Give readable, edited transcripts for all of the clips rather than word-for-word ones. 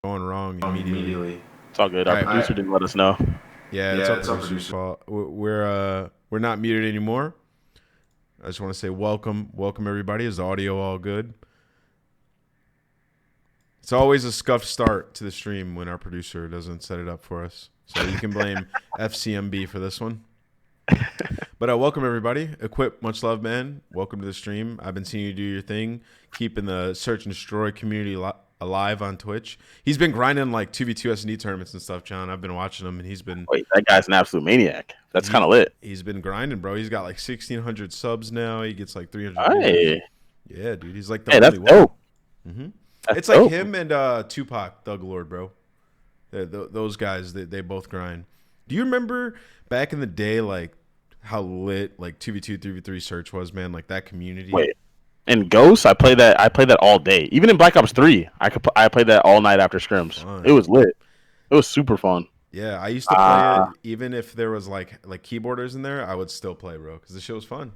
going wrong immediately. It's all good. All Our right. producer didn't let us know. Yeah, it's our producer's fault. We're not muted anymore. I just want to say welcome everybody. Is the audio all good? It's always a scuffed start to the stream when our producer doesn't set it up for us. So you can blame FCMB for this one. But welcome everybody. Equip, much love, man. Welcome to the stream. I've been seeing you do your thing, keeping the Search and Destroy community alive on Twitch. He's been grinding like 2v2 S&D tournaments and stuff, John. I've been watching him, and he's been... Wait, that guy's an absolute maniac. That's kind of lit. He's been grinding, bro. He's got like 1,600 subs now. He gets like 300 Hey. Yeah, dude. He's like the Hey, that's only one. dope. Mm-hmm. That's it's like dope. him and Tupac, Thug Lord, bro. Those guys, they both grind. Do you remember back in the day, like, how lit like 2v2, 3v3 Search was, man? Like that community. Wait. In Ghost, I played that all day. Even in Black Ops 3, I played that all night after scrims. Fun. It was lit. It was super fun. Yeah, I used to play it even if there was like keyboarders in there. I would still play, bro, because the shit was fun.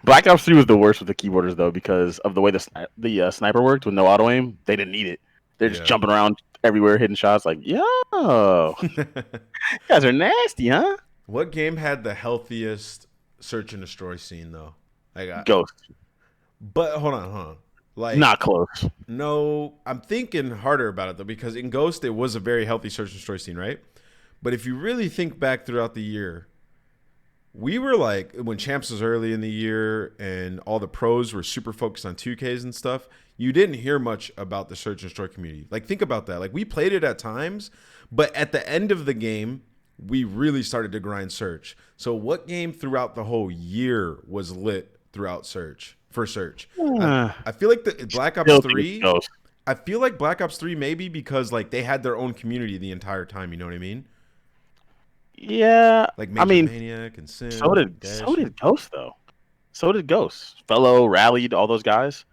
Black Ops 3 was the worst with the keyboarders though, because of the way the sniper worked with no auto aim. They didn't need it. They're just jumping around everywhere, hitting shots. Like, yo, you guys are nasty, huh? What game had the healthiest Search and Destroy scene though? Ghost. But hold on. Like, not close. No, I'm thinking harder about it though, because in Ghost it was a very healthy Search and Destroy scene, right? But if you really think back throughout the year, we were like, when Champs was early in the year and all the pros were super focused on 2Ks and stuff, you didn't hear much about the Search and Destroy community. Like, think about that. Like, we played it at times, but at the end of the game, we really started to grind Search. So what game throughout the whole year was lit throughout Search? For Search. I feel like the Black Ops 3, I feel like Black Ops 3 maybe because like they had their own community the entire time, you know what I mean? Yeah. Like Maniac and Sim. So did Ghost though. So did Ghost. Fellow, Rallied, all those guys.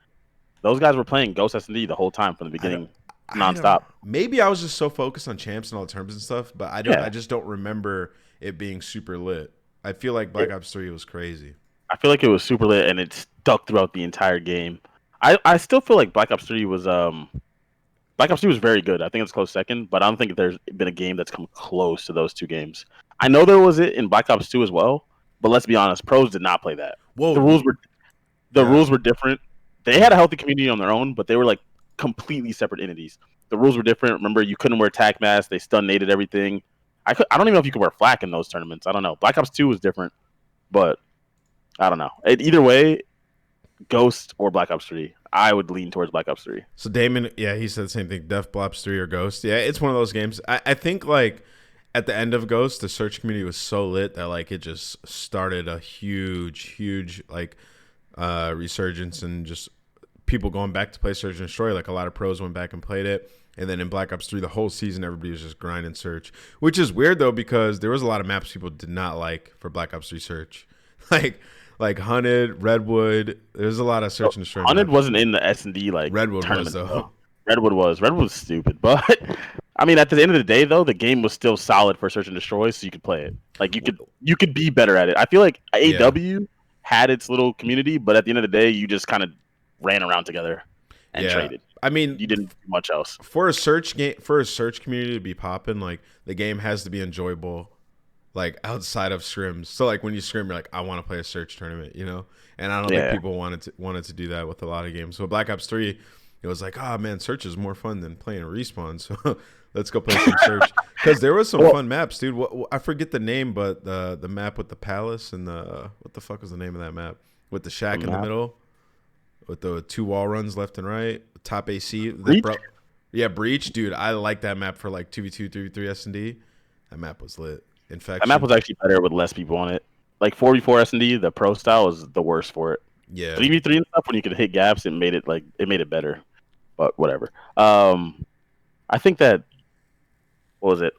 Those guys were playing Ghost S&D the whole time from the beginning, nonstop. Maybe I was just so focused on Champs and all the terms and stuff, but I just don't remember it being super lit. I feel like Black Ops 3 was crazy. I feel like it was super lit and it stuck throughout the entire game. I still feel like Black Ops 3 was very good. I think it's close second, but I don't think there's been a game that's come close to those two games. I know there was it in Black Ops 2 as well, but let's be honest, pros did not play that. Whoa. The rules were different. They had a healthy community on their own, but they were like completely separate entities. The rules were different. Remember, you couldn't wear tac masks. They stun-nated everything. I don't even know if you could wear flak in those tournaments. I don't know. Black Ops 2 was different, but I don't know. Either way, Ghost or Black Ops 3, I would lean towards Black Ops 3. So Damon, he said the same thing. Def Ops 3 or Ghost. Yeah, it's one of those games. I think like at the end of Ghost, the Search community was so lit that like it just started a huge like resurgence and just people going back to play Search and Destroy. Like a lot of pros went back and played it. And then in Black Ops 3, the whole season, everybody was just grinding Search, which is weird though because there was a lot of maps people did not like for Black Ops 3 Search, like Hunted, Redwood. There's a lot of Search and Destroy. Hunted wasn't in the S&D like Redwood tournament was though. Redwood was stupid, but I mean at the end of the day though, the game was still solid for Search and Destroy, so you could play it. Like you could be better at it. I feel like AW had its little community, but at the end of the day, you just kind of ran around together and traded. I mean, you didn't do much else. For a Search community to be popping, like the game has to be enjoyable. Like outside of scrims, so like when you scrim, you're like, I want to play a Search tournament, you know. And I don't think people wanted to do that with a lot of games. So Black Ops 3, it was like, oh man, Search is more fun than playing a Respawn. So let's go play some Search because there was some fun maps, dude. I forget the name, but the map with the palace and the what the fuck was the name of that map with the shack in the middle, with the 2 wall runs left and right, top AC. Breach, dude. I like that map for like 2v2, 3v3 S&D. That map was lit. Infection. That map was actually better with less people on it. Like 4v4 S&D, the pro style was the worst for it. Yeah. 3v3 and stuff, when you could hit gaps, it made it better. But whatever. I think that what was it?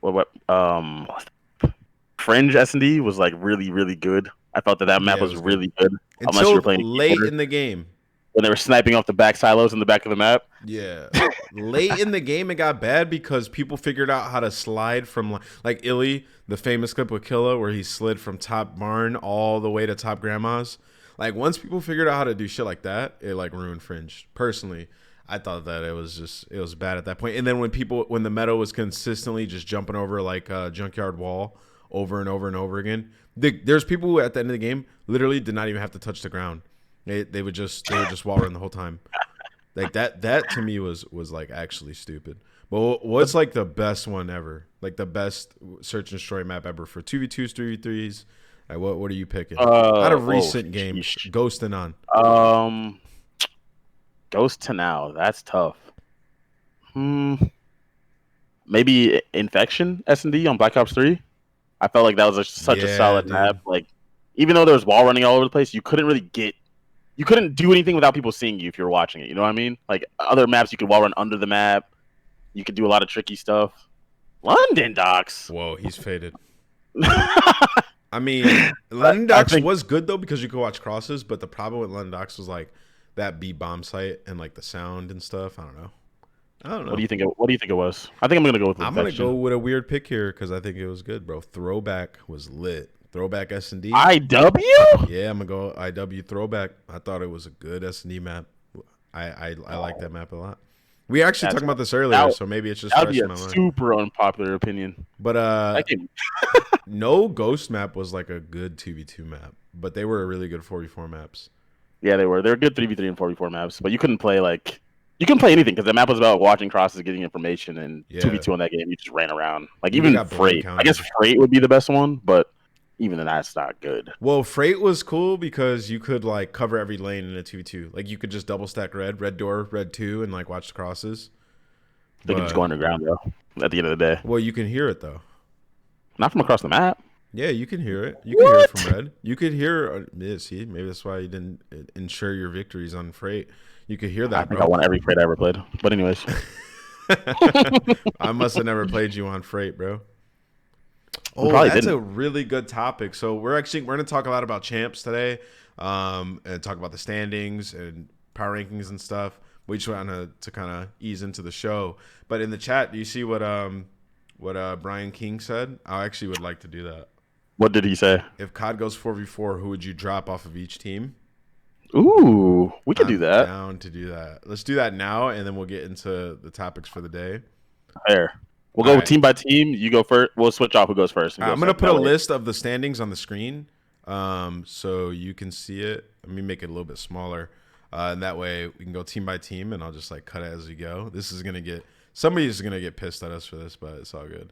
Fringe S&D was like really, really good. I felt that map was really good. Unless you were playing late in the game. When they were sniping off the back silos in the back of the map. Yeah. Late in the game, it got bad because people figured out how to slide from, like Illy, the famous clip with Killa, where he slid from top barn all the way to top grandma's. Like, once people figured out how to do shit like that, it, like, ruined Fringe. Personally, I thought that it was bad at that point. And then when the meta was consistently just jumping over like a junkyard wall over and over and over again, there's people who at the end of the game literally did not even have to touch the ground. They would just wall run the whole time. Like that to me was like actually stupid. But what's like the best one ever? Like the best search and destroy map ever for 2v2s, 3v3s? Like what are you picking? Out of recent games, sheesh. Ghost and On. Ghost to now. That's tough. Maybe Infection S&D on Black Ops 3. I felt like that was such a solid map. Like, even though there was wall running all over the place, you couldn't do anything without people seeing you if you were watching it. You know what I mean? Like other maps, you could wall run under the map. You could do a lot of tricky stuff. London Docks. Whoa, he's faded. I mean, London Docks was good though because you could watch crosses, but the problem with London Docks was like that B bomb site and like the sound and stuff. I don't know. What do you think it was? I think I'm gonna go with. I'm gonna go with a weird pick here because I think it was good, bro. Throwback was lit. Throwback S&D. IW? Yeah, I'm gonna go IW Throwback. I thought it was a good S&D map. I like that map a lot. We actually talked about this earlier, so maybe it's just fresh in my mind. Super unpopular opinion. But no Ghost map was like a good 2v2 map, but they were really good 4v4 maps. Yeah, they were. They were good 3v3 and 4v4 maps, but you couldn't play anything because the map was about watching crosses, getting information, and 2v2 on that game, you just ran around. Like even Freight. I guess Freight would be the best one, but even then that's not good. Well, Freight was cool because you could like cover every lane in a 2v2. Like you could just double stack red door, red 2, and like watch the crosses. They could just go underground though. At the end of the day. Well, you can hear it though. Not from across the map. Yeah, you can hear it. You can hear it from red. You could hear. See, maybe that's why you didn't ensure your victories on Freight. You could hear that. I think I won every Freight I ever played. But anyways, I must have never played you on Freight, bro. Oh, that's a really good topic. So we're gonna talk a lot about champs today, and talk about the standings and power rankings and stuff. We just want to kind of ease into the show. But in the chat, do you see what Brian King said? I actually would like to do that. What did he say? If COD goes 4v4, who would you drop off of each team? Ooh, we could do that. Down to do that. Let's do that now, and then we'll get into the topics for the day. Fair. We'll go team by team. You go first. We'll switch off who goes first. I'm going to put a list of the standings on the screen so you can see it. Let me make it a little bit smaller. And that way we can go team by team, and I'll just like cut it as we go. Somebody's going to get pissed at us for this, but it's all good.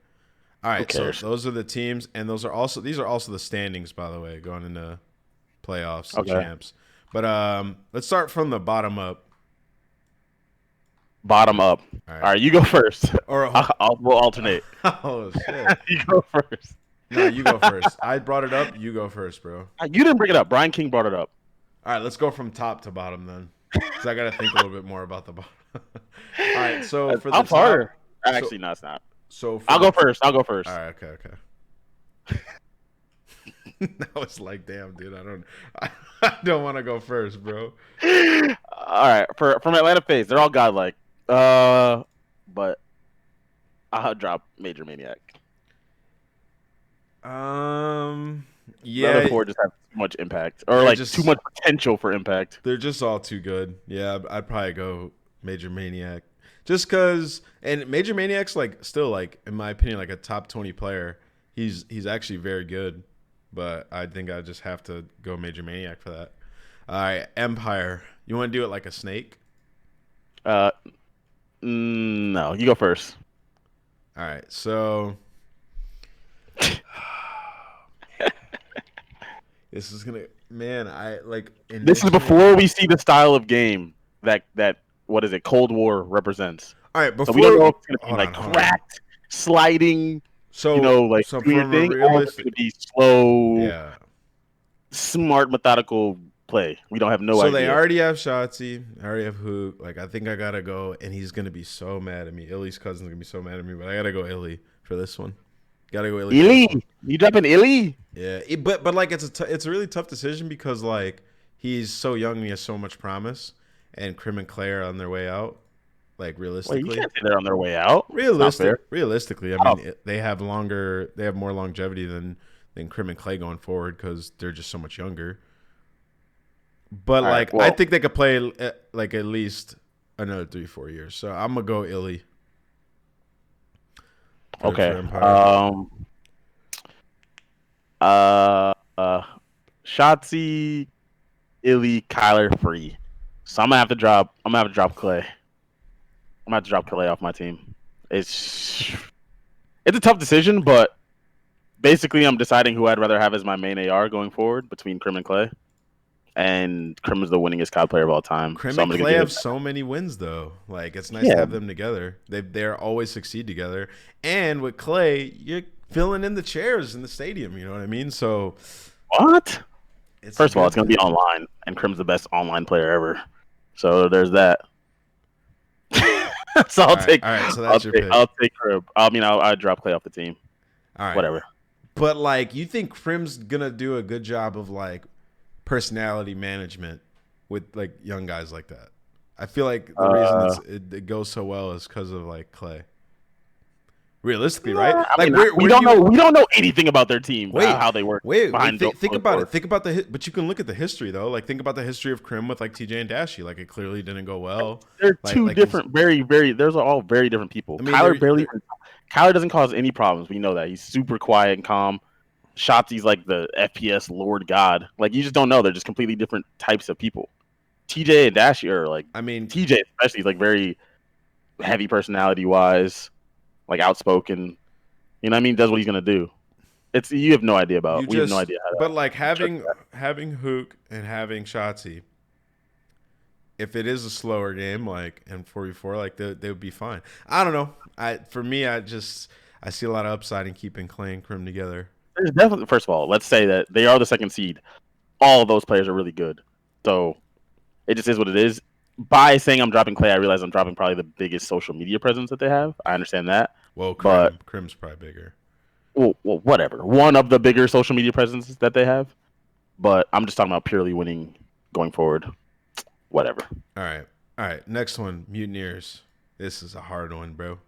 All right, so those are the teams, and these are also the standings, by the way, going into playoffs and champs. But let's start from the bottom up. Bottom up. All right, you go first. Or we'll alternate. Oh shit! You go first. No, you go first. I brought it up. You go first, bro. You didn't bring it up. Brian King brought it up. All right, let's go from top to bottom then, because I got to think a little bit more about the bottom. All right, so for the top, harder. Actually, no, it's not. So I'll go first. All right, okay. I was like, damn, dude, I don't want to go first, bro. All right, from Atlanta FaZe, they're all godlike. But I'll drop Major Maniac. Yeah, the other four just have too much impact, or like too much potential for impact. They're just all too good. Yeah, I'd probably go Major Maniac, just because. And Major Maniac's like still like, in my opinion, like a top 20 player. He's actually very good, but I think I just have to go Major Maniac for that. All right, Empire. You want to do it like a snake? No, you go first. All right, so this is gonna, man. This is before we see the style of game that what is it? Cold War represents. All right, before so we don't know if it's gonna be like cracked, sliding. So like so doing your thing, or it's gonna be slow, smart, methodical play. We don't have no idea. So they already have Shotzi. I already have Hook. Like, I think I gotta go, and he's gonna be so mad at me. Illy's cousin's gonna be so mad at me, but I gotta go Illy for this one. Gotta go Illy. Illy, you dropping Illy? Yeah, but like it's a really tough decision because like he's so young and he has so much promise, and Crim and Claire are on their way out. Like realistically, you can't say they're on their way out. Realistically, I mean they have more longevity than Crim and Clay going forward because they're just so much younger. But I think they could play like at least another 3-4 years. So I'm gonna go Illy. For Okay. Empire. Shotzi, Illy, Kyler, Free. So I'm gonna have to drop. Clay. I'm gonna have to drop Clay off my team. It's a tough decision, but basically I'm deciding who I'd rather have as my main AR going forward between Crim and Clay. And Crim is the winningest COD player of all time. Crim so and Clay have so many wins though. Like it's nice to have them together. They're always succeed together. And with Clay, you're filling in the chairs in the stadium. You know what I mean? So what? First of all, it's gonna be online, and Crim's the best online player ever. So there's that. So I'll take. All right, so that's your pick. I'll take Crim. I mean, I'll drop Clay off the team. All right, whatever. But like, you think Crim's gonna do a good job of like personality management with like young guys like that? I feel like the reason it goes so well is because of like Clay. Realistically, right? Like we don't know anything about their team. How they work. Think about it. Think about but you can look at the history though. Like think about the history of Crim with like TJ and Dashy. Like it clearly didn't go well. They're two different, very. Those are all very different people. I mean, Kyler doesn't cause any problems. We know that he's super quiet and calm. Shotzi's like the FPS Lord God. Like you just don't know. They're just completely different types of people. TJ and Dashy are like. I mean, TJ especially is like very heavy personality wise. Like outspoken, you know what I mean? Does what he's gonna do. You have no idea about. We have no idea how. But like having Hook and having Shotzi, if it is a slower game, like in 4v4, like they would be fine. I don't know. For me, I see a lot of upside in keeping Clay and Crim together. There's definitely. First of all, let's say that they are the second seed. All of those players are really good, so it just is what it is. By saying I'm dropping Clay, I realize I'm dropping probably the biggest social media presence that they have. I understand that. Well, Crim's probably bigger. Well, whatever. One of the bigger social media presences that they have. But I'm just talking about purely winning going forward. Whatever. All right. Next one, Mutineers. This is a hard one, bro.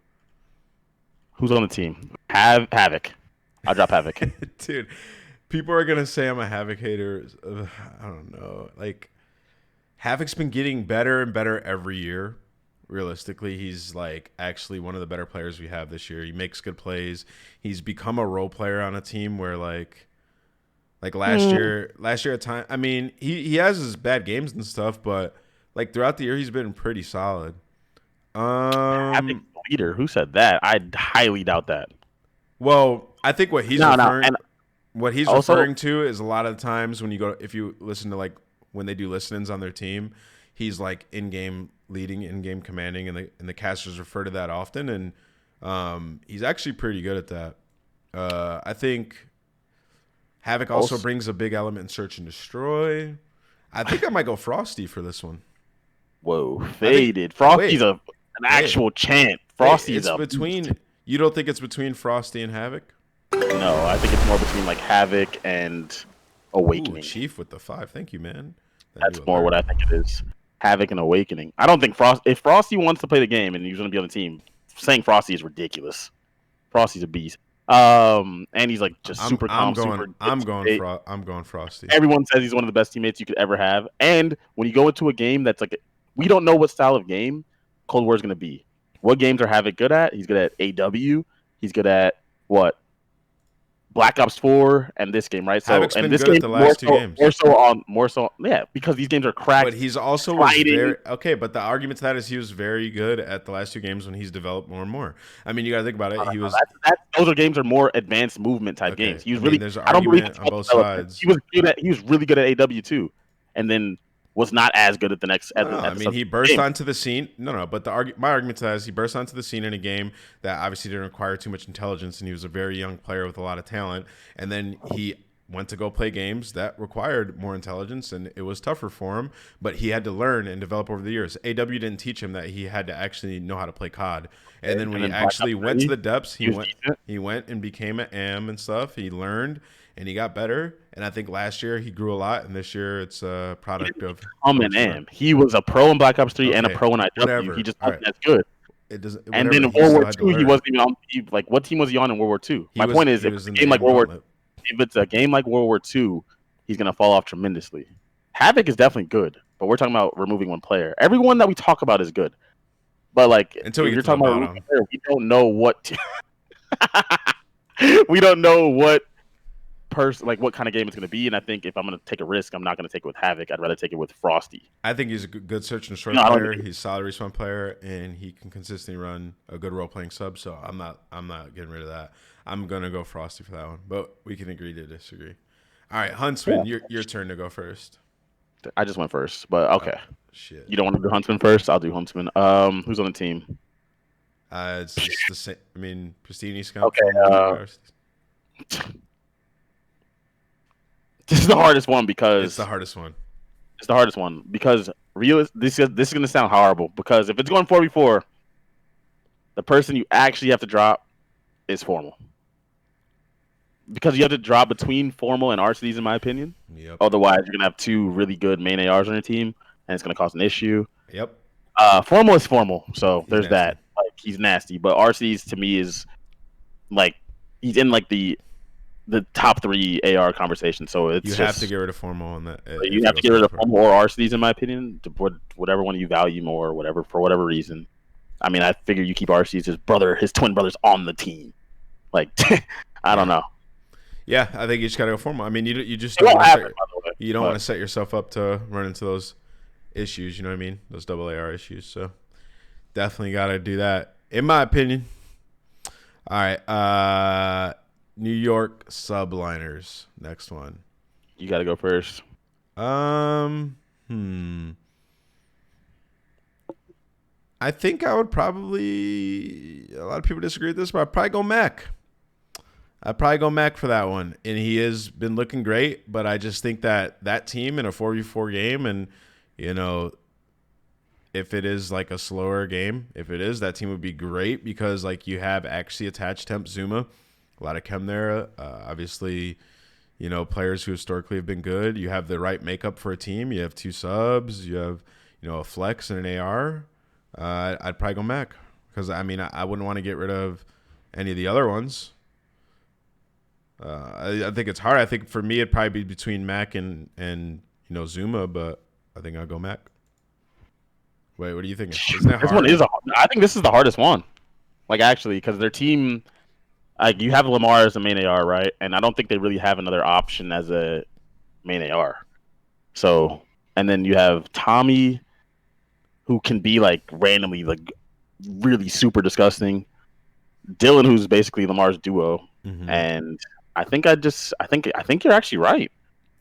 Who's on the team? Havoc. I'll drop Havoc. Dude, people are going to say I'm a Havoc hater. I don't know. Like, Havoc's been getting better and better every year. Realistically, he's like actually one of the better players we have this year. He makes good plays. He's become a role player on a team where like last year at time. I mean, he has his bad games and stuff, but like throughout the year, he's been pretty solid. Havoc leader. Who said that? I highly doubt that. Well, I think what he's referring to is a lot of times when if you listen to like when they do listen-ins on their team, he's like in-game leading, in-game commanding, and the casters refer to that often, and he's actually pretty good at that. I think Havoc also brings a big element in search and destroy. I think I might go Frosty for this one. Whoa, faded. Frosty's an actual champ. Frosty's between. You don't think it's between Frosty and Havoc? No, I think it's more between like Havoc and Awakening. Ooh, Chief with the 5. Thank you, man. That's more what I think it is. Havoc and Awakening. I don't think if Frosty wants to play the game and he's going to be on the team, saying Frosty is ridiculous. Frosty's a beast. And he's like just super calm. I'm going Frosty. Everyone says he's one of the best teammates you could ever have. And when you go into a game that's like, we don't know what style of game Cold War is going to be. What games are Havoc good at? He's good at AW. He's good at what? Black Ops 4 and this game, right? So Havoc's been this good game at the last two games. More so, because these games are cracked. But he's also but the argument to that is he was very good at the last two games when he's developed more and more. I mean, you got to think about it. Those games are more advanced movement type games. He was there's an argument on both sides. He was really good at AW too, and then was not as good at the next. He burst onto the scene. But my argument to that is he burst onto the scene in a game that obviously didn't require too much intelligence, and he was a very young player with a lot of talent. And then he went to go play games that required more intelligence, and it was tougher for him. But he had to learn and develop over the years. AW didn't teach him that he had to actually know how to play COD. And then when he actually went to the depths, he went and became an AM and stuff. He learned. And he got better, and I think last year he grew a lot, and this year it's a product of. He was a pro in Black Ops 3 and a pro in IW. He just wasn't as good. And then in World War II, he wasn't even on. What team was he on in World War II? My point is, if it's a game like World War II, he's gonna fall off tremendously. Havoc is definitely good, but we're talking about removing one player. Everyone that we talk about is good. But like, Until we if get you're to the talking about a bottom. rookie player, we don't know what. We don't know what what kind of game it's going to be. And I think if I'm going to take a risk, I'm not going to take it with Havoc. I'd rather take it with Frosty. I think he's a good search and destroy No, I don't player. think He's a solid respawn player, and he can consistently run a good role playing sub. So I'm not getting rid of that. I'm gonna go Frosty for that one, but we can agree to disagree. All right, Huntsman, your turn to go first. I just went first, but okay. Shit. You don't want to do Huntsman first? I'll do Huntsman. Who's on the team? It's the same. I mean, Pristini Scum. Okay. This is the hardest one because it's the hardest one. It's the hardest one because this is gonna sound horrible because if it's going 4v4, the person you actually have to drop is Formal. Because you have to drop between Formal and RCDs, in my opinion. Yep. Otherwise, you're gonna have two really good main ARs on your team, and it's gonna cause an issue. Yep. Formal is Formal, so there's nasty. that. Like he's nasty, but RCDs to me is like he's in like the top 3 AR conversation. So it's have to get rid of Formal on that. You have to get rid of Formal or RCDs, in my opinion, whatever one you value more, or whatever for whatever reason. I mean, I figure you keep RCDs. His twin brother's on the team. Like, I don't know. Yeah, I think you just gotta go Formal. I mean, you just don't want to set yourself up to run into those issues. You know what I mean? Those double AR issues. So definitely gotta do that, in my opinion. All right. New York Subliners. Next one. You got to go first. I think I would probably. A lot of people disagree with this, but I'd probably go Mac. For that one, and he has been looking great. But I just think that team in a 4v4 game, and if it is like a slower game, that team would be great because like you have actually attached Temp Zuma. A lot of chem there. Obviously, players who historically have been good. You have the right makeup for a team. You have 2 subs. You have, a flex and an AR. I'd probably go Mac because, I mean, I wouldn't want to get rid of any of the other ones. I think it's hard. I think for me, it'd probably be between Mac and Zuma, but I think I'll go Mac. Wait, what are you thinking? Isn't that hard? I think this is the hardest one. Like, actually, because their team... Like you have Lamar as a main AR, right? And I don't think they really have another option as a main AR. So, and then you have Tommy, who can be like randomly like really super disgusting. Dylan, who's basically Lamar's duo, and I think you're actually right.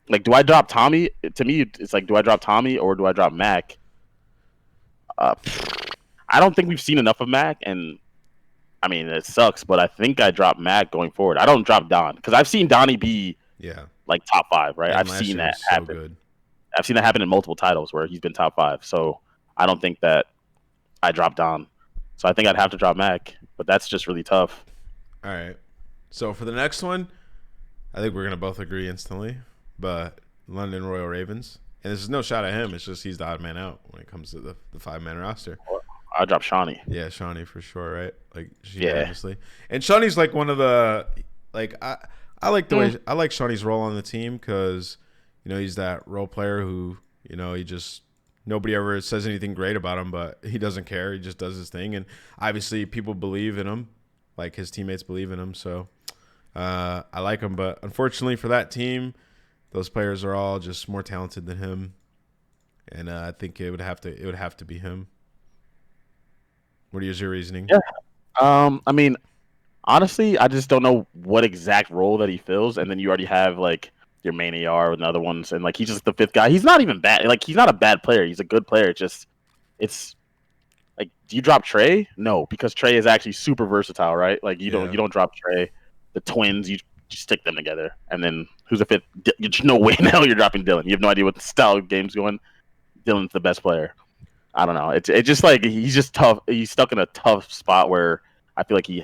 Like, do I drop Tommy? To me, it's like, do I drop Tommy or do I drop Mac? I don't think we've seen enough of Mac, and I mean, it sucks, but I think I drop Mac going forward. I don't drop Don because I've seen Donnie be like top 5, right? And I've seen that happen. Good. I've seen that happen in multiple titles where he's been top 5. So I don't think that I drop Don. So I think I'd have to drop Mac, but that's just really tough. All right. So for the next one, I think we're gonna both agree instantly. But London Royal Ravens, and this is no shot at him. It's just he's the odd man out when it comes to the 5-man roster. I drop Shawnee. Yeah, Shawnee for sure, right? Like, obviously. And Shawnee's like one of the like I like the way I like Shawnee's role on the team because he's that role player who he just nobody ever says anything great about him, but he doesn't care. He just does his thing, and obviously people believe in him, like his teammates believe in him. So I like him, but unfortunately for that team, those players are all just more talented than him, and I think it would have to be him. What is your reasoning? Yeah. I mean, honestly, I just don't know what exact role that he fills, and then you already have like your main AR and the other ones, and like he's just the 5th guy. He's not even bad. Like he's not a bad player. He's a good player. It's like, do you drop Trey? No, because Trey is actually super versatile, right? Like you don't drop Trey. The twins, you stick them together, and then who's the 5th? There's no way now you're dropping Dylan. You have no idea what style of game's going. Dylan's the best player. I don't know. It's just like he's just tough. He's stuck in a tough spot where I feel like he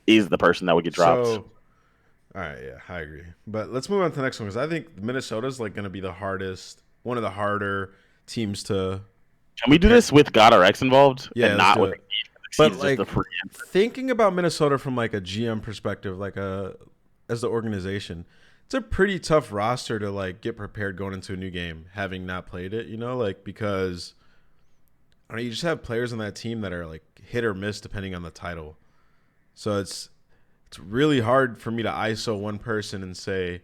is the person that would get dropped. So, all right, yeah, I agree. But let's move on to the next one because I think Minnesota's like going to be one of the harder teams to. Can we do this with God or X involved? Yeah, and not with. But like thinking about Minnesota from like a GM perspective, like as the organization, it's a pretty tough roster to like get prepared going into a new game, having not played it. Like because. I don't know, you just have players on that team that are like hit or miss depending on the title. So it's really hard for me to ISO one person and say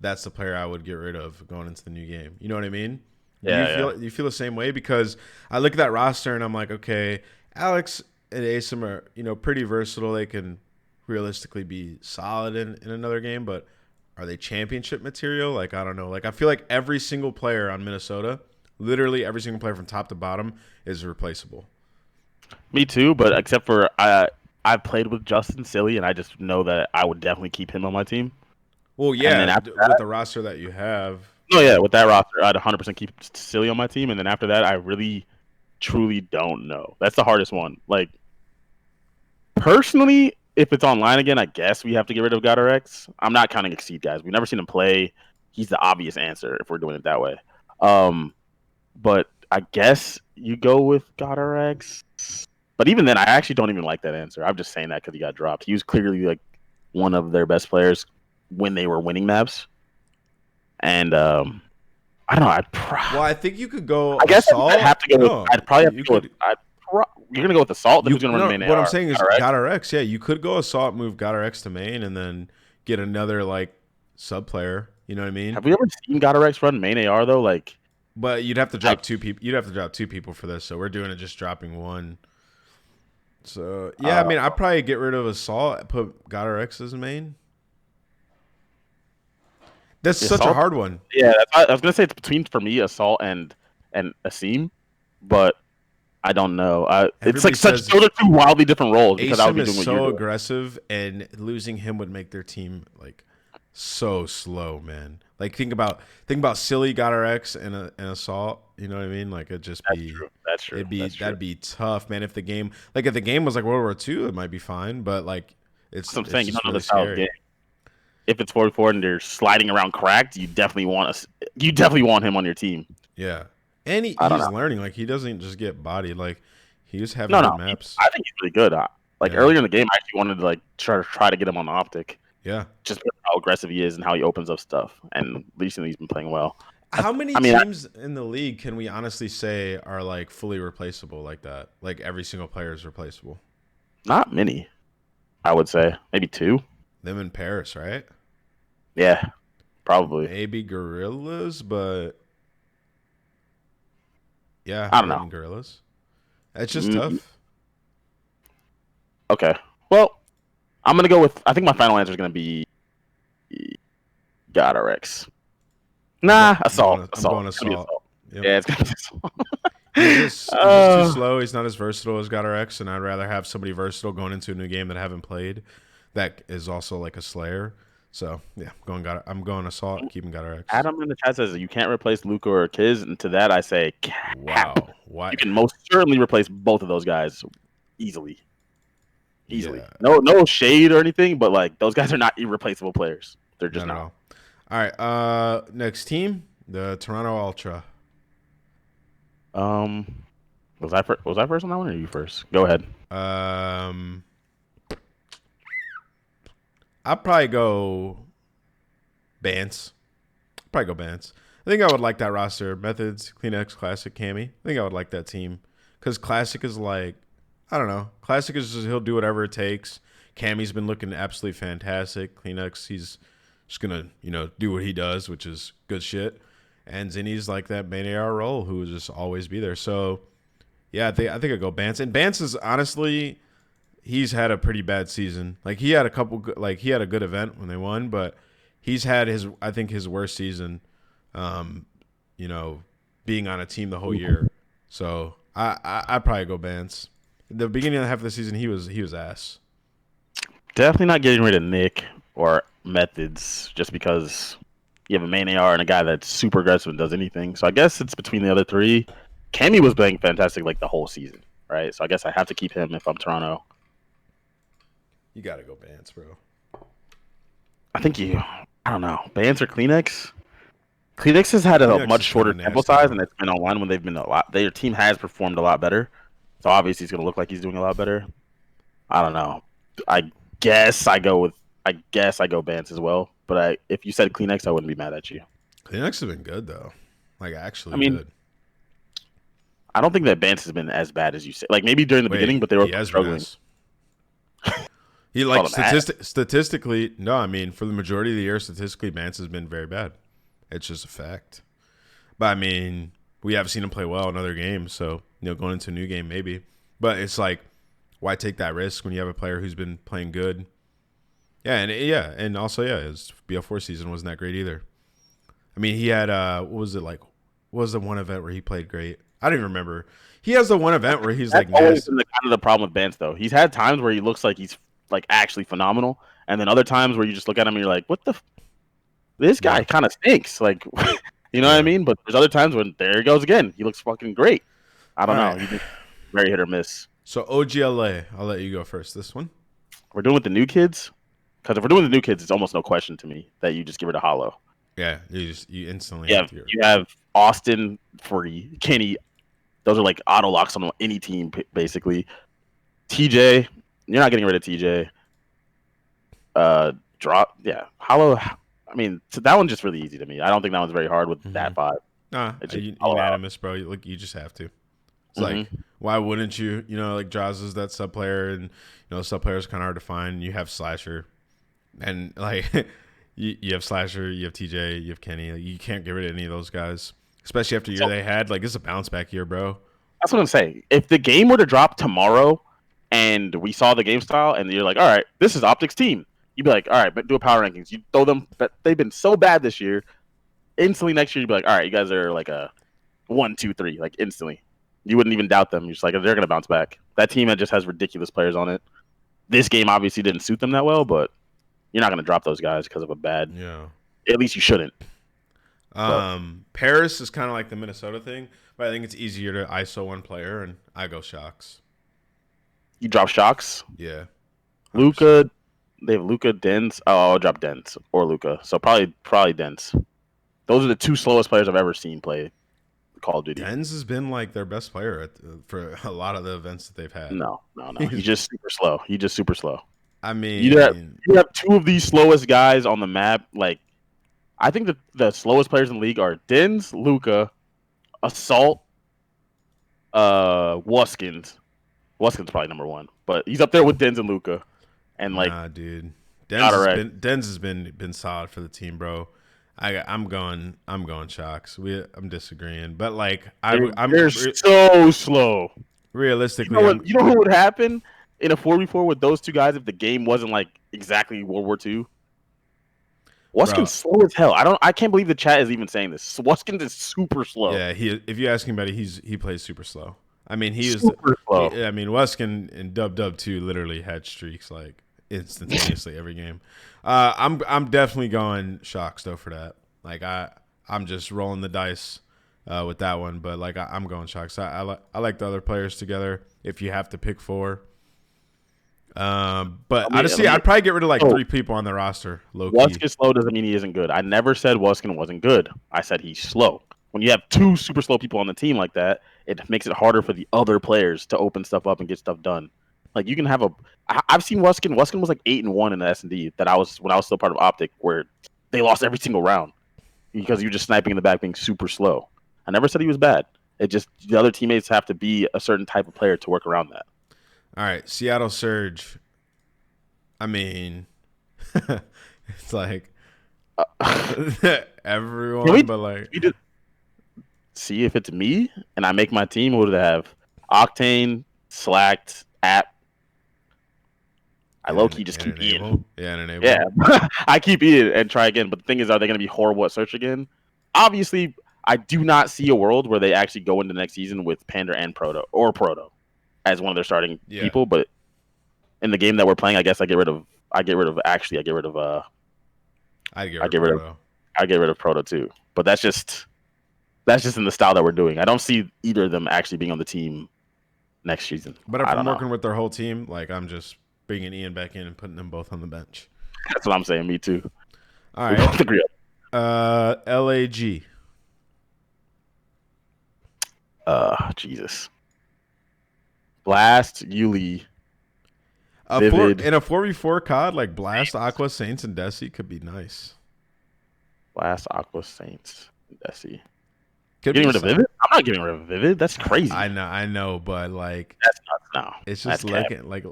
that's the player I would get rid of going into the new game. You know what I mean? Yeah. Do you feel the same way? Because I look at that roster and I'm like, okay, Alex and Asim are, pretty versatile. They can realistically be solid in another game, but are they championship material? Like, I don't know. Like, I feel like every single player on Minnesota, literally every single player from top to bottom, is replaceable. Me too, but except for I've played with Justin Silly, and I just know that I would definitely keep him on my team. Well, And then yeah, after with that, the roster that you have. no, yeah, with that roster, I'd 100% keep Silly on my team. And then after that, I really, truly don't know. That's the hardest one. Like, personally, if it's online again, I guess we have to get rid of Godarex. I'm not counting Exceed, guys. We've never seen him play. He's the obvious answer if we're doing it that way. But I guess you go with Godarex. But even then, I actually don't even like that answer. I'm just saying that because he got dropped. He was clearly like one of their best players when they were winning maps. And I don't know. Well, I think you could go I guess Assault. I'd have to go. No, I'd probably have to you go could. with. You're gonna go with Assault. Then who's gonna run the main What AR? I'm saying is Godarex? Godarex. Yeah, you could go Assault, move Godarex to main, and then get another like sub player. You know what I mean? Have we ever seen Godarex run main AR though? Like, But you'd have to drop two people. You'd have to drop two people for this. So we're doing it just dropping one. So yeah, I mean, I'd probably get rid of Assault, put Godarex as main. That's such a hard one. Yeah, I was gonna say it's between for me Assault and Asim, but I don't know. It's like those are two wildly different roles because I would be doing what you're doing. Aggressive, and losing him would make their team like so slow, man. Like think about Silly, Godarex, and Assault. You know what I mean? Like it'd just be that's true. That'd be tough, man. If the game was like World War II, it might be fine, but like it's. I'm saying you don't know really the style of game. If it's 44 and they're sliding around cracked, you definitely want him on your team. Yeah, and he's learning. Like he doesn't just get bodied. Like he was having good maps. I think he's really good. Earlier in the game, I actually wanted to like try to get him on the optic. Yeah, just how aggressive he is and how he opens up stuff. And recently, he's been playing well. How many teams in the league can we honestly say are like fully replaceable like that? Like every single player is replaceable. Not many, I would say. Maybe two. Them in Paris, right? Yeah, probably. Maybe Gorillas, but yeah, I don't know. Gorillas. That's just tough. Okay. Well, I'm gonna go with. I think my final answer is gonna be Godarex. Nah, Assault. I'm going Assault. Yep. Yeah, it's gonna be Assault. He's just too slow. He's not as versatile as Godarex, and I'd rather have somebody versatile going into a new game that I haven't played that is also like a Slayer. So yeah, I'm going Assault, keeping Godarex. Adam in the chat says you can't replace Luca or Kiz, and to that I say, wow, why? You can most certainly replace both of those guys easily. Yeah. No shade or anything, but like those guys are not irreplaceable players. They're just not. All right, next team, the Toronto Ultra. Was I first on that one, or you first? Go ahead. I'd probably go Bance. I think I would like that roster. Methods, Kleenex, Classic, Cammy. I think I would like that team. Because Classic is like, I don't know. Classic is just, he'll do whatever it takes. Cammy's been looking absolutely fantastic. Kleenex, he's just going to, do what he does, which is good shit. And Zinni's like that main AR role who will just always be there. So, yeah, I think I'd go Bance. And Bance is honestly... he's had a pretty bad season. Like he had a good event when they won, but he's had his worst season. Being on a team the whole year. So I'd probably go Bance. The beginning of half of the season, he was ass. Definitely not getting rid of Nick or Methods just because you have a main AR and a guy that's super aggressive and does anything. So I guess it's between the other three. Cammy was playing fantastic like the whole season, right? So I guess I have to keep him if I'm Toronto. You got to go Bance, bro. I don't know. Bance or Kleenex? Kleenex has had a much shorter sample size, and it's been online when they've been their team has performed a lot better. So obviously, he's going to look like he's doing a lot better. I don't know. I guess I go Bance as well. But if you said Kleenex, I wouldn't be mad at you. Kleenex has been good though. Like actually good. I don't think that Bance has been as bad as you say. Like maybe during the beginning, but they were he has struggling. He like statistically, no, I mean for the majority of the year, statistically, Bance has been very bad. It's just a fact. But I mean, we have seen him play well in other games, so going into a new game maybe. But it's like, why take that risk when you have a player who's been playing good? And also his BL4 season wasn't that great either. I mean, he had what was it like? What was the one event where he played great? I don't even remember. He has the one event where he's That's like always nasty. been kind of the problem with Bance though. He's had times where he looks like he's like actually phenomenal, and then other times where you just look at him and you're like, what the. This guy kind of stinks. Like, you know what I mean? But there's other times when there he goes again. He looks fucking great. I don't know. He's just very hit or miss. So OGLA, I'll let you go first. This one? We're doing with the new kids? Because if we're doing the new kids, it's almost no question to me that you just give it a hollow. Yeah, you instantly have to. You have Austin, Free, Kenny. Those are like auto locks on any team, basically. TJ, you're not getting rid of TJ. Hollow. I mean, so that one's just really easy to me. I don't think that one's very hard with that 5. Nah, unanimous, bro. You just have to. It's like, why wouldn't you? Like Jaws is that sub player, and sub player is kind of hard to find. You have Slasher, and like you have Slasher, you have TJ, you have Kenny. Like, you can't get rid of any of those guys, especially after the year they had. Like, it's a bounce back year, bro. That's what I'm saying. If the game were to drop tomorrow, and we saw the game style, and you're like, all right, this is Optic's team. You'd be like, all right, but do a power rankings. You throw them, but they've been so bad this year. Instantly next year, you'd be like, all right, you guys are like a 1, 2, 3, like instantly. You wouldn't even doubt them. You're just like, they're going to bounce back. That team just has ridiculous players on it. This game obviously didn't suit them that well, but you're not going to drop those guys because of a bad. Yeah. At least you shouldn't. Paris is kind of like the Minnesota thing, but I think it's easier to ISO one player, and I go Shocks. You drop Shocks? Yeah. Luca. They have Luca, Dens. Oh, I'll drop Dens or Luca. So probably Dens. Those are the 2 slowest players I've ever seen play Call of Duty. Dens has been like their best player for a lot of the events that they've had. No. He's just super slow. I mean, you have 2 of these slowest guys on the map. Like, I think the slowest players in the league are Dens, Luca, Assault, Wuskins. Wuskins probably number 1, but he's up there with Dens and Luca. And like, nah, dude, Dens has been solid for the team, bro. I'm going Shocks. I'm disagreeing, but like they're so slow. Realistically, you know what would happen in a 4v4 with those 2 guys if the game wasn't like exactly World War II? Wuskins slow as hell. I can't believe the chat is even saying this. Wuskins is super slow. Yeah, if you ask anybody, he plays super slow. I mean, he is super slow. I mean, Wuskin and Dub 2 literally had streaks like instantaneously every game. I'm definitely going Shocks though for that. Like I'm just rolling the dice with that one, but like I'm going Shocks. I like the other players together. If you have to pick 4, but honestly, I'd probably get rid of like 3 people on the roster. Wuskin slow doesn't mean he isn't good. I never said Wuskin wasn't good. I said he's slow. When you have 2 super slow people on the team like that, it makes it harder for the other players to open stuff up and get stuff done. Like you can have I've seen Wuskin. Wuskin was like 8-1 in the S&D when I was still part of Optic, where they lost every single round because you're just sniping in the back, being super slow. I never said he was bad. It just the other teammates have to be a certain type of player to work around that. All right, Seattle Serge. I mean, it's like everyone, but like. See if it's me and I make my team. What do they have? Octane, Slacked, App. I low-key just keep eating. Yeah, and Enable. Yeah, I keep eating and try again. But the thing is, are they going to be horrible at search again? Obviously, I do not see a world where they actually go into next season with Panda and Proto as one of their starting people. But in the game that we're playing, I guess I get rid of Proto too. But that's just in the style that we're doing. I don't see either of them actually being on the team next season. But if I'm working with their whole team, like I'm just bringing Ian back in and putting them both on the bench. That's what I'm saying. Me too. All right. LAG. Jesus. Blast, Yuli. In a 4v4 COD, like Blast, Aqua, Saints, and Desi could be nice. Blast, Aqua, Saints, and Desi. Getting rid of Vivid? I'm not getting rid of Vivid. That's crazy. I know, but like That's nuts now. it's just That's cap. looking like.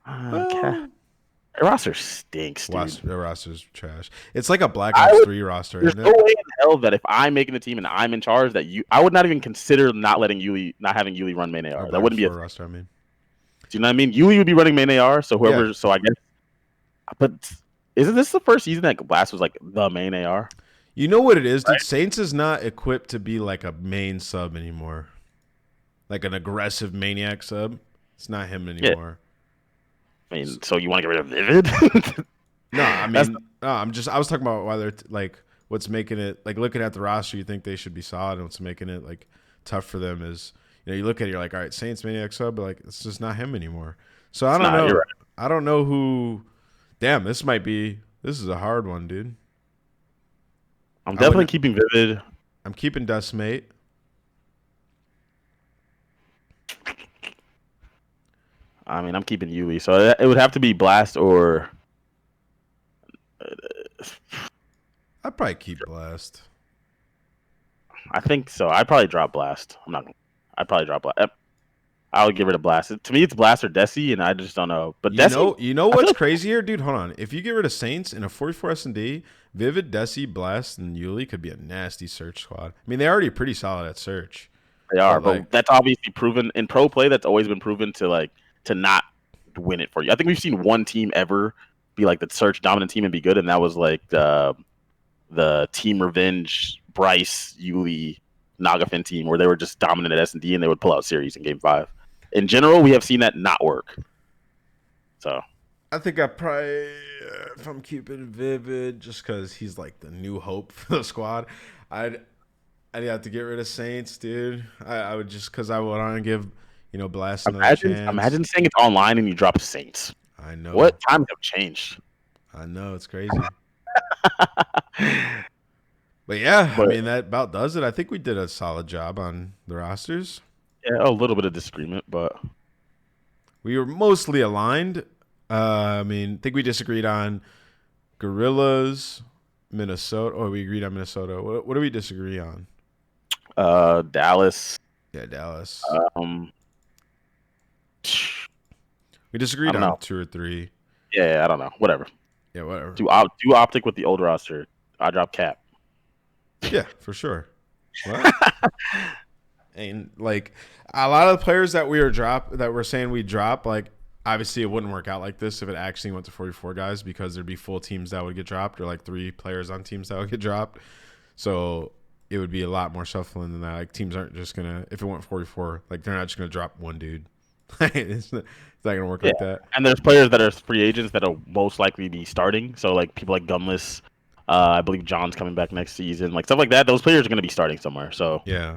Cap. Their roster stinks, dude. The roster's trash. It's like a Black Ops 3 roster, There's isn't no it? way in hell that if I'm making the team and I'm in charge, that I would not even consider not having Yuli run main AR. That wouldn't be a roster. I mean, do you know what I mean? Yuli would be running main AR, so whoever. Yeah. So I guess, but isn't this the first season that Blast was like the main AR? you know what it is, dude? Saints is not equipped to be like a main sub anymore, like an aggressive maniac sub. It's not him anymore. I mean, so you want to get rid of Vivid? No, I mean, I was talking about why they're like what's making it like looking at the roster. You think they should be solid, and what's making it like tough for them is you look at it, you're like, all right, Saints maniac sub, but like it's just not him anymore. So I don't know. Right. I don't know who. Damn, this is a hard one, dude. I'm definitely keeping Vivid. I'm keeping Dustmate. I mean, I'm keeping Yuli, so it would have to be Blast or. I'd probably keep Blast. I think so. I'd probably drop Blast. I'd probably drop Blast. I would get rid of Blast. To me, it's Blast or Desi, and I just don't know. But you know what's crazy here, dude? Hold on. If you get rid of Saints in a 44 S&D, Vivid, Desi, Blast, and Yuli could be a nasty search squad. I mean, they're already pretty solid at search. They are, but that's obviously proven in pro play. That's always been proven to not win it for you. I think we've seen one team ever be like the search dominant team and be good, and that was like the Team Revenge, Bryce, Yuli, Nagafin team, where they were just dominant at S&D and they would pull out series in Game 5. In general, we have seen that not work. So I think I probably, if I'm keeping Vivid, just because he's like the new hope for the squad, I'd have to get rid of Saints, dude. I would just because I would want to give Blast another chance. Imagine saying it's online and you drop Saints. I know. What times have changed? I know, it's crazy. But yeah, I mean, that about does it. I think we did a solid job on the rosters. Yeah, a little bit of disagreement, but we were mostly aligned. I think we disagreed on Gorillas, Minnesota. Or we agreed on Minnesota. What do we disagree on? Dallas. Yeah, Dallas. We disagreed on 2 or 3. Yeah, I don't know. Whatever. Yeah, whatever. Do Optic with the old roster. I drop Cap. Yeah, for sure. And like a lot of the players that we're saying we drop, like obviously it wouldn't work out like this if it actually went to 44 guys because there'd be full teams that would get dropped or like 3 players on teams that would get dropped. So it would be a lot more shuffling than that. Like teams aren't just gonna, if it went 44, like they're not just gonna drop one dude. It's not gonna work like that. And there's players that are free agents that will most likely be starting. So like people like Gunless, I believe John's coming back next season, like stuff like that. Those players are gonna be starting somewhere. So yeah.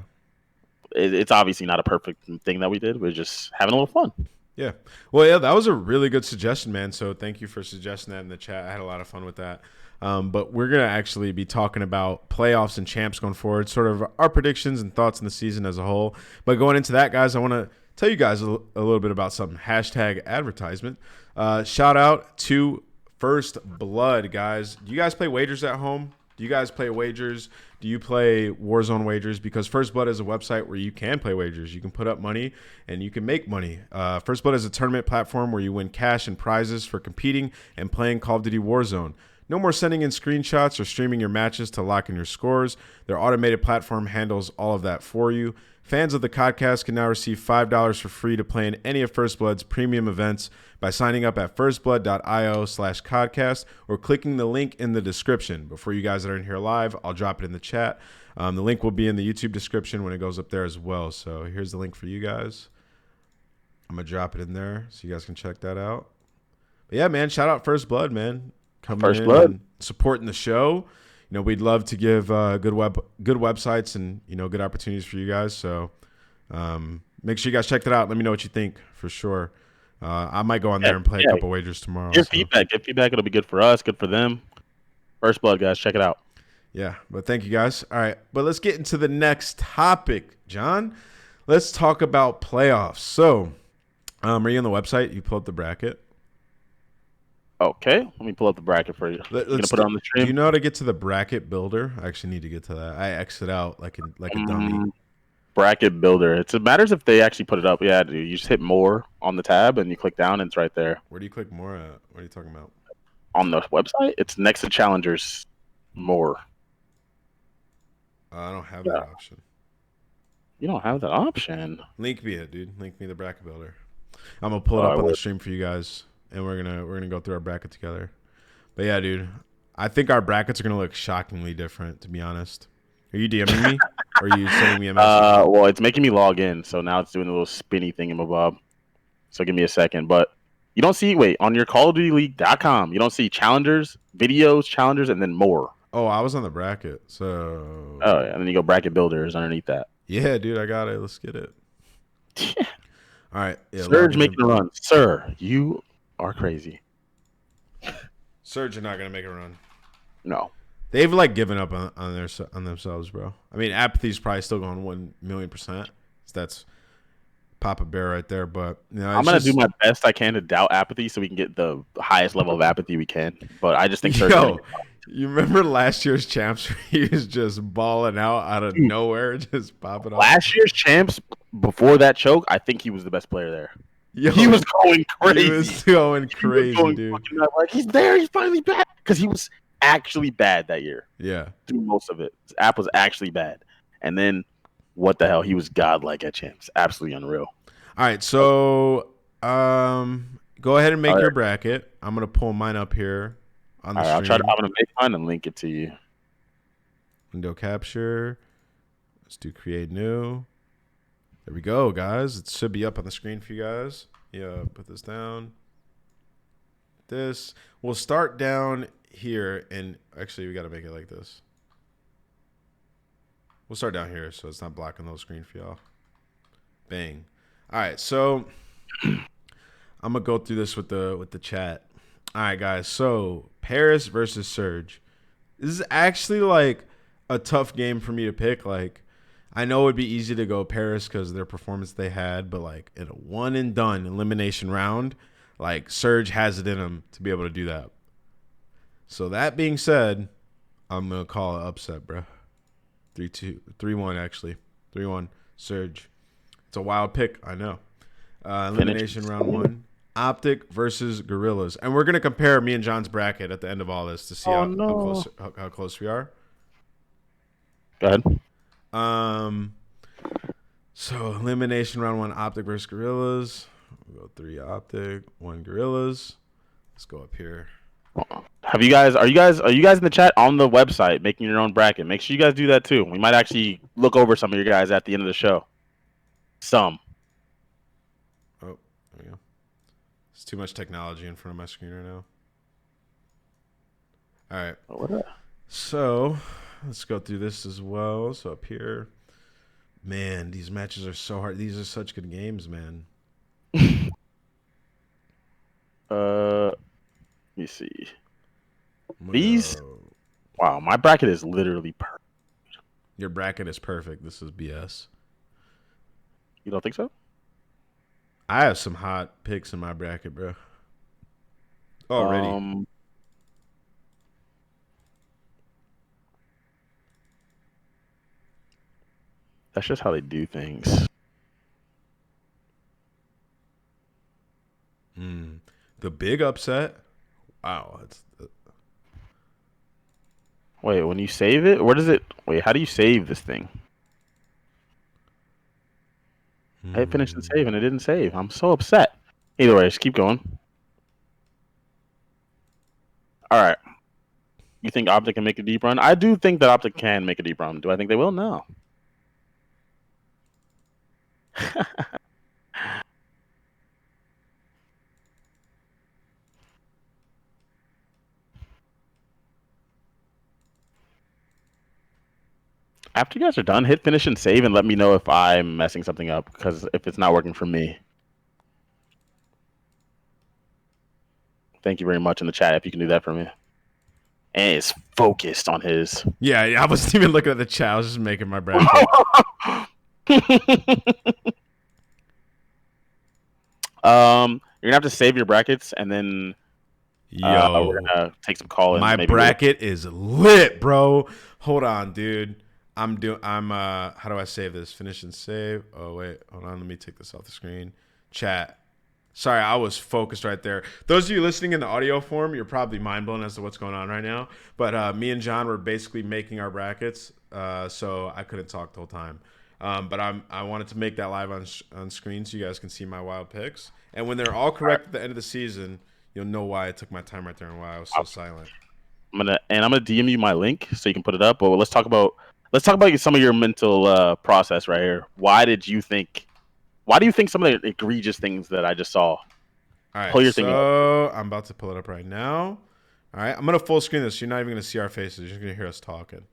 It's obviously not a perfect thing that we did. We're just having a little fun. Yeah. Well, yeah, that was a really good suggestion, man. So thank you for suggesting that in the chat. I had a lot of fun with that. But we're going to actually be talking about playoffs and champs going forward, sort of our predictions and thoughts in the season as a whole. But going into that, guys, I want to tell you guys a little bit about something. #advertisement. Shout out to First Blood, guys. Do you guys play wagers at home? Do you guys play wagers? Do you play Warzone wagers? Because First Blood is a website where you can play wagers. You can put up money and you can make money. First Blood is a tournament platform where you win cash and prizes for competing and playing Call of Duty Warzone. No more sending in screenshots or streaming your matches to lock in your scores. Their automated platform handles all of that for you. Fans of the Codcast can now receive $5 for free to play in any of First Blood's premium events by signing up at firstblood.io/Codcast or clicking the link in the description. Before you guys that are in here live, I'll drop it in the chat. The link will be in the YouTube description when it goes up there as well. So here's the link for you guys. I'm going to drop it in there so you guys can check that out. But yeah, man, shout out First Blood, man. Coming in and supporting the show. We'd love to give good websites and good opportunities for you guys. So make sure you guys check that out. Let me know what you think for sure. I might go on there and play a couple wagers tomorrow. Give feedback. It'll be good for us, good for them. First Blood, guys, check it out. Yeah, but thank you guys. All right, but let's get into the next topic, John. Let's talk about playoffs. So, are you on the website? You pulled up the bracket. Oh, Okay, let me pull up the bracket for you. You gonna put it on the Do you stream? know how to get to the bracket builder? I actually need to get to that. I exit out like a dummy. Bracket builder. It matters if they actually put it up. Yeah, dude. You just hit more on the tab and you click down and it's right there. Where do you click more at? What are you talking about? On the website, it's next to challengers more. I don't have that option. You don't have that option. Link me it, dude. Link me the bracket builder. I'm gonna pull it up on the stream for you guys, and we're gonna go through our bracket together. But yeah, dude, I think our brackets are gonna look shockingly different. To be honest, are you DMing me or are you sending me a message? Well, it's making me log in, so now it's doing a little spinny thingamabob. So give me a second, but you don't see on your CallOfDutyLeague.com. You don't see challengers, videos, challengers, and then more. Oh, I was on the bracket, so. Oh yeah, and then you go bracket builders underneath that. Yeah, dude, I got it. Let's get it. All right. Yeah, Serge making a run. Sir, you are crazy. Surge are not gonna make a run. No. They've like given up on themselves, bro. I mean, apathy's probably still going 1,000,000%. That's Papa Bear right there. But you know, I'm gonna do my best I can to doubt apathy so we can get the highest level of apathy we can. But I just think Serge. You remember last year's champs where he was just balling out of nowhere, just popping off? Last year's champs, before that choke, I think he was the best player there. Yo, he was going crazy. He was going crazy, dude. Like, he's there. He's finally back. Because he was actually bad that year. Yeah. Through most of it. His app was actually bad. And then, what the hell? He was godlike at champs. Absolutely unreal. All right, so go ahead and make your bracket. I'm going to pull mine up here. On the stream. I'm gonna make mine and link it to you. Window capture. Let's do create new. There we go, guys. It should be up on the screen for you guys. Yeah, put this down. We'll start down here, and actually we got to make it like this. We'll start down here so it's not blocking the whole screen for y'all. Bang. All right, so I'm gonna go through this with the chat. All right, guys. So Paris versus Serge. This is actually like a tough game for me to pick. Like, I know it'd be easy to go Paris because of their performance they had, but like in a one and done elimination round, like Serge has it in him to be able to do that. So that being said, I'm gonna call it upset, bro. 3-2, 3-1 actually, 3-1 Serge. It's a wild pick, I know. Elimination round one. Optic versus Gorillas. And we're going to compare me and John's bracket at the end of all this to see how close we are. Go ahead. So elimination round one, Optic versus Gorillas. We'll go 3 Optic, 1 Gorillas. Let's go up here. Are you guys in the chat on the website making your own bracket? Make sure you guys do that too. We might actually look over some of your guys at the end of the show. Some. Oh, there we go. It's too much technology in front of my screen right now. All right. So let's go through this as well. So up here, man, these matches are so hard. These are such good games, man. Let me see. Wow, my bracket is literally perfect. Your bracket is perfect. This is BS. You don't think so? I have some hot picks in my bracket, bro. Already. That's just how they do things. The big upset. Wow. Wait, when you save it, where does it? Wait, how do you save this thing? I hit finish and save, and it didn't save. I'm so upset. Either way, just keep going. All right. You think Optic can make a deep run? I do think that Optic can make a deep run. Do I think they will? No. After you guys are done, hit finish and save and let me know if I'm messing something up, because if it's not working for me. Thank you very much in the chat if you can do that for me. And it's focused on his. Yeah, I wasn't even looking at the chat. I was just making my bracket. You're gonna have to save your brackets and then We're Yo, gonna take some call-ins. my Maybe bracket is lit, bro. Hold on, dude. I'm how do I save this? Finish and save. Oh wait, hold on, let me take this off the screen. Chat. Sorry, I was focused right there. Those of you listening in the audio form, you're probably mind blown as to what's going on right now. But me and John were basically making our brackets, so I couldn't talk the whole time. But I wanted to make that live on screen so you guys can see my wild picks. And when they're all correct at the end of the season, you'll know why I took my time right there and why I was so silent. I'm gonna DM you my link so you can put it up. But let's talk about some of your mental process right here. Why do you think some of the egregious things that I just saw? All right, Pull your thing so I'm about to pull it up right now. All right, I'm gonna full screen this. So you're not even gonna see our faces. You're just gonna hear us talking.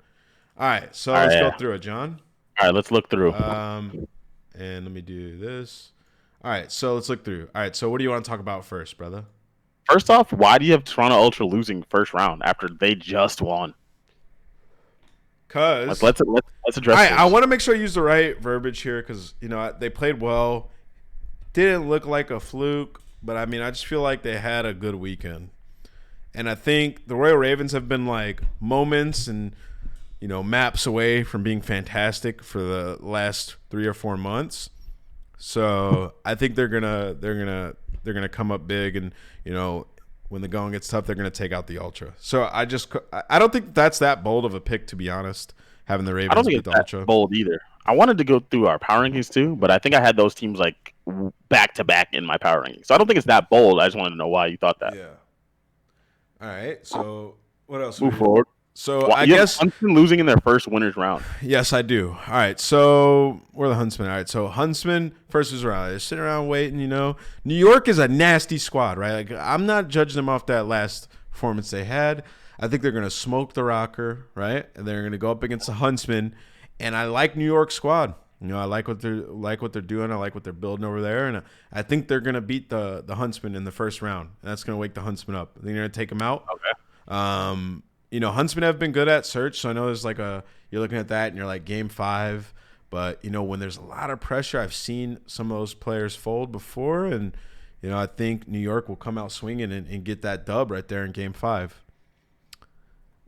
All right, so let's go through it, John. All right, let's look through. And let me do this. All right, so let's look through. All right, so what do you want to talk about first, brother? First off, why do you have Toronto Ultra losing first round after they just won? Because let's address. This. I want to make sure I use the right verbiage here because they played well. Didn't look like a fluke, but I mean I just feel like they had a good weekend, and I think the Royal Ravens have been like moments and maps away from being fantastic for the last 3 or 4 months. So I think they're gonna come up big, and when the going gets tough, they're gonna take out the Ultra. So I don't think that's that bold of a pick, to be honest. Having the Ravens I don't think beat it's the Ultra bold either. I wanted to go through our power rankings too, but I think I had those teams like back to back in my power rankings. So I don't think it's that bold. I just wanted to know why you thought that. Yeah. All right. So what else? Move forward. So I guess Huntsman losing in their first winners round. Yes, I do. All right, so we're the Huntsman. All right, so Huntsman first was around. They're sitting around waiting. New York is a nasty squad, right? Like I'm not judging them off that last performance they had. I think they're gonna smoke the rocker, right? And they're gonna go up against the Huntsman. And I like New York squad. I like what they're doing. I like what they're building over there, and I think they're gonna beat the Huntsman in the first round. And that's gonna wake the Huntsman up. I think they're gonna take them out. Okay. Huntsmen have been good at search, so I know there's you're looking at that and you're like game 5, but when there's a lot of pressure, I've seen some of those players fold before, and I think New York will come out swinging and get that dub right there in game 5.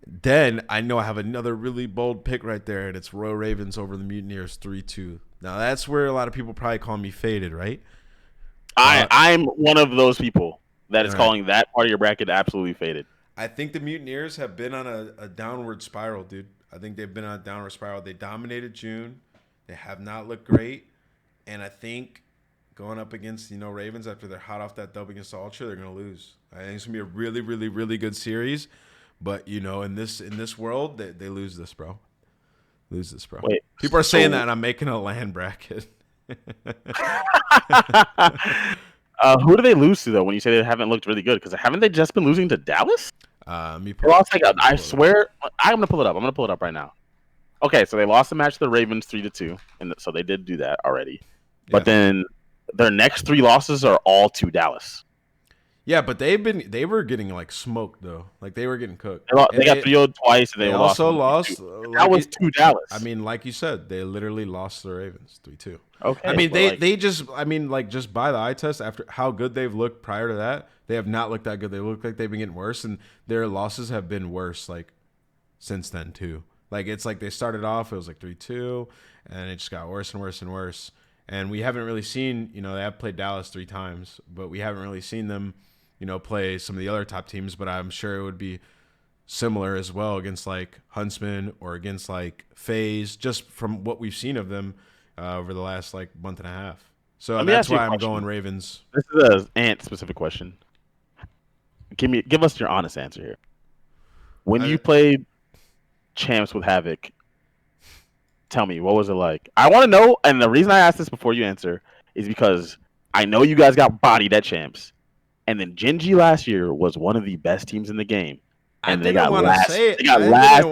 Then I know I have another really bold pick right there, and it's Royal Ravens over the Mutineers 3-2. Now that's where a lot of people probably call me faded, right? I'm one of those people that is calling that part of your bracket absolutely faded. I think the Mutineers have been on a downward spiral, dude. I think they've been on a downward spiral. They dominated June. They have not looked great. And I think going up against, Ravens after they're hot off that dub against the Ultra, they're going to lose. I think it's going to be a really, really, really good series. But, in this world, they lose this, bro. Lose this, bro. Wait, people are saying that, and I'm making a land bracket. Who do they lose to, though, when you say they haven't looked really good? Because haven't they just been losing to Dallas? I swear. I'm going to pull it up. I'm going to pull it up right now. Okay, so they lost the match to the Ravens 3-2, and so they did do that already. But then their next 3 losses are all to Dallas. Yeah, but they were getting smoked though. Like they were getting cooked. They got 3-0 twice, and they also lost. That was to Dallas. I mean, like you said, they literally lost to the Ravens 3-2. Okay. I mean, they just just by the eye test after how good they've looked prior to that, they have not looked that good. They look like they've been getting worse, and their losses have been worse since then too. It's like they started off, it was 3-2, and it just got worse and worse and worse. And we haven't really seen, they have played Dallas 3 times, but we haven't really seen them, play some of the other top teams. But I'm sure it would be similar as well against Huntsman or against FaZe, just from what we've seen of them over the last month and a half. So that's why I'm going Ravens. This is an Ant specific question. Give us your honest answer here. When you played Champs with Havoc, tell me, what was it like? I want to know, and the reason I asked this before you answer is because I know you guys got bodied at Champs, and then Genji last year was one of the best teams in the game, and they got last. They got last.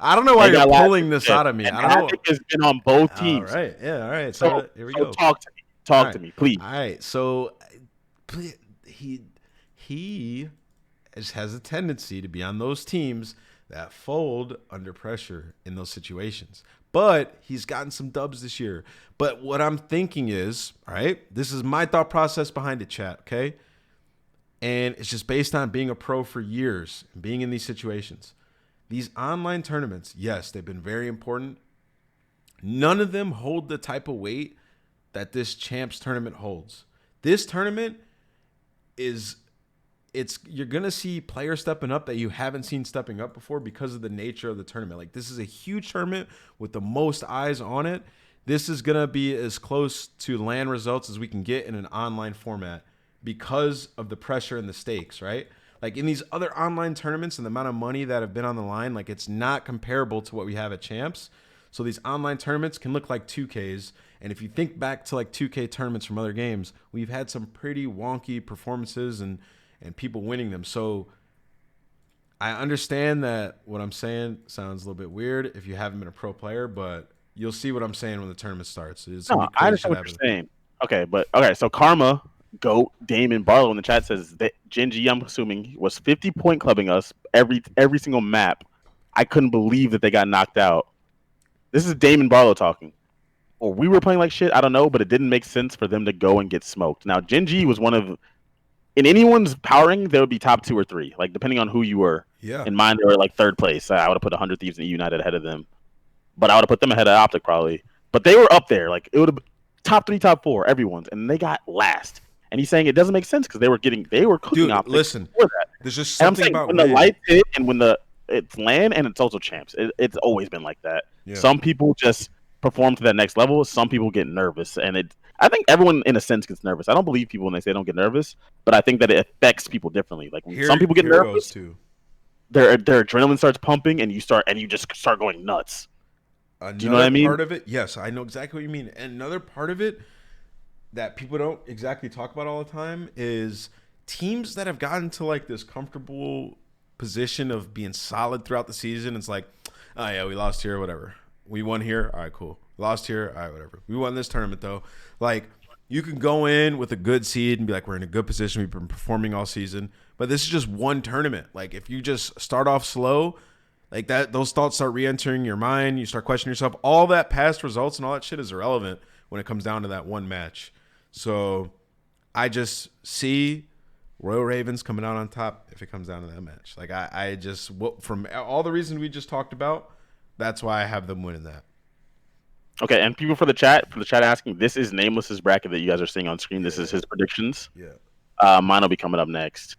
I don't know why you're pulling this out of me. I don't know. Havoc has been on both teams. All right, yeah, all right. So here we go. Talk to me. Talk to me, please. All right, so he just has a tendency to be on those teams that fold under pressure in those situations. But he's gotten some dubs this year. But what I'm thinking is, all right, this is my thought process behind it, chat, okay? And it's just based on being a pro for years and being in these situations. These online tournaments, yes, they've been very important. None of them hold the type of weight that this Champs tournament holds. This tournament you're going to see players stepping up that you haven't seen stepping up before because of the nature of the tournament. Like, this is a huge tournament with the most eyes on it. This is going to be as close to LAN results as we can get in an online format because of the pressure and the stakes, right? Like, in these other online tournaments and the amount of money that have been on the line, like, it's not comparable to what we have at Champs. So these online tournaments can look like 2Ks. And if you think back to like 2K tournaments from other games, we've had some pretty wonky performances and people winning them. So I understand that what I'm saying sounds a little bit weird if you haven't been a pro player, but you'll see what I'm saying when the tournament starts. No, I understand what you're saying. Okay, so Karma, Goat, Damon, Barlow in the chat says that Genji, I'm assuming, was 50-point clubbing us every single map. I couldn't believe that they got knocked out. This is Damon Barlow talking. Or we were playing like shit, I don't know, but it didn't make sense for them to go and get smoked. Now, Genji was one of, in anyone's powering, there would be top 2 or 3, like depending on who you were. Yeah. In mine, they were like 3rd place. I would have put 100 Thieves and United ahead of them, but I would have put them ahead of Optic probably. But they were up there, like it would have top 3, top 4, everyone's, and they got last. And he's saying it doesn't make sense because they were cooking Dude, Optic. Listen, before that. There's just something about when the lights hit and when it's LAN and it's also Champs. It's always been like that. Yeah. Some people just perform to that next level. Some people get nervous, and I think everyone in a sense gets nervous. I don't believe people when they say they don't get nervous, but I think that it affects people differently. Like when some people get nervous, their adrenaline starts pumping, and you just start going nuts. Do you know what I mean? Part of it, yes, I know exactly what you mean. And another part of it that people don't exactly talk about all the time is teams that have gotten to like this comfortable position of being solid throughout the season. It's like, oh yeah, we lost here, whatever. We won here, all right, cool. Lost here, all right, whatever. We won this tournament though. Like, you can go in with a good seed and be like, we're in a good position. We've been performing all season. But this is just one tournament. Like, if you just start off slow, like that, those thoughts start re-entering your mind. You start questioning yourself. All that past results and all that shit is irrelevant when it comes down to that one match. So I just see Royal Ravens coming out on top if it comes down to that match. Like, I just, from all the reasons we just talked about, that's why I have them winning that. Okay, and people for the chat asking, this is Nameless's bracket that you guys are seeing on screen. This is his predictions. Yeah. Mine will be coming up next.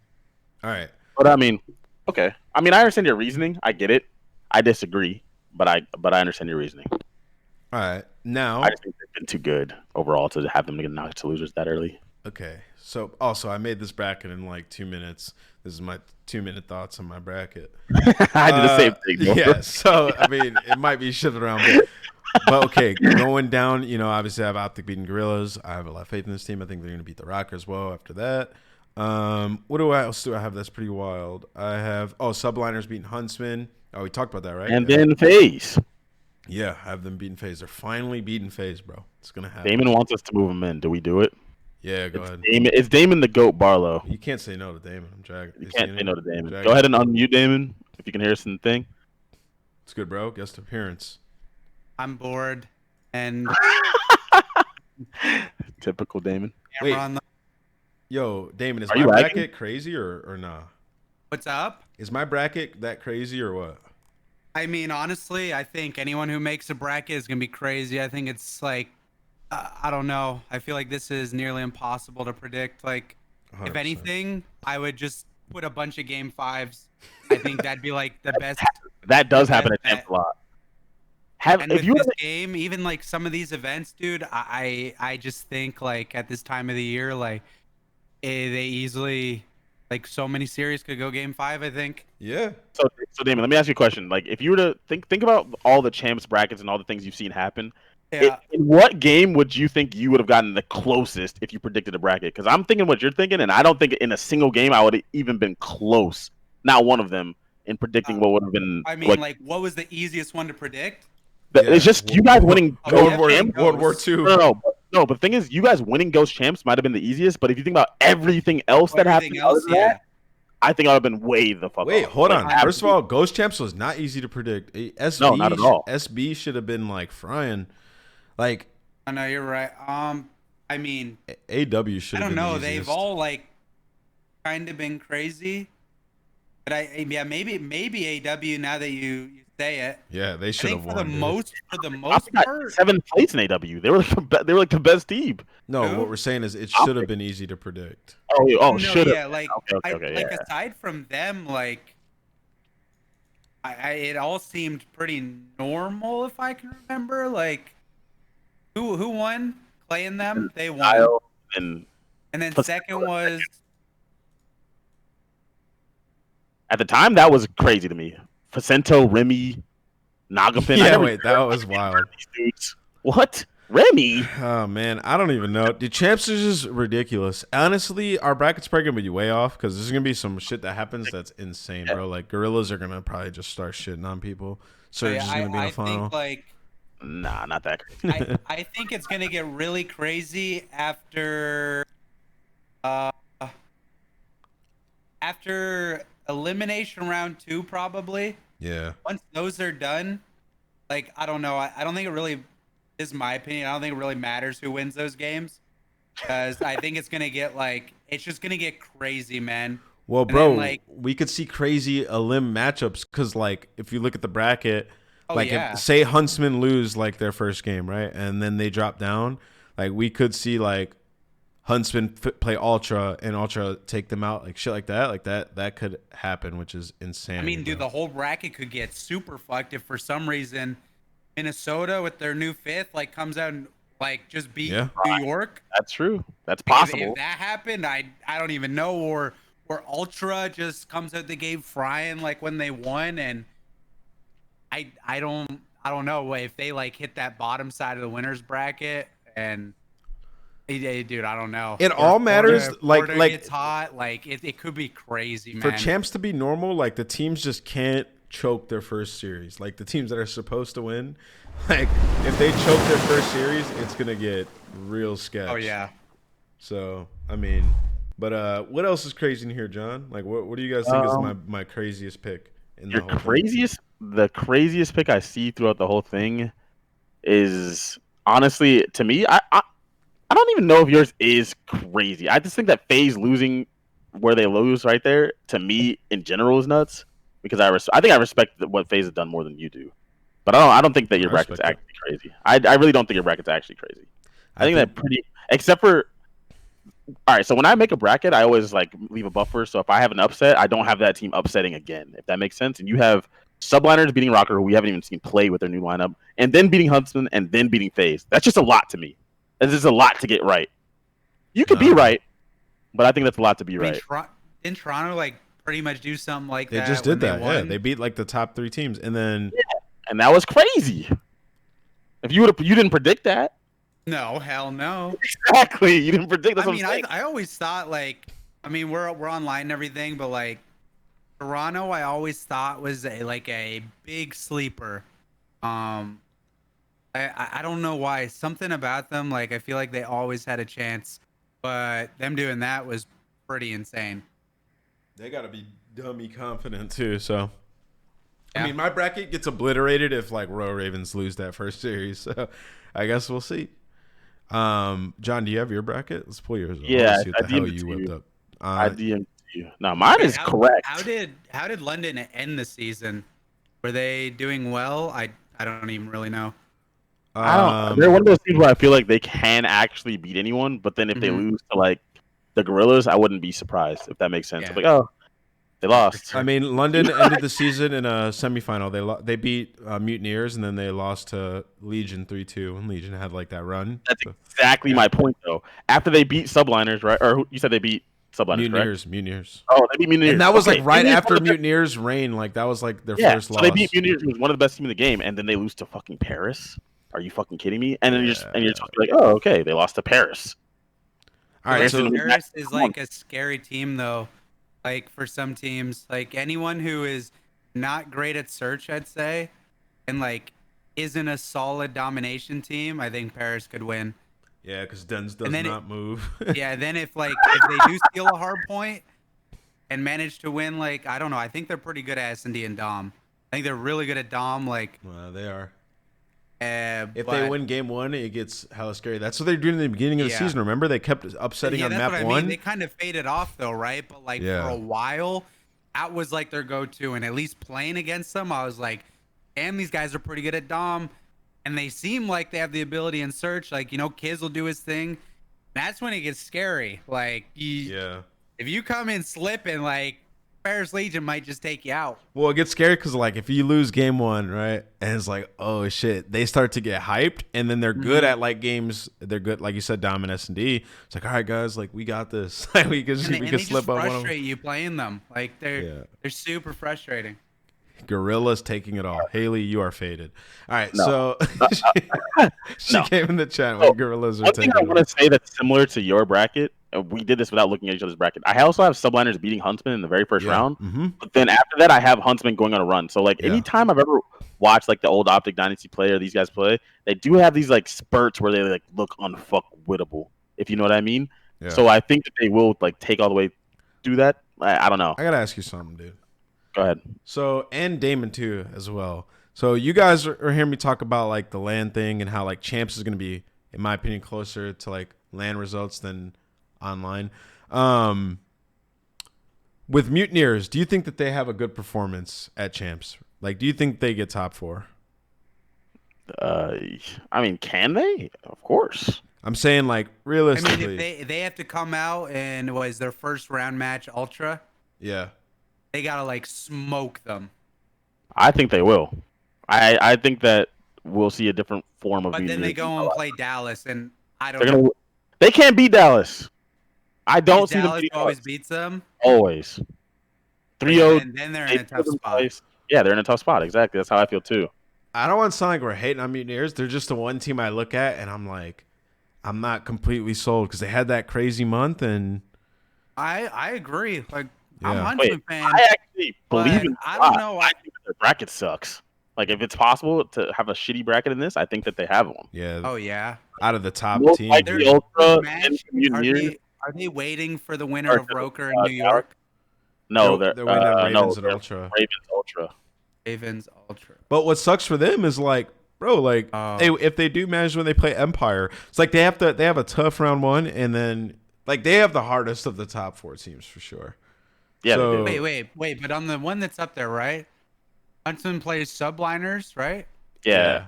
All right. But I mean, okay. I mean, I understand your reasoning. I get it. I disagree, but I understand your reasoning. All right. Now, I just think they've been too good overall to have them get knocked to losers that early. Okay. So also, I made this bracket in like 2 minutes. This is my 2-minute thoughts on my bracket. I did the same thing. Yeah. So I mean, it might be shifted around, but okay, going down. You know, obviously I have Optic beating Gorillas. I have a lot of faith in this team. I think they're going to beat the Rockers well after that. What else do I have that's pretty wild? I have Subliners beating Huntsman. Oh, we talked about that, right? And then FaZe. Yeah, I have them beating FaZe. They're finally beating FaZe, bro. It's gonna happen. Damon wants us to move him in. Do we do it? Yeah, go ahead. It's Damon the Goat Barlow. You can't say no to Damon. I'm dragging. You can't say no to Damon. Go ahead and unmute Damon if you can hear us in the thing. It's good, bro. Guest appearance. I'm bored and typical Damon. Wait. Yo, Damon, is my bracket crazy or nah? What's up? Is my bracket that crazy or what? I mean, honestly, I think anyone who makes a bracket is gonna be crazy. I think it's like, I don't know. I feel like this is nearly impossible to predict. Like, 100%. If anything, I would just put a bunch of game 5s. I think that'd be like the best. That does happen at Champs a lot. If you this game, even like some of these events, dude, I just think like at this time of the year, like they easily, like so many series could go game 5, I think. Yeah. So Damon, let me ask you a question. Like, if you were to think about all the Champs brackets and all the things you've seen happen, in what game would you think you would have gotten the closest if you predicted a bracket? Because I'm thinking what you're thinking, and I don't think in a single game I would have even been close. Not one of them in predicting what would have been. I mean, like what was the easiest one to predict? It's just you guys winning World War II. No, but the thing is, you guys winning Ghost Champs might have been the easiest. But if you think about everything else that happened, I think I would have been way the fuck. Wait, hold on. First of all, Ghost Champs was not easy to predict. No, not at all. SB should have been like frying. Like, I know you're right. I mean, AW should. I don't know. They've all like kind of been crazy. But maybe AW now that you say it. Yeah, they I should think have won, dude. for the Optic most got part, 7th place in AW. They were like the best team. No, Who? what we're saying is it should have Optic. been easy to predict. Oh, no, should have. yeah, like Okay, like yeah. aside from them, like it all seemed pretty normal if I can remember. Like who won? Clay and them, they won. Style and And then Placebo second was at the time that was crazy to me. Facento, Remy, Nagafin. I Yeah, never wait, that was wild. these dudes. What? Remy? Oh man, I don't even know. The champs is just ridiculous. Honestly, our bracket's probably gonna be way off because there's gonna be some shit that happens that's insane, bro. Like gorillas are gonna probably just start shitting on people. Serge is gonna be in the final. think like Nah, not that crazy. I think it's gonna get really crazy after after elimination round 2 probably. Yeah. Once those are done, like I don't know, I don't think it really is my opinion. I don't think it really matters who wins those games because I think it's gonna get like it's just gonna get crazy, man. Well, And bro, then, like, we could see crazy elim matchups because, like, if you look at the bracket, Oh, like, yeah. if, say Huntsman lose like their first game, right, and then they drop down, like, we could see like Huntsman play Ultra and Ultra take them out, like shit like that. Like that could happen, which is insane. I mean, dude, the whole bracket could get super fucked if for some reason Minnesota with their new 5th like comes out and like just beat Yeah. New York. That's true. That's If possible. that happened, I don't even know. Or Ultra just comes out the game frying like when they won, and I don't know if they like hit that bottom side of the winners bracket and. Hey, dude, I don't know. It all matters, like it's hot. Like it could be crazy, man. For champs to be normal, like the teams just can't choke their first series. Like the teams that are supposed to win, like if they choke their first series, it's gonna get real sketch. Oh yeah. So I mean, but what else is crazy in here, John? Like what do you guys think is my craziest pick in the whole thing? The craziest pick I see throughout the whole thing is honestly to me. I don't even know if yours is crazy. I just think that FaZe losing where they lose right there to me in general is nuts because I think I respect what FaZe has done more than you do. But I don't think that your bracket's actually crazy. I really don't think your bracket's actually crazy. I think that pretty except for all right. So when I make a bracket, I always like leave a buffer. So if I have an upset, I don't have that team upsetting again. If that makes sense. And you have subliners beating Rocker, who we haven't even seen play with their new lineup, and then beating Huntsman, and then beating FaZe. That's just a lot to me. This is a lot to get right. You could be right, but I think that's a lot to be right. Didn't Toronto like pretty much do something like that? They just did that. Yeah, they beat like the top 3 teams, and then and that was crazy. If you didn't predict that. No, hell no. Exactly, you didn't predict that. I always thought like, I mean, we're online and everything, but like Toronto, I always thought was a big sleeper. I don't know why. Something about them, like I feel like they always had a chance, but them doing that was pretty insane. They gotta be dummy confident too. So, Yeah. I mean, my bracket gets obliterated if like Royal Ravens lose that first series. So, I guess we'll see. John, do you have your bracket? Let's pull yours up. Yeah, see what the hell you whipped up. I DM'd you. No, mine is correct. How did London end the season? Were they doing well? I don't even really know. They're one of those teams where I feel like they can actually beat anyone, but then if they lose to like the Gorillas, I wouldn't be surprised if that makes sense. Yeah. I'm like, oh, they lost. I mean, London ended the season in a semifinal. They beat Mutineers, and then they lost to Legion 3-2. And Legion had like that run. That's exactly my point, though. After they beat Subliners, right? Or you said they beat Subliners, Mutineers. Oh, they beat Mutineers. And that was like right after Mutineers' reign. Like that was like their first loss. So they beat Mutineers, who was one of the best teams in the game, and then they lose to fucking Paris. Are you fucking kidding me? And then you're just like, oh, okay, they lost to Paris. All right, so Paris is like a scary team, though. Like for some teams, like anyone who is not great at search, I'd say, and like isn't a solid domination team, I think Paris could win. Yeah, because Dens does not move. Yeah, then if they do steal a hard point and manage to win, like I don't know, I think they're pretty good at S&D and Dom. I think they're really good at Dom. Like, well, they are. If they win game 1, it gets hella scary. That's what they're doing in the beginning of the season. Remember, they kept upsetting on map 1. They kind of faded off though, right? But like for a while, that was like their go-to. And at least playing against them, I was like, damn, these guys are pretty good at Dom. And they seem like they have the ability in Search. Like, Kiz will do his thing. That's when it gets scary. Like, if you come in slipping, like, Ferris Legion might just take you out. Well, it gets scary because, like, if you lose game 1, right, and it's like, oh, shit, they start to get hyped, and then they're good at, like, games. They're good, like you said, Dom and S&D. It's like, all right, guys, like, we got this. we can slip up one of them. Frustrate you playing them. Like, they're super frustrating. Gorilla's taking it all. Haley, you are faded. All right, so she came in the chat when Gorillas are taking it all. One thing I want to say that's similar to your bracket, we did this without looking at each other's bracket. I also have subliners beating Huntsman in the very first round, but then after that, I have Huntsman going on a run. So, like, anytime I've ever watched, like, the old Optic Dynasty play or these guys play, they do have these, like, spurts where they, like, look unfuckwittable, if you know what I mean. Yeah. So I think that they will, like, take all the way through that. I don't know. I got to ask you something, dude. Go ahead. So, and Damon too, as well. So you guys are hearing me talk about, like, the LAN thing and how, like, Champs is going to be, in my opinion, closer to, like, LAN results than online. With Mutineers, do you think that they have a good performance at Champs? Like, do you think they get top 4? I mean, can they? Of course. I'm saying, like, realistically. I mean, if they have to come out and was their first round match Ultra. Yeah. They gotta, like, smoke them. I think they will. I think that we'll see a different form of. But then they go and play Dallas, and I don't know. They can't beat Dallas. I don't see Dallas them. Always beats them. Always. 3-0. And then they're in a tough spot. Yeah, they're in a tough spot. Exactly. That's how I feel too. I don't want to sound like we're hating on Mutineers. They're just the one team I look at, and I'm like, I'm not completely sold because they had that crazy month, and I agree. Like. Yeah. I'm a Huntsman fan. I actually believe in. I don't know. I think their bracket sucks. Like, if it's possible to have a shitty bracket in this, I think that they have one. Yeah. Oh yeah. Out of the top team. Like the Ultra and are they waiting for the winner of Roker in New York? No, they're waiting on Ravens and Ultra. Ravens Ultra. But what sucks for them is, like, bro, like, if they do manage when they play Empire, it's like they have a tough round 1, and then, like, they have the hardest of the top 4 teams for sure. Yeah. So, wait, but on the one that's up there, right? Huntsman plays subliners, right? Yeah.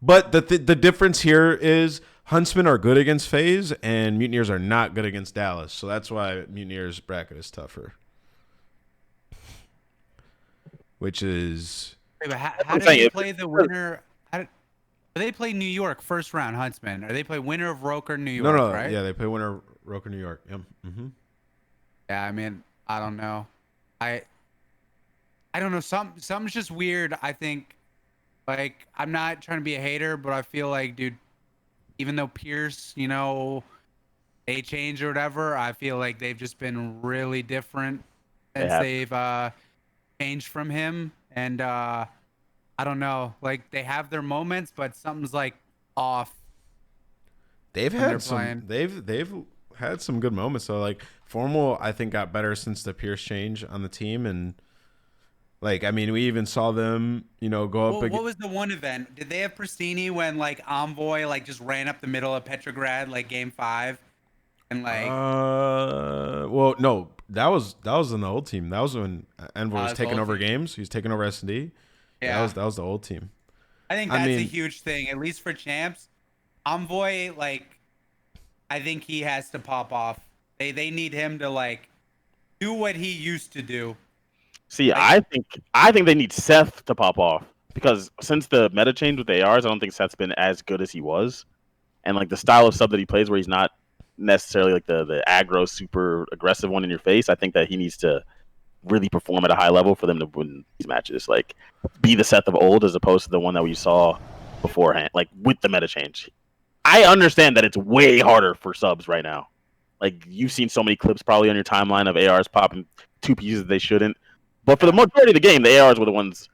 But the difference here is Huntsmen are good against FaZe, and Mutineers are not good against Dallas. So that's why Mutineers' bracket is tougher. Which is... Wait, but how do they play the winner... Do they play New York first round, Huntsman? Or they play winner of Roker, New York, no, right? Yeah, they play winner of Roker, New York. Yep. Mm-hmm. Yeah, I mean, I don't know. I don't know. Something's just weird. I think, like, I'm not trying to be a hater, but I feel like, dude, even though Pierce, they change or whatever, I feel like they've just been really different since they've changed from him. And I don't know. Like, they have their moments, but something's, like, off. They've had some good moments. So, like, Formal, I think, got better since the Pierce change on the team. And, like, I mean, we even saw them, go up. What was the one event? Did they have Pristini when, like, Envoy, like, just ran up the middle of Petrograd, like, game 5? And, like... well, no. That was in the old team. That was when Envoy was taking over games. He was taking over S&D. Yeah. That was the old team. I think that's a huge thing, at least for Champs. Envoy, like, I think he has to pop off. They need him to, like, do what he used to do. See, like, I think they need Seth to pop off because since the meta change with ARs, I don't think Seth's been as good as he was, and, like, the style of sub that he plays, where he's not necessarily like the aggro, super aggressive one in your face. I think that he needs to really perform at a high level for them to win these matches. Like, be the Seth of old as opposed to the one that we saw beforehand. Like, with the meta change, I understand that it's way harder for subs right now. Like, you've seen so many clips probably on your timeline of ARs popping 2 pieces that they shouldn't. But for the majority of the game, the ARs were the ones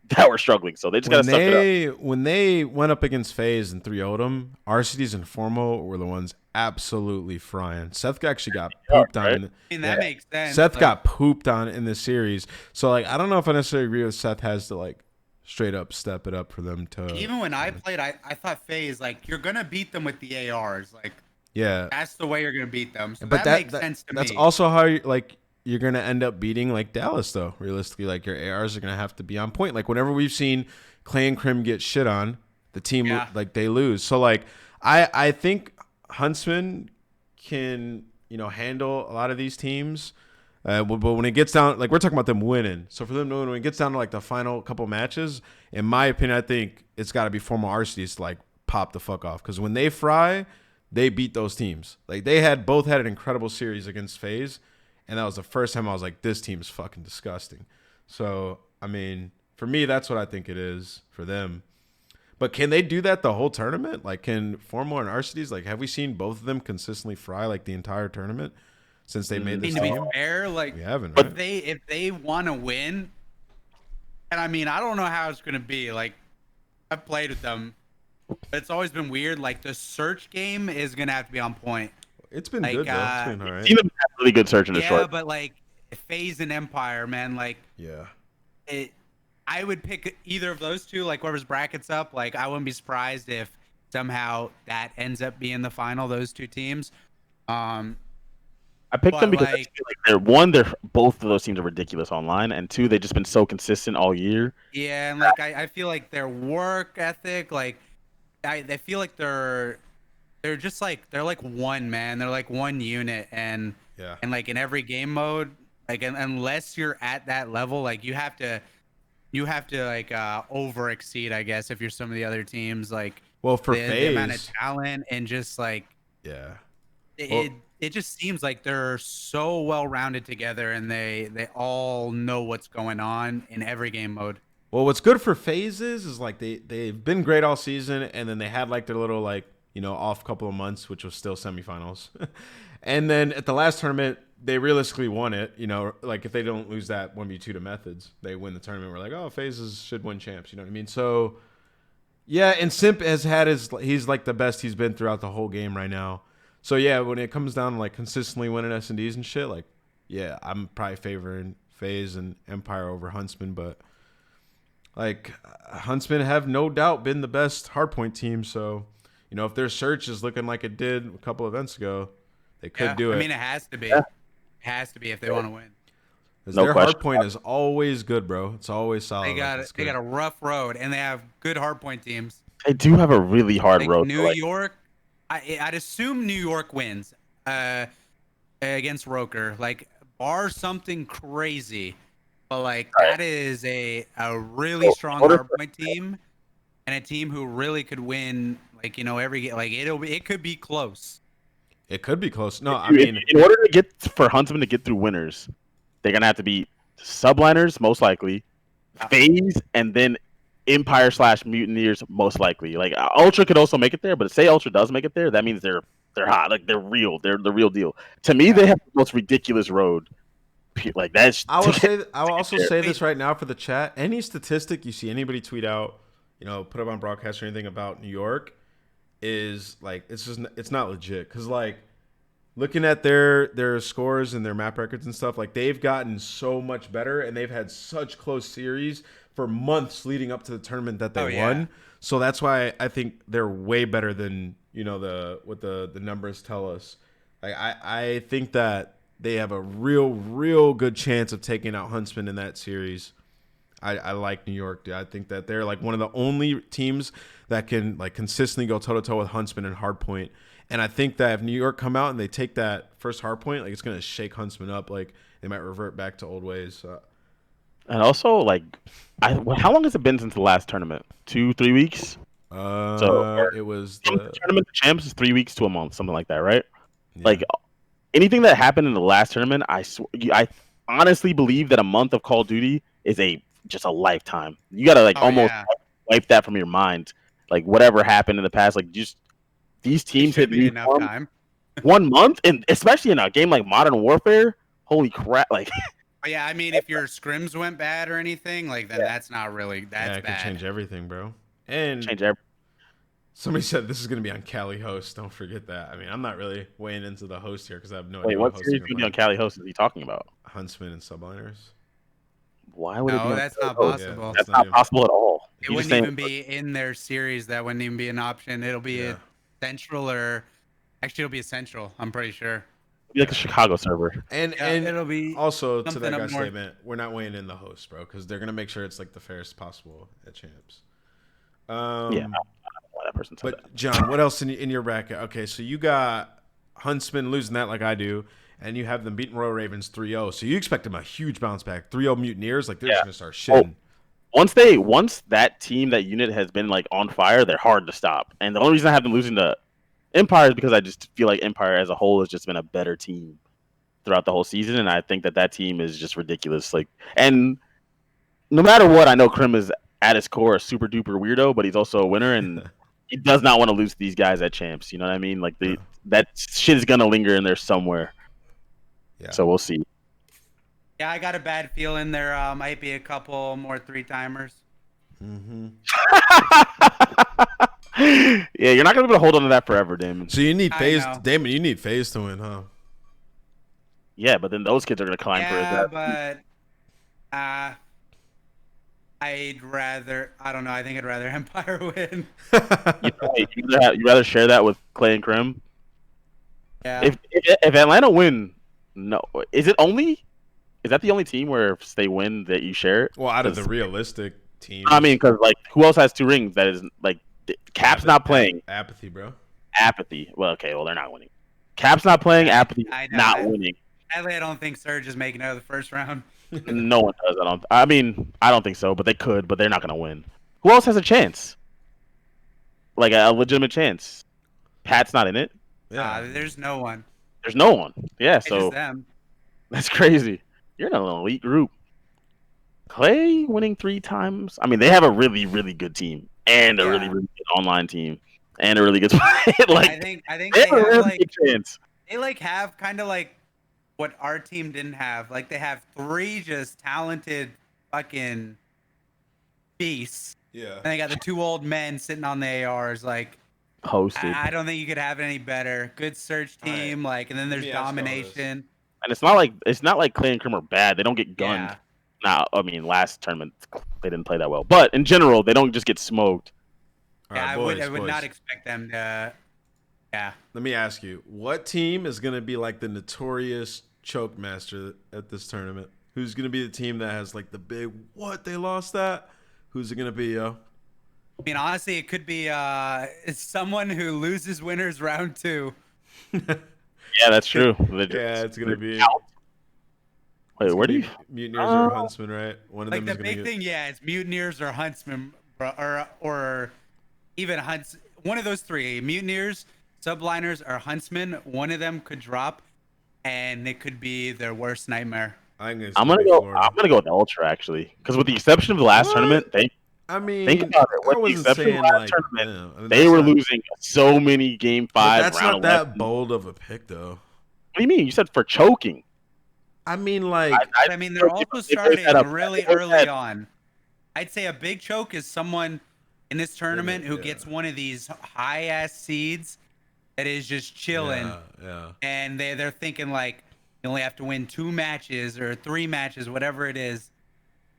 that were struggling. So they just got to suck it up. When they went up against FaZe and 3-0'd them, RCDs and Formo were the ones absolutely frying. Seth actually got pooped on. Right? I mean, that makes sense. Seth got pooped on in this series. So, like, I don't know if I necessarily agree with Seth has to, like, straight up step it up for them to. Even when I played, I thought FaZe, like, you're gonna beat them with the ARs. Like, Yeah, that's the way you're gonna beat them. So but that makes sense to that's me. also how you're gonna end up beating like Dallas though. Realistically, like your ARs are gonna have to be on point. Like whenever we've seen Clay and Crim get shit on, the team like they lose. So like I think Huntsman can handle a lot of these teams. But when it gets down, like we're talking about them winning. So for them to win, when it gets down to like the final couple matches, in my opinion, I think it's got to be former RCs to like pop the fuck off. Because when they fry, they beat those teams. Like they both had an incredible series against FaZe, and that was the first time I was like, this team's fucking disgusting. So I mean, for me, that's what I think it is for them. But can they do that the whole tournament? Like, can Formal and RCDs, like, have we seen both of them consistently fry like the entire tournament since they made this to be team? fair, like, We haven't, right? if they want to win, and I mean, I don't know how it's gonna be. Like, I've played with them, but it's always been weird. Like, the search game is gonna have to be on point. It's been like, good, though. It's been all right. Seen them have really good search in the Yeah, short. but like FaZe and Empire, man, like Yeah. I would pick either of those two. Like whoever's brackets up, like I wouldn't be surprised if somehow that ends up being the final. Those two teams. I picked them because like, they're both of those teams are ridiculous online, and two, they've just been so consistent all year. Yeah, and like I feel like their work ethic, like I feel like they're just like they're like one man. They're like one unit, and like in every game mode, like unless you're at that level, like you have to like over exceed, I guess, if you're some of the other teams. Like for the amount of FaZe, talent and just like it just seems like they're so well rounded together, and they all know what's going on in every game mode. Well, what's good for FaZe is like they've been great all season, and then they had like their little like off couple of months, which was still semifinals, and then at the last tournament they realistically won it. Like if they don't lose that 1v2 to Methods, they win the tournament. We're like, oh, FaZe should win champs. You know what I mean? So yeah, and Simp has had he's like the best he's been throughout the whole game right now. So yeah, when it comes down to like consistently winning S&Ds and shit, like yeah, I'm probably favoring FaZe and Empire over Huntsman, but like Huntsman have no doubt been the best hardpoint team. So if their search is looking like it did a couple events ago, they could do it. I mean, it has to be. It has to be if they want to win. Their hardpoint is always good, bro. It's always solid. They got a rough road, and they have good hardpoint teams. They do have a really hard road. New York, I'd assume New York wins against Roker. Like, bar something crazy, but like that is a really strong hardpoint team, and a team who really could win. Like every like it could be close. It could be close. No, I mean, in order to get for Huntsman to get through winners, they're gonna have to beat Subliners most likely, FaZe, and then Empire / Mutineers most likely. Like Ultra could also make it there, but say Ultra does make it there, that means they're hot. Like they're real. They're the real deal. To me, they have the most ridiculous road. Like that's. I will also say this right now for the chat. Any statistic you see anybody tweet out, put up on broadcast or anything about New York, is like it's not legit. Because like looking at their scores and their map records and stuff, like they've gotten so much better, and they've had such close series for months leading up to the tournament that they won. So that's why I think they're way better than what the numbers tell us. Like I think that they have a real good chance of taking out Huntsman in that series. I like New York, dude. I think that they're like one of the only teams that can like consistently go toe to toe with Huntsman and Hardpoint. And I think that if New York come out and they take that first Hardpoint, like it's gonna shake Huntsman up. Like they might revert back to old ways. And also, like, how long has it been since the last tournament? 2-3 weeks. So it was the tournament. The champs is 3 weeks to a month, something like that, right? Yeah. Like anything that happened in the last tournament, I honestly believe that a month of Call of Duty is just a lifetime. You gotta almost wipe that from your mind. Like whatever happened in the past, like just these teams hit enough time. 1 month, and especially in a game like Modern Warfare. Holy crap! Like. Yeah, I mean, if your scrims went bad or anything, like then that's not really it bad. could change everything, bro. And change everything. Somebody said this is gonna be on Cali Host. Don't forget that. I mean, I'm not really weighing into the host here because I have no idea. What series is gonna be on Cali Host? Is he talking about Huntsman and Subliners? Why would it be No, on that's the not host? Yeah, possible. That's not possible at all. It You're just wouldn't saying even be in their series. That wouldn't even be an option. It'll be Yeah. a Central or actually it'll be a Central. I'm pretty sure. it'd be like a Chicago server. And Yeah, it'll be also to something that up guy's north. statement, we're not weighing in the host, bro, because they're gonna make sure it's like the fairest possible at champs. Yeah, I don't know why that person said that. But John, what else in your bracket? Okay, so you got Huntsman losing that like I do, and you have them beating Royal Ravens 3-0. So you expect them a huge bounce back. 3-0 Mutineers, like they're just gonna start shitting. Once that team, that unit has been like on fire, they're hard to stop. And the only reason I have them losing to Empire is because I just feel like Empire as a whole has just been a better team throughout the whole season, and I think that team is just ridiculous. Like, and no matter what, I know Krim is at his core a super duper weirdo, but he's also a winner, and he does not want to lose to these guys at champs. You know what I mean? Like that shit is gonna linger in there somewhere. Yeah. So we'll see. Yeah, I got a bad feeling there might be a couple more 3-timers. Mm-hmm. Yeah, you're not gonna be able to hold on to that forever, Damon. So you need I FaZe, know. Damon. You need FaZe to win, huh? Yeah, but then those kids are gonna climb for Yeah, it. but I don't know. I think I'd rather Empire win. You rather share that with Clay and Krim? Yeah. If Atlanta win, no, is that the only team where if they win that you share it? Well, out of the 'Cause- realistic teams, I mean, because like who else has 2 rings? That is like Cap's not playing. Apathy, bro. Apathy. Well, okay, well they're not winning. Cap's not playing. Apathy I know. not winning. Sadly, I don't think Serge is making it out of the first round. No one does. I don't think so, but they could, but they're not gonna win. Who else has a chance? Like a legitimate chance? Pat's not in it. Yeah. There's no one. There's no one. Yeah, It's so just them. that's crazy. You're in an elite group. Clay winning 3 times. I mean, they have a really, really good team and a really, Yeah. really good online team and a really good like. I think they they have a have really like good chance. they like have kind of like what our team didn't have. Like they have 3 just talented fucking beasts. Yeah. And they got the 2 old men sitting on the ARs. Like Hosted. I don't think you could have it any better. Good search All right. team. Like and then there's me ask y'all this. domination. And it's not like Clay and Krim are bad. They don't get gunned. Yeah. Now, I mean, last tournament they didn't play that well, but in general, they don't just get smoked. All Yeah, right, I would boys. not expect them to. Yeah. Let me ask you, what team is going to be like the notorious choke master at this tournament? Who's going to be the team that has like the big, what, they lost that? Who's it going to be, yo? I mean, honestly, it could be it's someone who loses winners round 2. Yeah, that's true. Yeah, it's going to be. Wait, where do you? Mutineers or Huntsman, right? One of Like them the is going big to thing, yeah, it's Mutineers or Huntsmen, or even Hunts. One of those 3, Mutineers, Subliners, or Huntsmen. One of them could drop, and it could be their worst nightmare. I'm gonna go with Ultra actually, because with the exception of the last tournament, think about it. I With the wasn't exception of saying the last like tournament, yeah, I mean, they that's were not- losing so many game but 5. that's round not 11. that bold of a pick, though. What do you mean? You said for choking. I mean, like, I mean, they're also starting really early on. I'd say a big choke is someone in this tournament who gets one of these high ass seeds that is just chilling, yeah. and they're thinking like you only have to win 2 matches or 3 matches, whatever it is,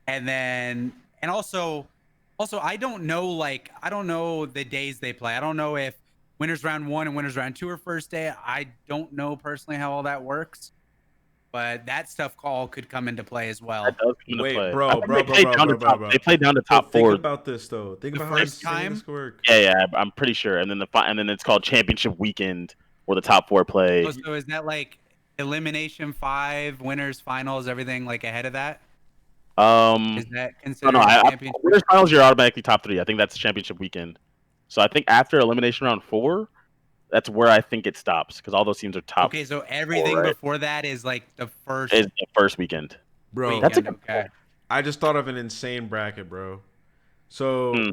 and also I don't know the days they play. I don't know if winners round 1 and winners round 2 are first day. I don't know personally how all that works. But that stuff all could come into play as well. That does come into Wait, play. bro, I think bro, they bro, played bro, down bro, to top- bro. They played down to So top 4. think about this, though. Think about how first insane time? this work. Yeah, I'm pretty sure. And then and then it's called Championship Weekend, where the top 4 play. So is that like elimination 5, winners, finals, everything like ahead of that? Is that No, considered no. championship? Winners finals, you're automatically top 3. I think that's Championship Weekend. So I think after elimination round 4, that's where I think it stops, because all those teams are top. Okay, so everything right? before that is like the first Is the first weekend. Bro, weekend. That's a good Okay. I just thought of an insane bracket, bro. So, Hmm.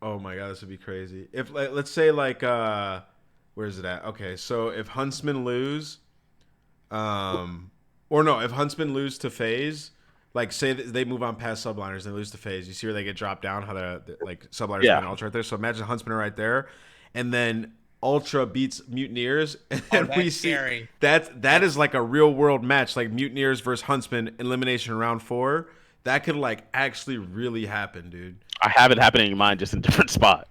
oh my god, this would be crazy. If let's say like, where is it at? Okay, so if Huntsmen lose, or no, if Huntsmen lose to FaZe, like say that they move on past Subliners and they lose to FaZe, you see where they get dropped down, how they're like Subliners Yeah. and Ultra right there. So imagine Huntsmen are right there, and then Ultra beats Mutineers, and that's we see scary. that is like a real world match, like Mutineers versus Huntsman elimination round 4. That could like actually really happen, dude. I have it happening in mine, just in a different spot.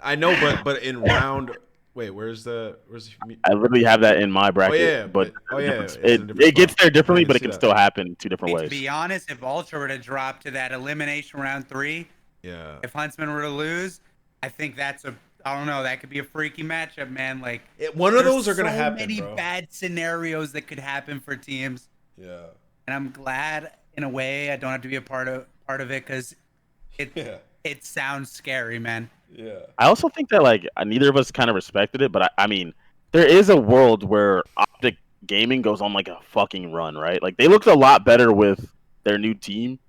I know, but in round, wait, where's I literally have that in my bracket, yeah, but it's in a different it gets spot. there differently, I but it see can that. still happen 2 different To ways. be honest, if Ultra were to drop to that elimination round 3, Yeah. if Huntsman were to lose, I think that's I don't know, that could be a freaky matchup, man. Like One of those are there's gonna so happen, many bro. bad scenarios that could happen for teams, Yeah. and I'm glad in a way I don't have to be a part of it because it sounds scary, man. Yeah. I also think that like neither of us kind of respected it, but I mean, there is a world where Optic Gaming goes on like a fucking run, right? Like they looked a lot better with their new team,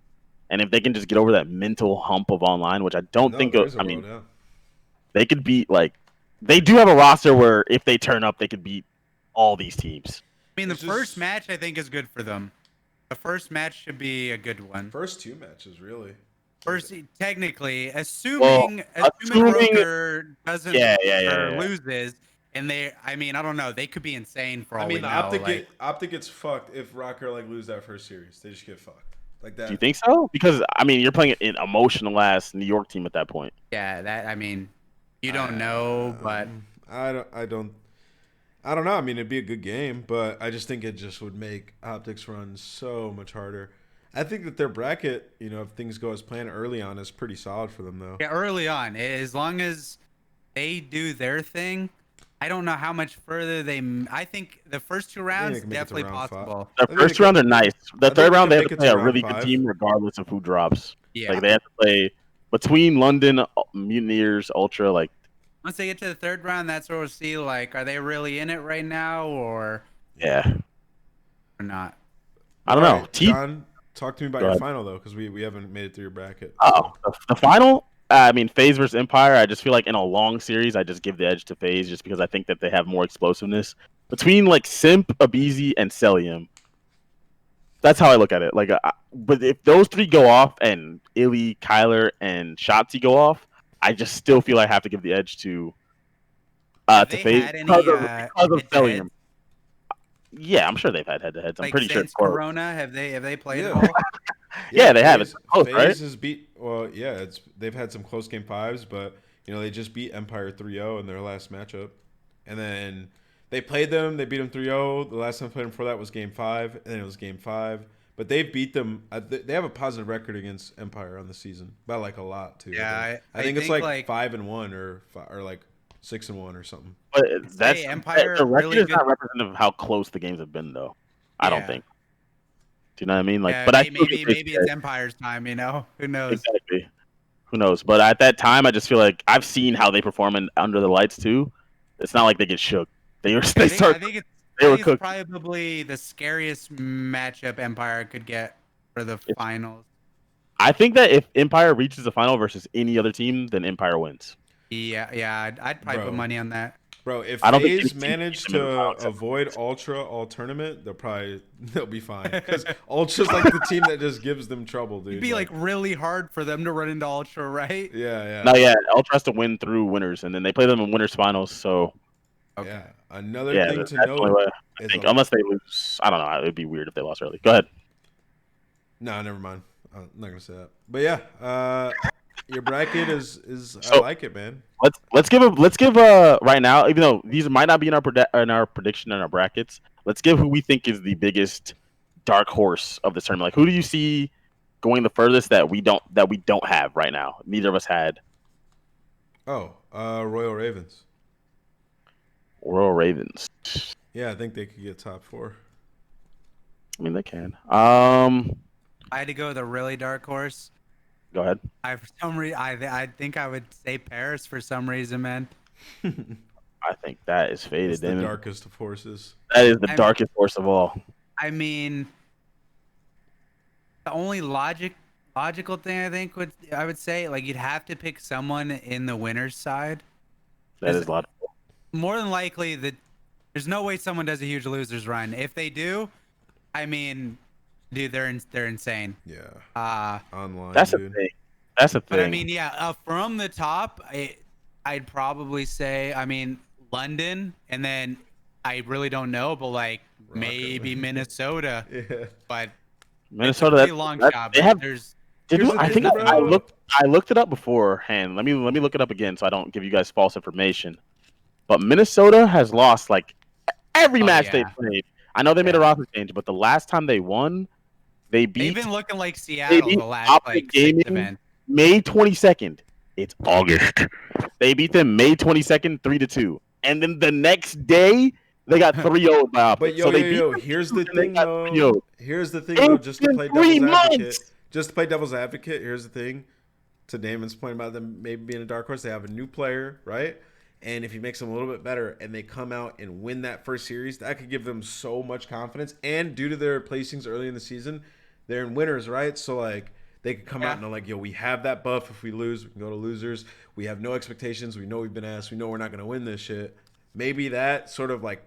and if they can just get over that mental hump of online, which I don't think, I mean, they could beat like they do have a roster where if they turn up, they could beat all these teams. I mean, the first match I think is good for them. The first match should be a good one. First 2 matches, really. First, technically, assuming Roker doesn't or loses, and I mean, I don't know, they could be insane for all we know. Optic gets fucked if Rocker like lose that first series. They just get fucked like that. Do you think so? Because I mean, you're playing an emotional ass New York team at that point. Yeah, that I mean, you don't know, but I don't know. I mean, it'd be a good game, but I just think it just would make Optics run so much harder. I think that their bracket, if things go as planned early on, is pretty solid for them, though. Yeah, early on, as long as they do their thing, I don't know how much further I think the first 2 rounds definitely possible. The first round are nice. The third round, they have to play a really good team, regardless of who drops. Yeah, like they have to play between London, Mutineers, Ultra. Like once they get to the third round, that's where we'll see. Like, are they really in it right now, or not? I don't know. John, talk to me about your final though, because we haven't made it through your bracket. Oh, the final. I mean, FaZe versus Empire. I just feel like in a long series, I just give the edge to FaZe just because I think that they have more explosiveness between like Simp, Abizi, and Celium. That's how I look at it. Like, but if those 3 go off and Illy, Kyler, and Shotzi go off, I just still feel I have to give the edge to FaZe because of Celium. Yeah, I'm sure they've had head-to-heads. I'm pretty sure it's Corona. Have they played at all? Yeah, they have. It's close, FaZe right? has beat. Well, yeah, they've had some close game 5s, but they just beat Empire 3-0 in their last matchup, and then they played them. They beat them 3-0. The last time they played them before that was game 5, and then it was game 5. But they've beat them. They have a positive record against Empire on the season, by like a lot too. Yeah, I think it's like 5-1 or like 6-1 or something. But that's Empire. The record really is not representative of how close the games have been, though. I don't think. Do you know what I mean? Like, yeah, but maybe it's Empire's time. Who knows? Exactly. Who knows? But at that time, I just feel like I've seen how they perform under the lights too. It's not like they get shook. I think it's probably the scariest matchup Empire could get for the finals. I think that if Empire reaches the final versus any other team, then Empire wins. Yeah, I'd probably put money on that. Bro, if FaZe manage to avoid Ultra all tournament, they'll be fine. Because Ultra's like the team that just gives them trouble, dude. It'd be like really hard for them to run into Ultra, right? Yeah. No, yeah. Ultra has to win through winners, and then they play them in winners finals. So yeah, another thing to note. I think unless they lose, I don't know. It'd be weird if they lost early. Go ahead. No, never mind. I'm not gonna say that. But yeah, your bracket is I like it, man. Let's give right now, even though these might not be in our prediction and our brackets. Let's give who we think is the biggest dark horse of this tournament. Like, who do you see going the furthest that we don't have right now? Neither of us had. Royal Ravens. Royal Ravens. Yeah, I think they could get top 4. I mean, they can. I had to go with a really dark horse. Go ahead. For some reason, I think I would say Paris for some reason, man. I think that is faded. It's the darkest of horses. That is the darkest horse of all. I mean, the only logical thing I would say, like, you'd have to pick someone in the winner's side. That is logical. More than likely, there's no way someone does a huge losers run. If they do, I mean, dude, they're insane. Yeah. Online. That's a thing. That's a thing. But I mean, yeah, from the top, I I'd probably say, I mean, London, and then I really don't know, but like maybe Minnesota. Yeah. But it's a Minnesota. pretty long shot. They But have. there's Here's the I think thing, I bro. looked. I looked it up beforehand. Let me look it up again so I don't give you guys false information. But Minnesota has lost like every match they yeah. played. I know they made a Yeah. roster change, but the last time they won, they They've beat been looking like they Seattle beat the last Optic like 6 Gaming events. May 22nd. It's August. They beat them May 22nd, 3-2, and then the next day they got 3-0 by Optic. But So they beat yo, them here's the and they thing got though. 3-0. Here's the thing though. It's Just to been play 3 devil's advocate. months. Just to play devil's advocate. Here's the thing. To Damon's point about them maybe being a dark horse, they have a new player, right? And if he makes them a little bit better and they come out and win that first series, that could give them so much confidence. And due to their placings early in the season, they're in winners, right? So like they could come out and they're like, yo, we have that buff. If we lose, we can go to losers. We have no expectations. We know we've been asked. We know we're not going to win this shit. Maybe that sort of like,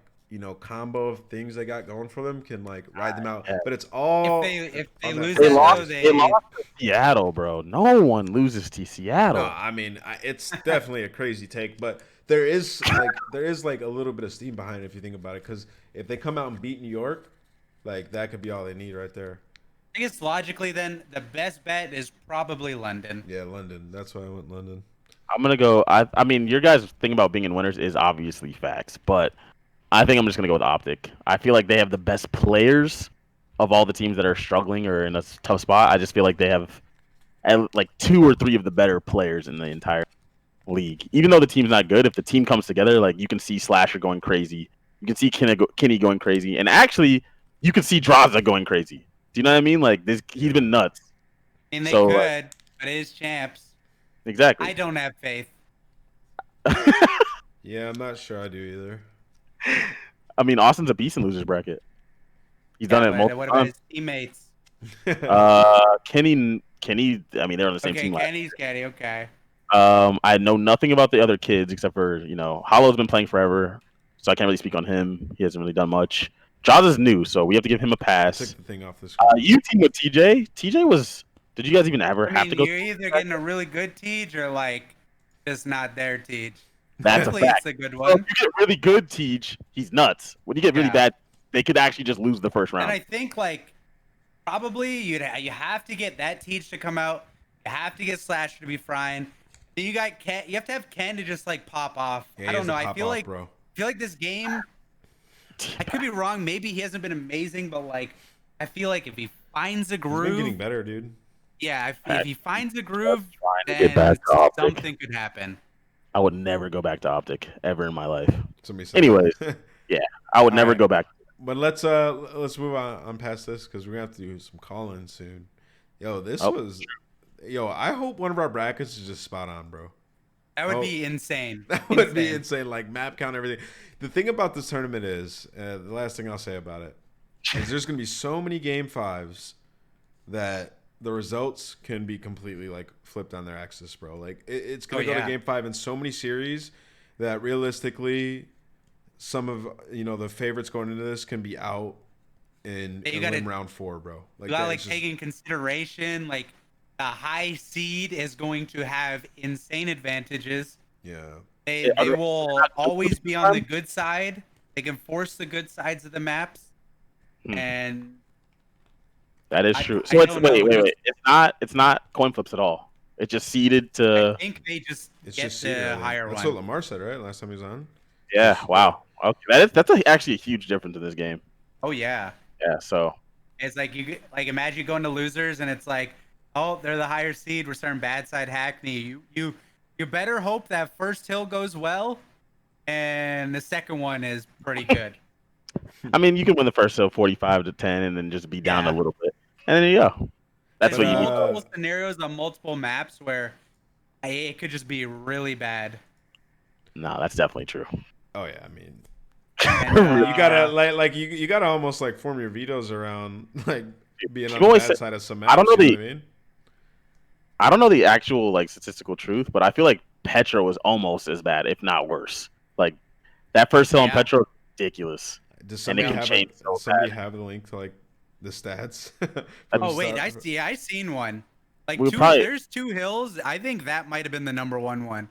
combo of things they got going for them can like ride them out. But it's all If they on that lose first that, lost, though, they lost to Seattle, bro. No one loses to Seattle. No, I mean it's definitely a crazy take, but there is like a little bit of steam behind it if you think about it. Because if they come out and beat New York, like that could be all they need right there. I guess logically, then the best bet is probably London. Yeah, London. That's why I went London. I'm gonna go. I mean, your guys' thing about being in winners is obviously facts, but I think I'm just gonna go with Optic. I feel like they have the best players of all the teams that are struggling or in a tough spot. I just feel like they have like 2 or 3 of the better players in the entire league. Even though the team's not good, if the team comes together, like you can see Slasher going crazy, you can see Kenny going crazy, and actually you can see Draza going crazy. Do you know what I mean? Like he's been nuts. I mean, they So, could, but it is champs. Exactly. I don't have faith. Yeah, I'm not sure I do either. I mean, Austin's a beast in losers bracket. He's done it multiple What about times. his teammates? Kenny. I mean, they're on the same Okay, team. Kenny's Kenny. Okay. I know nothing about the other kids except for Hollow's been playing forever, so I can't really speak on him. He hasn't really done much. Jaws is new, so we have to give him a Took pass. the thing off this. You team with TJ. TJ was. Did you guys even ever have to go? You're either getting a really good Tej or like just not their Tej. That's a Hopefully fact. it's a good Well, one. if you get really good Tej, he's nuts. When you get really Yeah. bad, they could actually just lose the first round. And I think like probably you have to get that Tej to come out. You have to get Slasher to be frying. Then you got Ken. You have to have Ken to just like pop off. Yeah, I he don't has know. to I pop feel off, like bro. this game. I could be wrong. Maybe he hasn't been amazing, but like I feel like if he finds a He's been groove, getting better, dude. yeah, if he finds a groove, trying to then get back to Optic. something could happen. I would never go back to Optic ever in my life. Somebody said Anyways, that. I would All never right. go back. But let's move on past this because we're gonna have to do some call-ins soon. Yo, I hope one of our brackets is just spot on, bro. That would be insane. That would be insane. Like map count, everything. The thing about this tournament is, the last thing I'll say about it is there's gonna be so many game 5s that the results can be completely like flipped on their axis, bro. Like it's gonna go to game 5 in so many series that realistically, some of the favorites going into this can be out in round 4, bro. Like you gotta take in consideration like the high seed is going to have insane advantages. Yeah. They will always be on the good side. They can force the good sides of the maps, and that is true. So wait. It's not coin flips at all. It's just seeded to. I think they just It's get just the higher That's one. what Lamar said, right? Last time he was on. Yeah. Wow. Okay. That's actually a huge difference in this game. Oh yeah. Yeah. So. It's like imagine you going to losers and it's like, oh, they're the higher seed. We're starting bad side Hackney. You better hope that first hill goes well, and the second one is pretty good. I mean, you can win the first hill 45-10, and then just be down a little bit, and then there you go. That's what you need. Multiple scenarios on multiple maps where it could just be really bad. No, that's definitely true. Oh yeah, I mean, And, you gotta like you gotta almost like form your vetoes around like being on the bad side of some maps. I don't know you know what I mean? I don't know the actual like statistical truth, but I feel like Petra was almost as bad, if not worse. Like that first hill on Petra was ridiculous. Does somebody have the link to like the stats? Oh wait, I seen one. Like there's 2 hills. I think that might have been the number one.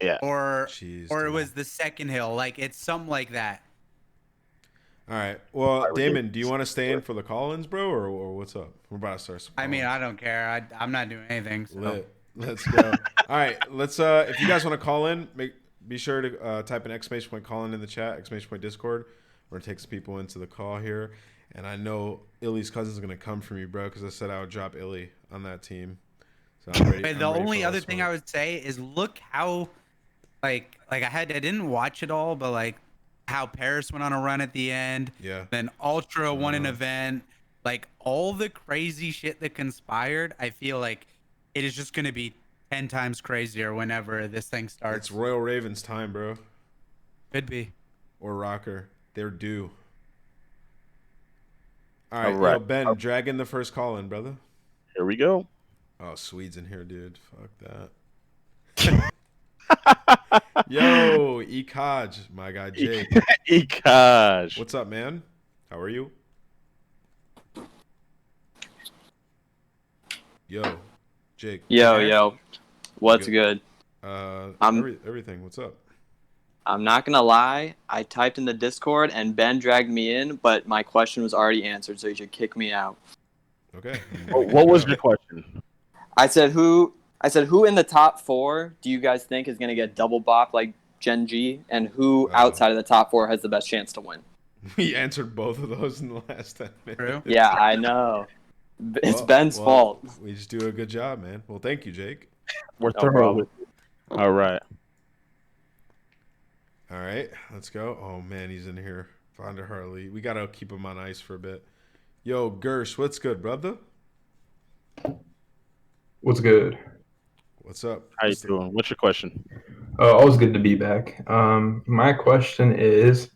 Yeah. or Jeez, or it dude. was the second hill. Like it's something like that. All right. Well, Alright, Damon, do you want to stay in for the call-ins, bro, or what's up? We're about to start some I mean, call-ins. I don't care. I'm not doing anything. So. Lit. Let's go. All right. Let's. If you guys want to call in, be sure to type an exclamation point call in the chat, exclamation point Discord. We're gonna take some people into the call here, and I know Illy's cousin's gonna come for me, bro, because I said I would drop Illy on that team. So I'm ready. The only other thing I would say is look how, like I didn't watch it all, but like how Paris went on a run at the end. Yeah. Then Ultra won an event. Like all the crazy shit that conspired, I feel like it is just gonna be 10 times crazier whenever this thing starts. It's Royal Ravens time, bro. Could be. Or Rocker. They're due. All right, Alright. Yo, Ben, drag in the first call in, brother. Here we go. Oh, Swede's in here, dude. Fuck that. Yo, Ekaj, my guy Jake. Gosh. What's up, man? How are you? Yo, Jake. Yo, what's good? Everything. What's up? I'm not gonna lie. I typed in the Discord and Ben dragged me in, but my question was already answered, so you should kick me out. Okay. What was your question? I said who in the top 4 do you guys think is gonna get double bop like Gen G, and who outside of the top 4 has the best chance to win? We answered both of those in the last 10 minutes. True. Yeah, I know. It's Ben's fault. We just do a good job, man. Well, thank you, Jake. We're No thorough problem. with it. All right. All right, let's go. Oh, man, he's in here. Fonda Harley. We got to keep him on ice for a bit. Yo, Gersh, what's good, brother? What's good? What's up? How you doing? What's your question? Always good to be back. My question is,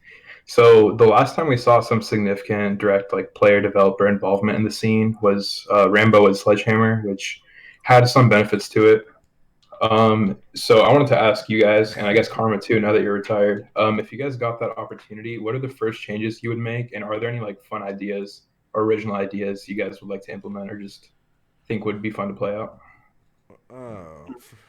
so the last time we saw some significant direct player developer involvement in the scene was Rambo with Sledgehammer, which had some benefits to it. So I wanted to ask you guys, and I guess Karma too, now that you're retired, if you guys got that opportunity, what are the first changes you would make, and are there any fun ideas or original ideas you guys would like to implement or just think would be fun to play out?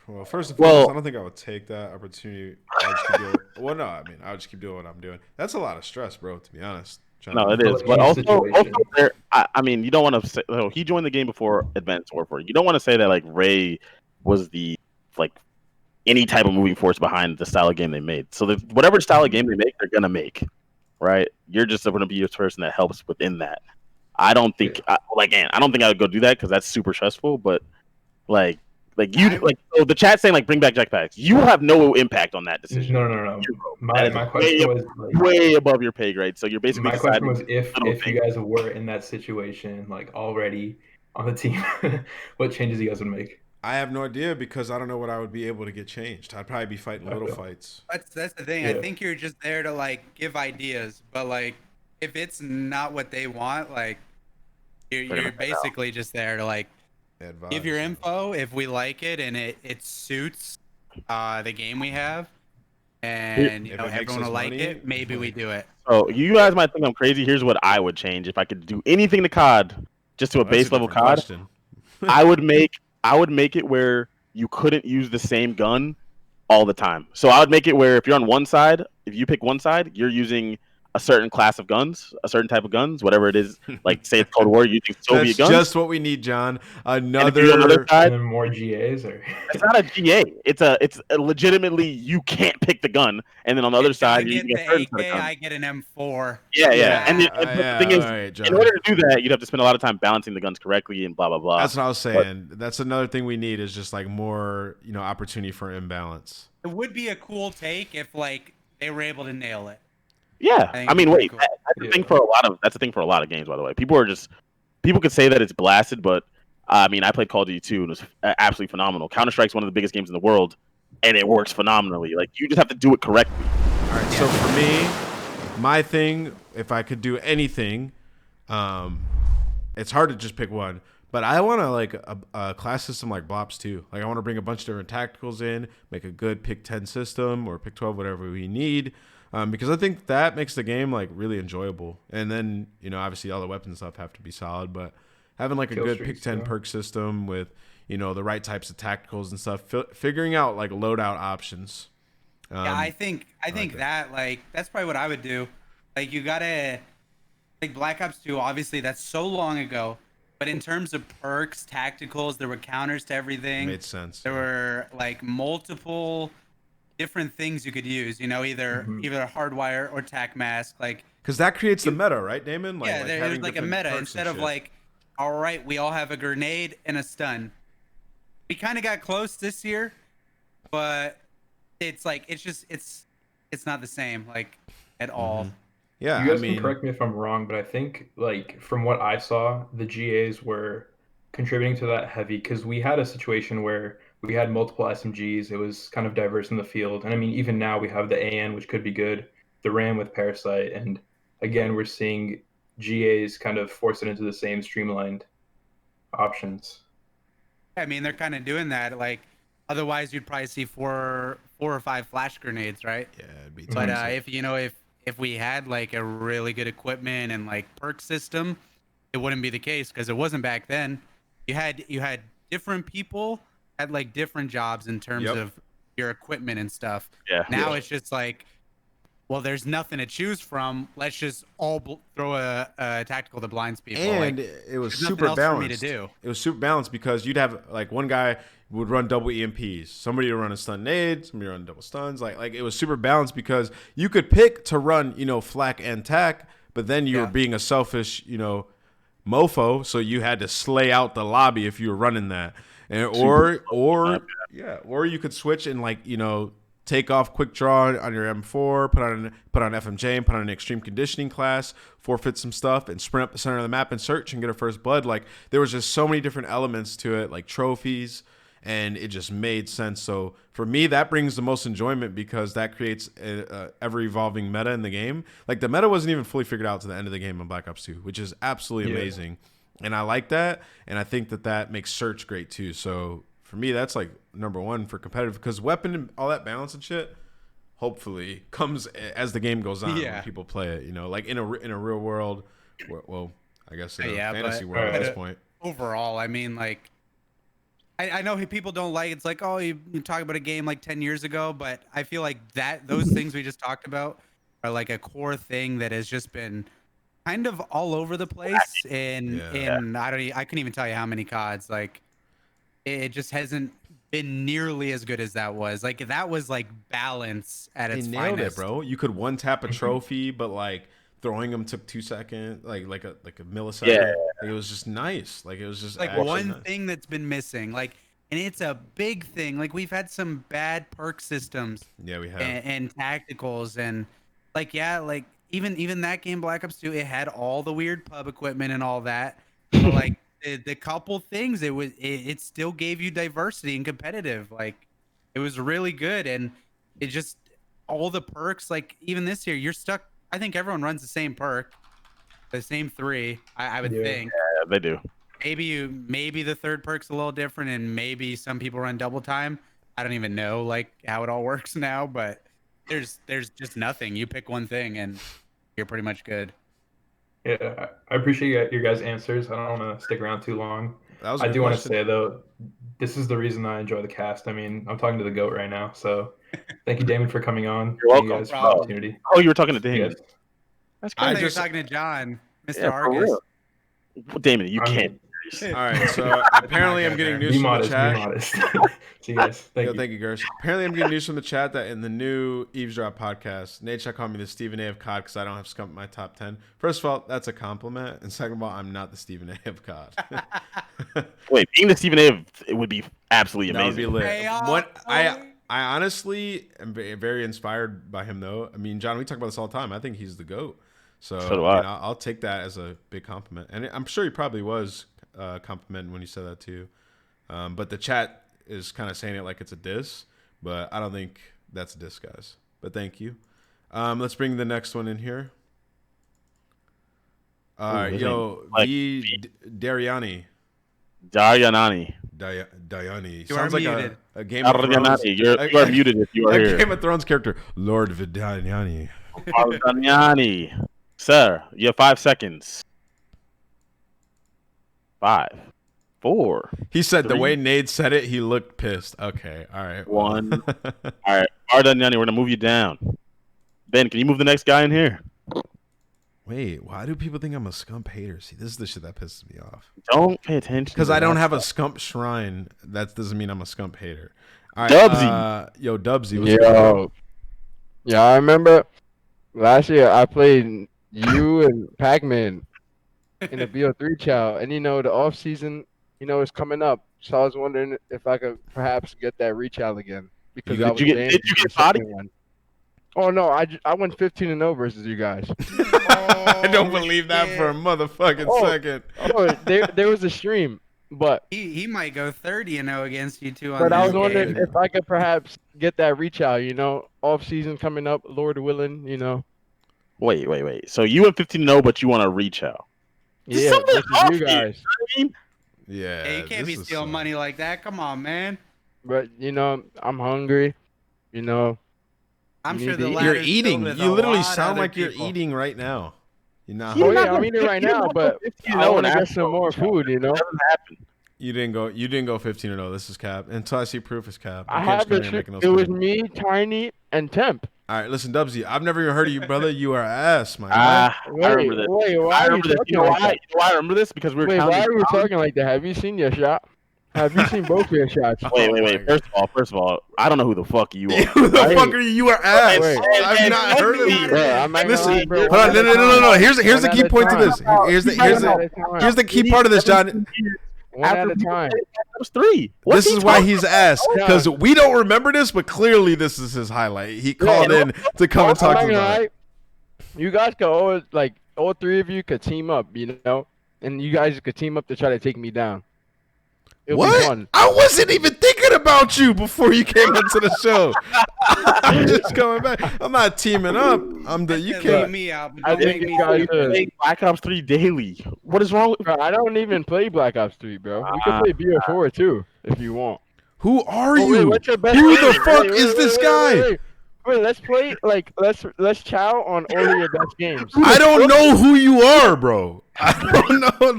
Well, first and foremost, I don't think I would take that opportunity. I would just keep doing, well, no, I mean, I would just keep doing what I'm doing. That's a lot of stress, bro, to be honest. No, it is. But also there, I mean, you don't want to say, oh, he joined the game before Advanced Warfare. You don't want to say that Ray was the any type of moving force behind the style of game they made. So whatever style of game they make, they're gonna make, right? You're just going to be a person that helps within that. I don't think, I don't think I would go do that because that's super stressful. But so the chat saying bring back jetpacks, you have no impact on that decision. No. My question was way above your pay grade. So you're basically my question was if you guys were in that situation already on the team, what changes you guys would make? I have no idea because I don't know what I would be able to get changed. I'd probably be fighting little fights. That's the thing. Yeah. I think you're just there to give ideas, but if it's not what they want, you're basically just there to Advise. give your info if we like it and it suits the game we have, and If it makes everyone us will like money, it. Maybe we do it. So you guys might think I'm crazy. Here's what I would change if I could do anything to COD, just to a base level COD. I would make it where you couldn't use the same gun all the time. So I would make it where if you're on one side, if you pick one side, you're using a certain class of guns, a certain type of guns, whatever it is. Say it's Cold War, you're using Soviet guns. That's just what we need, John. Another side, and more GAs or it's not a GA. It's a legitimately you can't pick the gun, and then on the other side you're using a certain set of guns. I get an M4. Yeah. And the thing is, right, in order to do that, you'd have to spend a lot of time balancing the guns correctly and blah blah blah. That's what I was saying. That's another thing we need is just more, opportunity for imbalance. It would be a cool take if they were able to nail it. Yeah, I mean, wait, cool. that's a thing for a lot of games, by the way. People could say that it's blasted, but I mean, I played Call of Duty 2 and it was absolutely phenomenal. Counter-Strike's one of the biggest games in the world, and it works phenomenally. You just have to do it correctly. All right, so for me, my thing, if I could do anything, it's hard to just pick one, but I want a class system like Blops too. I want to bring a bunch of different tacticals in, make a good pick 10 system or pick 12, whatever we need. Because I think that makes the game really enjoyable, and then obviously all the weapons and stuff have to be solid. But having a Kill good streaks, pick 10 perk system with the right types of tacticals and stuff, figuring out like loadout options. Yeah, I think like that like that's probably what I would do. Like you gotta like Black Ops 2, obviously that's so long ago. But in terms of perks, tacticals, there were counters to everything. Made sense. There were like multiple different things you could use, either hardwire or tac mask, like because that creates the meta, right, Damon? yeah, there's like a meta instead of like, all right, we all have a grenade and a stun. We kind of got close this year, but it's like it's not the same like at all. Yeah, you guys can correct me if I'm wrong, but I think like from what I saw, the GAs were contributing to that heavy because we had a situation where we had multiple SMGs. It was kind of diverse in the field, and I mean even now we have the AN, which could be good, the RAM with Parasite, and again we're seeing GAs kind of force it into the same streamlined options. I mean they're kind of doing that. Like otherwise you'd probably see four or five flash grenades, right? Yeah, it'd be. But if we had like a really good equipment and like perk system, it wouldn't be the case because it wasn't back then. You had different people had like different jobs in terms of your equipment and stuff. Yeah. Now it's just like, well, there's nothing to choose from. Let's just all throw a tactical to blinds people. And like, it was super balanced. For me to do. It was super balanced because you'd have like one guy would run double EMPs, somebody would run a stun nade, somebody would run double stuns. Like it was super balanced because you could pick to run flak and tac, but then you were being a selfish mofo, so you had to slay out the lobby if you were running that. And or you could switch and take off quick draw on your M4, put on FMJ and put on an extreme conditioning class, forfeit some stuff and sprint up the center of the map and search and get a first blood. Like there was just so many different elements to it, like trophies, and it just made sense. So for me, that brings the most enjoyment because that creates a ever evolving meta in the game. Like the meta wasn't even fully figured out to the end of the game in Black Ops 2, which is absolutely amazing. And I like that, and I think that makes search great too. So for me, that's like number one for competitive because weapon and all that balance and shit hopefully comes as the game goes on when people play it. Like in a real world, well, I guess in a fantasy world at this point. Overall, I mean, like I know people don't like it's like, oh, you talk about a game like 10 years ago, but I feel like those things we just talked about are like a core thing that has just been kind of all over the place in I couldn't even tell you how many CODs. Like it just hasn't been nearly as good as that was. Like that was like balance at its finest. Nailed it, bro. You could one tap a trophy, but like throwing them took 2 seconds, like a millisecond. Yeah. Like, it was just nice. Like it was just like one thing that's been missing. Like, and it's a big thing. Like we've had some bad perk systems. Yeah, we have. And tacticals and like even that game Black Ops 2, it had all the weird pub equipment and all that. But like the couple things it still gave you diversity and competitive. Like it was really good, and it just all the perks. Like even this year, you're stuck. I think everyone runs the same perk, the same 3. I would think. Yeah, they do. Maybe the third perk's a little different, and maybe some people run double time. I don't even know like how it all works now, but there's just nothing. You pick one thing, and you're pretty much good. Yeah, I appreciate your guys' answers. I don't want to stick around too long. I do want to say, though, this is the reason I enjoy the cast. I mean, I'm talking to the GOAT right now, so thank you, Damon, for coming on. You're welcome. Thank you guys for the opportunity. Oh, you were talking to Damon. That's cool. I was talking to John, Mr. Argus. Well, Damon, you can't. All right, so apparently I'm getting news from the chat. Be modest. See you guys. Thank you. Thank you, Gersh. Apparently I'm getting news from the chat that in the new Eavesdrop podcast, Nate Shaw called me the Stephen A. of COD because I don't have scum in my top 10. First of all, that's a compliment. And second of all, I'm not the Stephen A. of COD. Wait, being the Stephen A. of it would be absolutely amazing. That would be lit. I honestly am very inspired by him, though. I mean, John, we talk about this all the time. I think he's the GOAT. So do I. I'll take that as a big compliment. And I'm sure he probably was complimenting when he said that too. But the chat is kind of saying it like it's a diss. But I don't think that's a diss, guys. But thank you. Let's bring the next one in here. V. Dariani. Dariani. Sounds like a Game of Thrones. You are muted if you are here. Game of Thrones character, Lord Vidaniani. Vidaniani. Sir, you have 5 seconds. 5, 4. He said 3, the way Nate said it, he looked pissed. Okay, all right. 1. All right, Ardaniani, we're gonna move you down. Ben, can you move the next guy in here? Wait, why do people think I'm a Scump hater? See, this is the shit that pisses me off. Don't pay attention. Because I don't have a Scump shrine. That doesn't mean I'm a Scump hater. All right, Dubsy. Yo, Dubsy. What's going on? Yeah, I remember last year I played you and Pac-Man in the BO3 chow, and the off season, is coming up. So I was wondering if I could perhaps get that rechow again because I was did you get body? one. Oh no, I went 15-0 versus you guys. I don't believe that for a motherfucking second. Oh, there was a stream, but he might go 30-0 against you two. But I was wondering if I could perhaps get that reach out. Off season coming up, Lord willing. Wait. So you went 15-0, but you want to reach out? Yeah, versus you guys. Yeah, Hey, you can't be stealing money like that. Come on, man. But I'm hungry. I'm sure the You're eating. You literally sound like you're eating right now. Oh yeah, I'm eating right now, but I want to get some more food. Doesn't happen. You didn't go 15-0. This is cap. Until I see proof is cap. I have it was me, Tiny, and Temp. All right, listen, Dubsy. I've never even heard of you, brother. You are ass, man. I remember this. Wait, why I remember this. You know why? I remember this because we were. Wait, why are you talking like that? Have you seen your shot? Have you seen both of your shots? Wait. First of all, I don't know who the fuck you are. Who the fuck are you? You are ass. I've not heard of you. Listen, hold on. No. Here's the key point to this. Here's the key part of this, John. One at a time. That was 3. This is why he's ass, because we don't remember this, but clearly this is his highlight. He called in to come and talk about it. You guys could always, all 3 of you could team up, and you guys could team up to try to take me down. What? I wasn't even thinking about you before you came into the show. I'm just coming back. I'm not teaming up. You can't. Me out. I think you guys play Black Ops 3 daily. What is wrong with? Bro, I don't even play Black Ops 3, bro. We can play BO4 too if you want. Who are you? Wait, what's your best Who game? the fuck is this guy? Wait, let's play let's chow on all of your best games. I don't know who you are, bro. I don't know,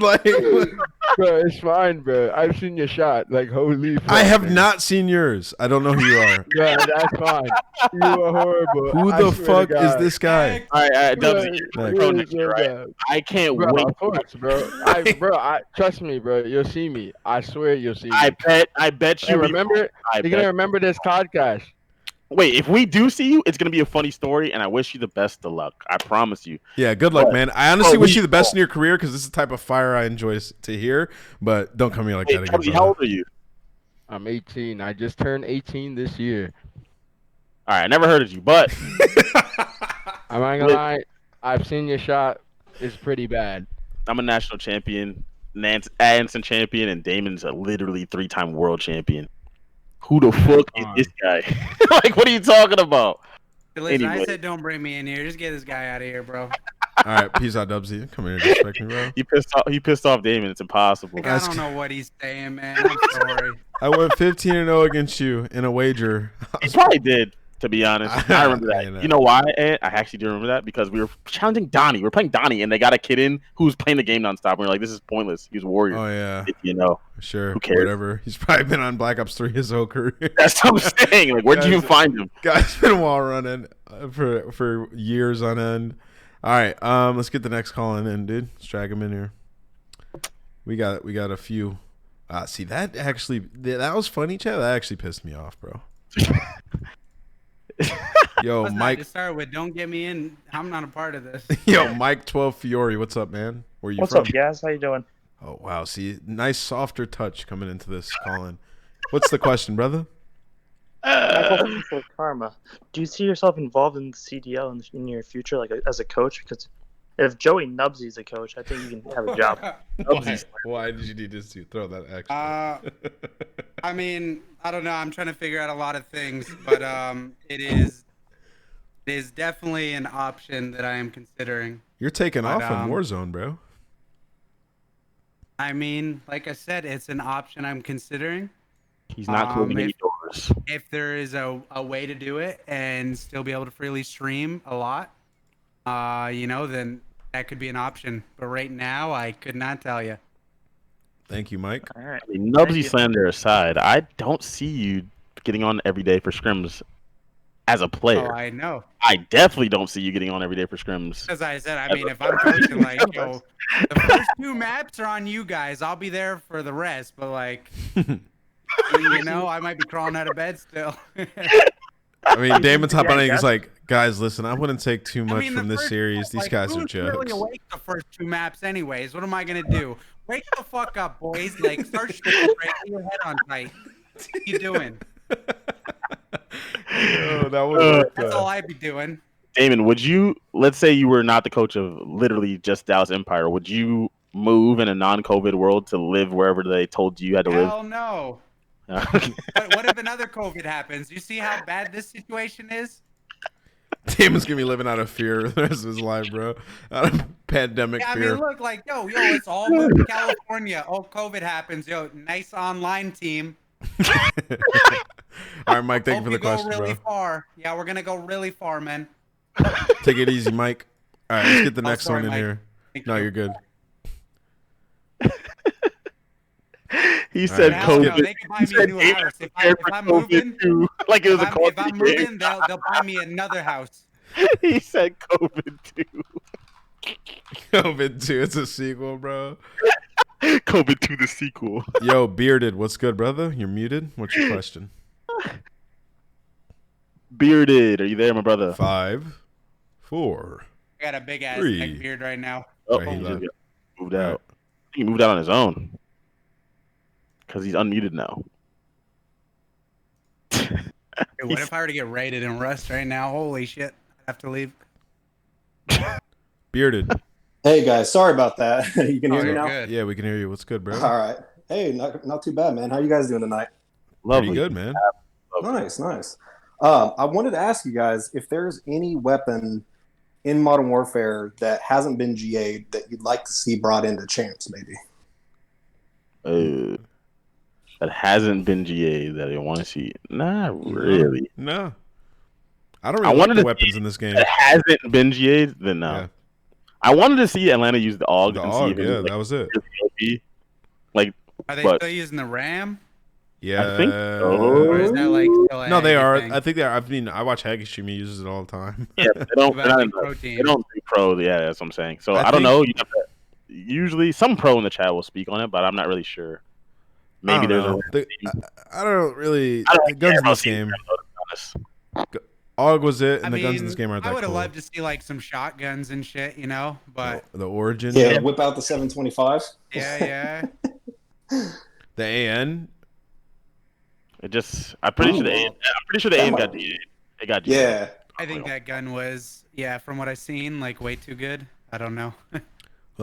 Bro, it's fine, bro. I've seen your shot. Holy fuck. I have not seen yours. I don't know who you are. Yeah, that's fine. You are horrible. Who the fuck is this guy? All right, Dubsy, right? I can't bro, wait. Of course, bro. Trust me, bro. You'll see me. I swear you'll see me. I bet you. Hey, remember? You're gonna remember this Codcast. Wait, if we do see you, it's gonna be a funny story, and I wish you the best of luck. I promise you. Yeah, good luck, man. I honestly wish you the best in your career because this is the type of fire I enjoy to hear. But don't come here like that again. Dubsy, how old are you? I'm 18. I just turned 18 this year. All right, I never heard of you, but I'm not gonna lie. I've seen your shot. It's pretty bad. I'm a national champion, Anson champion, and Damon's a literally 3-time world champion. Who the fuck is this guy? What are you talking about? Listen, anyway. I said don't bring me in here. Just get this guy out of here, bro. All right, peace out, Dubsy. Come here and respect me, bro. He pissed off Damon. It's impossible. I don't know what he's saying, man. I'm sorry. I went 15-0 against you in a wager. He probably did, to be honest. I remember that. You know why? I actually do remember that because we were challenging Donnie. We were playing Donnie, and they got a kid in who was playing the game nonstop. And we were like, this is pointless. He was a warrior. Oh, yeah. Sure. Who cares? Whatever. He's probably been on Black Ops 3 his whole career. That's what I'm saying. Where'd you even find him? Guy's been wall running for years on end. All right, let's get the next call in, dude. Let's drag him in here. We got a few. See, that was funny, Chad. That actually pissed me off, bro. Yo, Mike. To start with, don't get me in. I'm not a part of this. Yo, Mike 12 Fiore, what's up, man? Where you from? What's up, guys? How you doing? Oh wow, see, nice softer touch coming into this call-in. What's the question, brother? My question for Karma. Do you see yourself involved in the CDL in the near future, as a coach? Because if Joey Nubsy is a coach, I think you can have a job. Why did you need to throw that extra? I mean, I don't know. I'm trying to figure out a lot of things, but it is definitely an option that I am considering. You're taking off in Warzone, bro. I mean, like I said, it's an option I'm considering. He's not closing any doors. If there is a way to do it and still be able to freely stream a lot, then that could be an option. But right now, I could not tell you. Thank you, Mike. All right. I mean, Nubsy slander aside, I don't see you getting on every day for scrims as a player. Oh, I know. I definitely don't see you getting on every day for scrims. As I said, I mean, if I'm coaching, like, yo, the first 2 maps are on you guys. I'll be there for the rest. But, like, you know, I might be crawling out of bed still. I mean, Damon's hopping on Yeah, and he's like, guys, listen, I wouldn't take too much the from this first series. These like, guys are who's jokes. really awake the first 2 maps anyways? What am I going to do? Wake the fuck up, boys. Like, start shooting right, get your head on tight. What are you doing? Yo, that would That's all I'd be doing. Damon, would you, let's say you were not the coach of literally just Dallas Empire, would you move in a non-COVID world to live wherever they told you had to live? Hell no. What if another COVID happens? You see how bad this situation is? Damon's gonna be living out of fear the rest of his life, bro. Out of pandemic Yeah, I fear. mean, look, like, yo, it's all moved to California. Oh, COVID happens. Yo, nice online team. All right, Mike, thank you Hope for you the go question, really bro. far. Yeah, we're gonna go really far, man. Take it easy, Mike. All right, let's get the next sorry, one in Mike. here. Thank No, you. you're good. He All said right, Hell no, COVID. they can buy me a new house. If I'm moving, too. Like it was a if Call of I'm Duty game. moving, they'll buy me another house. He said COVID too. COVID 2, it's a sequel, bro. COVID 2 the sequel. Yo, Bearded, what's good, brother? You're muted. What's your question? Bearded, are you there, my brother? 5, 4. I got a big ass 3. neck beard right now. Oh, Right, he he just left. got moved All out. right. He moved out on his own because he's unmuted now. Dude, what if I were to get raided in Rust right now? Holy shit. I'd have to leave. Bearded. Hey guys, sorry about that. You can hear me you're now? good. Yeah, we can hear you. What's good, bro? All right. Hey, not too bad, man. How you guys doing tonight? Lovely. Pretty good, man. Nice. I wanted to ask you guys if there's any weapon in Modern Warfare that hasn't been GA'd that you'd like to see brought into Champs, maybe. That hasn't been GA that I want to see. Not really. No. I don't I really like wanted the to weapons in this game. That hasn't been GA, then no. Yeah. I wanted to see Atlanta use the AUG The and see AUG, if it yeah, was, like, that was it. really OP. Like, Are they but still using the RAM? Yeah. I think so. Or is that like still a No, they are. thing? I think they are. I mean, I watch Haggy stream. He uses it all the time. yeah, they don't. What They're about, not like, in the- protein? they don't do pro. Yeah, that's what I'm saying. So I I don't think- know. You have to, usually, some pro in the chat will speak on it, but I'm not really sure. Maybe I don't there's know. I don't really. I don't The guns care in about this game. CDL, to be honest. AUG was it, and I the guns in mean, this game aren't that I would have cool. loved to see like some shotguns and shit, you know. But The Origin. Yeah, whip out the 725. yeah. The AN. It just. I'm pretty sure the AN got GA. They got GA. Yeah. I think that gun was, from what I've seen, like way too good. I don't know. All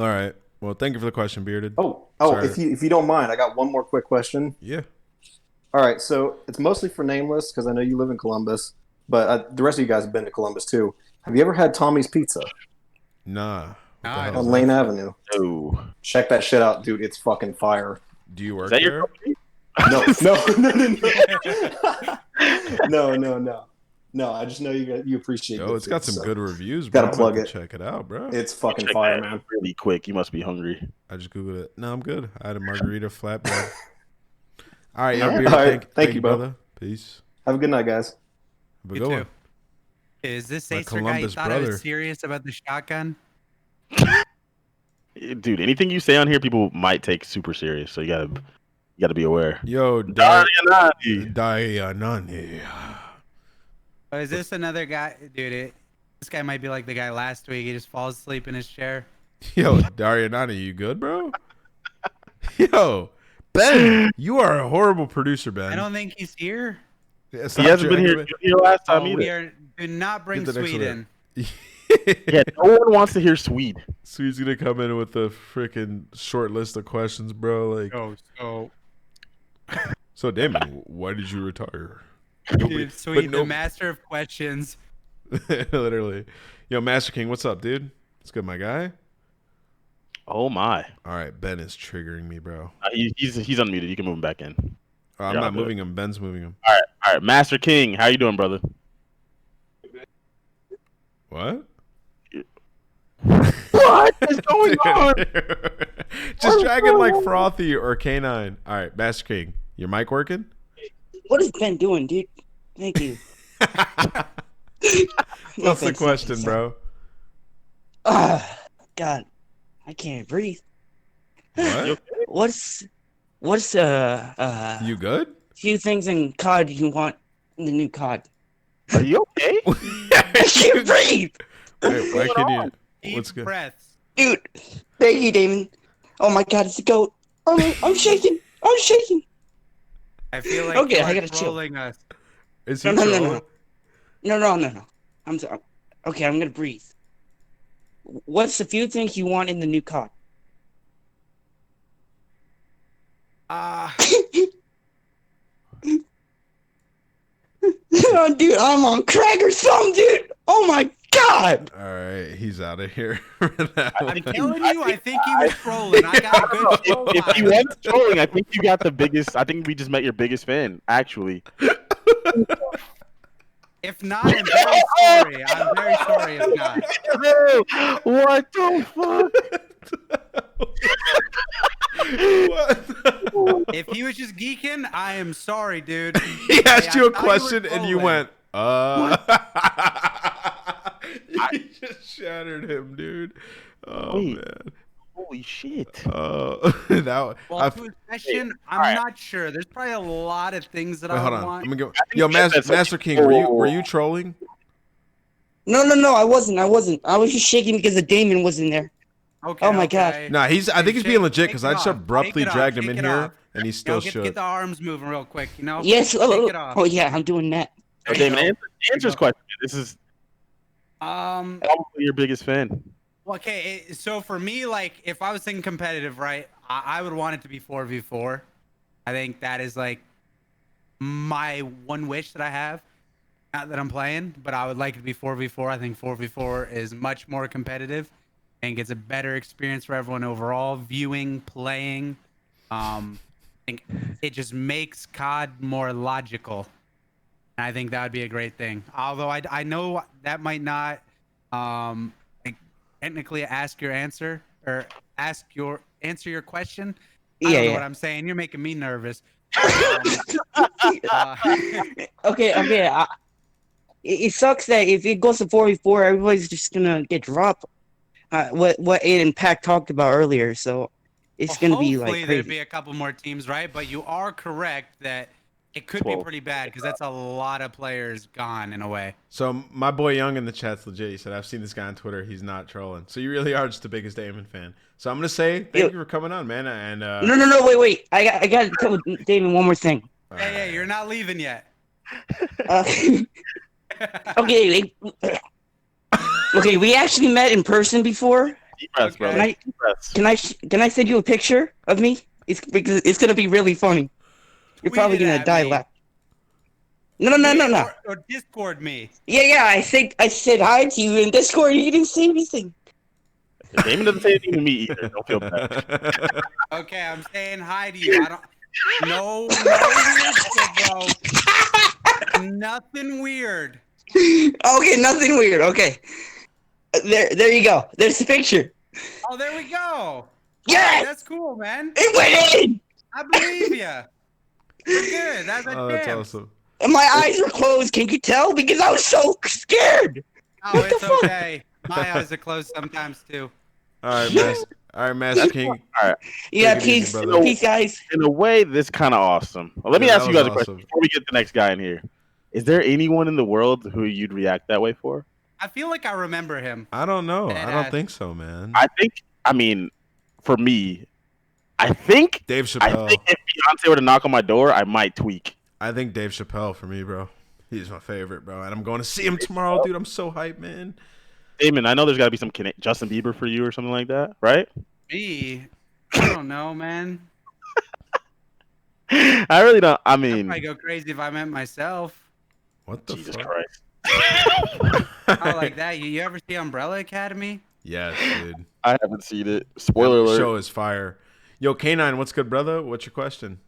right. Well, thank you for the question, Bearded. Oh, Sorry. if you don't mind, I got one more quick question. Yeah. All right, so it's mostly for Nameless because I know you live in Columbus, but the rest of you guys have been to Columbus too. Have you ever had Tommy's Pizza Nah. What the Nah, I hell don't on is Lane that? Avenue? Oh. Check that shit out, dude. It's fucking fire. Do you work Is that there? your company? No. I just know you appreciate it. Yo, it's got some good reviews, Gotta bro. I'm plug about it. to check it out, bro. It's fucking Check fire, that man. really quick. You must be hungry. I just googled it. No, I'm good. I had a margarita flatbread. All right, yo, All right. Bearded. All right. Thank you, brother. Peace. Have a good night, guys. Have a You good too. one. Is this My Acer guy Columbus thought I brother. was serious about the shotgun? Dude, anything you say on here, people might take super serious. So you gotta be aware. Yo, Darianati. Dianani. Or is this another guy? Dude, this guy might be like the guy last week. He just falls asleep in his chair. Yo, Darianani, you good, bro? Yo, Ben, you are a horrible producer, Ben. I don't think he's here. Yeah, He hasn't been here last time Oh, we either. do not bring Get the next Swede one in. Yeah, no one wants to hear Swede. Sweet's gonna come in with a freaking short list of questions, bro. Like, Oh, so Damon, why did you retire? dude, Swede, no- the master of questions. Literally. Yo, Master King, what's up, dude? It's good, my guy. Oh my. All right, Ben is triggering me, bro. He's unmuted. You can move him back in. I'm Yeah, not I'll do moving him. Ben's moving him. All right, Master King, how you doing, brother? What? What is going on? Just drag it like Frothy or K9. All right, Master King, your mic working? What is Ben doing, dude? Thank you. What's the question, bro? God, I can't breathe. What? What's You good? few things in COD you want in the new COD? Are you okay? I can't breathe, Wait, why can you? Deep What's good? breaths. dude. Thank you, Damon. Oh my God, it's a goat. I'm shaking. I'm shaking. I feel like Okay, you I are gotta chill. trolling us. Is he No. trolling? No. I'm sorry. Okay, I'm gonna breathe. What's the few things you want in the new COD? Oh, dude, I'm on crack or something, dude. Oh my God. All right, he's out of here. I'm telling you, I think he was trolling. I got a good troll If he line. was trolling, I think you got the biggest. I think we just met your biggest fan, actually. If not, I'm very sorry. I'm very sorry if not. What the fuck? What? If he was just geeking, I am sorry, dude. He asked I you a thought you were question and you trolling. went, You just shattered him, dude. Oh, Wait. man. Holy shit! That Well, to his question, I'm not sure. There's probably a lot of things that I hold would on. want. I'm gonna go. Yo, Master King, were you trolling? No, I wasn't. I was just shaking because the Damon was in there. Okay. Oh my God. okay. Nah, I think he's being legit because I just Shake it abruptly off, dragged him shake in it here off. and he's still Get shook. the arms moving real quick, you know? Yes. Shake it off. Oh yeah, I'm doing that. There you Damon, go. answer his question. This is Um, probably your biggest fan. okay, so for me, like, if I was thinking competitive, right, I would want it to be 4v4. I think that is, like, my one wish that I have. Not that I'm playing, but I would like it to be 4v4. I think 4v4 is much more competitive and gets a better experience for everyone overall, viewing, playing. I think it just makes COD more logical. And I think that would be a great thing. Although I know that might not like, technically answer your question. I don't know what I'm saying. You're making me nervous. Okay. It sucks that if it goes to 4v4, everybody's just gonna get dropped. What Aiden Pack talked about earlier, so it's gonna be like hopefully there'd crazy. be a couple more teams, right? But you are correct that it could be pretty bad because that's a lot of players gone in a way. So my boy Young in the chat's legit. He said, I've seen this guy on Twitter. He's not trolling. So you really are just the biggest Damon fan. So I'm going to say thank you for coming on, man. And No, wait. I got to tell Damon one more thing. Hey, you're not leaving yet. Okay, we actually met in person before. Breaths, brother. Can I send you a picture of me? Because it's gonna be really funny. You're probably gonna die laughing. No. Or Discord me. Yeah. I think I said hi to you in Discord. You didn't say anything. Damon doesn't say anything to me either. Don't feel bad. Okay, I'm saying hi to you. I don't. No weird shit, bro. Nothing weird. Okay, nothing weird. Okay. There you go. There's the picture. Oh, there we go. Yes! Oh, that's cool, man. It went in! I believe you. You're good. That's that's awesome. And my eyes were closed. Can you tell? Because I was so scared. Oh, it's okay. My eyes are closed sometimes too. All right, Master King. All right. Yeah, Take it easy, peace. brother. Peace, guys. In a way, this kind of awesome. Let me Yeah, ask that you guys was a question awesome. before we get the next guy in here. Is there anyone in the world who you'd react that way for? I feel like I remember him. I don't know. I Yeah. don't think so, man. For me, I think Dave Chappelle. I think if Beyonce were to knock on my door, I might tweak. I think Dave Chappelle for me, bro. He's my favorite, bro. And I'm going to see him tomorrow, dude. I'm so hyped, man. Damon, I know there's got to be some Justin Bieber for you or something like that, right? Me? I don't know, man. I really don't. I I'd mean, probably go crazy if I met myself. What the Jesus fuck? Christ. Oh, like that. You ever see Umbrella Academy? Yes, dude. I haven't seen it. Spoiler The alert. show is fire. Yo, K9, what's good, brother? What's your question?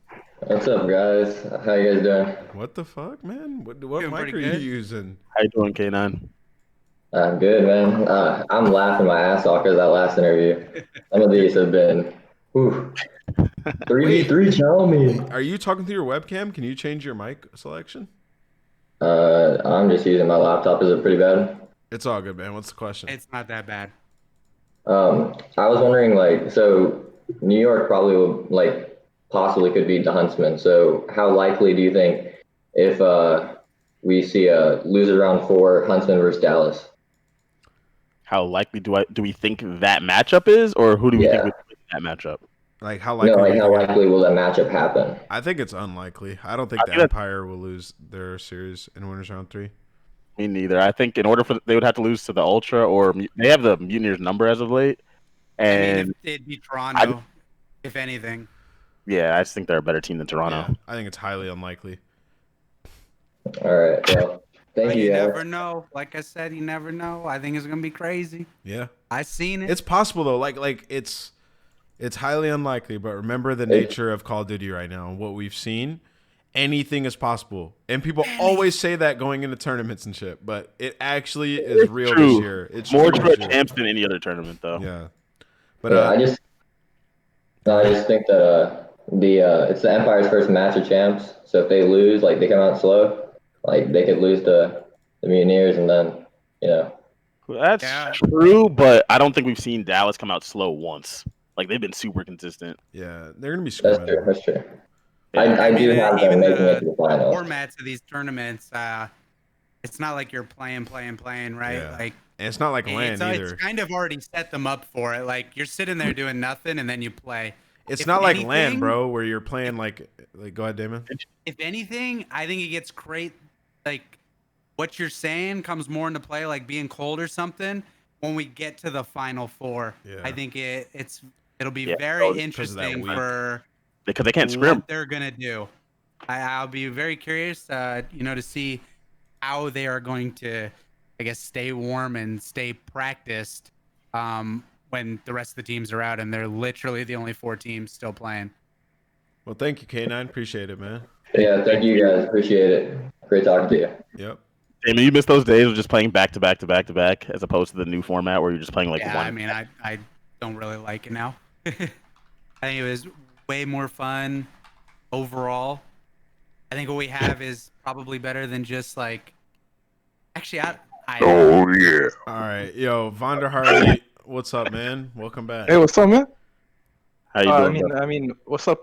What's up, guys? How you guys doing? What the fuck, man? What Doing mic pretty are you good. using? How you doing, K9? I'm good, man. I'm laughing my ass off because that last interview. Some of these have been, whew, 3v3 challenge. Wait, are you talking through your webcam? Can you change your mic selection? I'm just using my laptop. Is it pretty bad? It's all good, man. What's the question? It's not that bad. I was wondering, like, so New York probably will, like, possibly could beat the Huntsmen. So how likely do you think if we see a loser round 4 Huntsmen versus Dallas? How likely do we think that matchup is, or who do we think would win that matchup? Like how likely? No, like how likely will that matchup happen? I think it's unlikely. I don't think the Empire will lose their series in winners round 3. Me neither. I think in order for they would have to lose to the Ultra, or they have the Mutineers number as of late. And I mean, if it'd be Toronto, if anything. Yeah, I just think they're a better team than Toronto. Yeah, I think it's highly unlikely. All right. Well, thank you. You never know. Like I said, you never know. I think it's gonna be crazy. Yeah, I seen it. It's possible though. Like it's highly unlikely. But remember the nature of Call of Duty right now and what we've seen. Anything is possible, and people always say that going into tournaments and shit. But it actually is real this year. It's more true at Champs than any other tournament, though. Yeah, but I just think that it's the Empire's first match of Champs. So if they lose, like they come out slow, like they could lose to the Mutineers, and then That's true, but I don't think we've seen Dallas come out slow once. Like they've been super consistent. Yeah, they're gonna be. That's true. I do have them making it to the finals. Formats of these tournaments, it's not like you're playing, right? Yeah. Like and it's not like LAN either. It's kind of already set them up for it. Like you're sitting there doing nothing, and then you play. It's not like LAN, bro, where you're playing like go ahead, Damon. If anything, I think it gets great. Like what you're saying comes more into play, like being cold or something. When we get to the final 4, I think it'll be very interesting because they can't scrim. What they're gonna do. I'll be very curious, to see how they are going to, I guess, stay warm and stay practiced when the rest of the teams are out and they're literally the only 4 teams still playing. Well, thank you, K9. Appreciate it, man. Yeah, thank you guys. Appreciate it. Great talking to you. Yep. Damon, you miss those days of just playing back to back to back to back, as opposed to the new format where you're just playing one. I mean, I don't really like it now. I think it was way more fun overall. I think what we have is probably better than just like. Actually, Oh yeah. All right, yo, Vonder Harley, what's up, man? Welcome back. Hey, what's up, man? How you doing? I mean, what's up,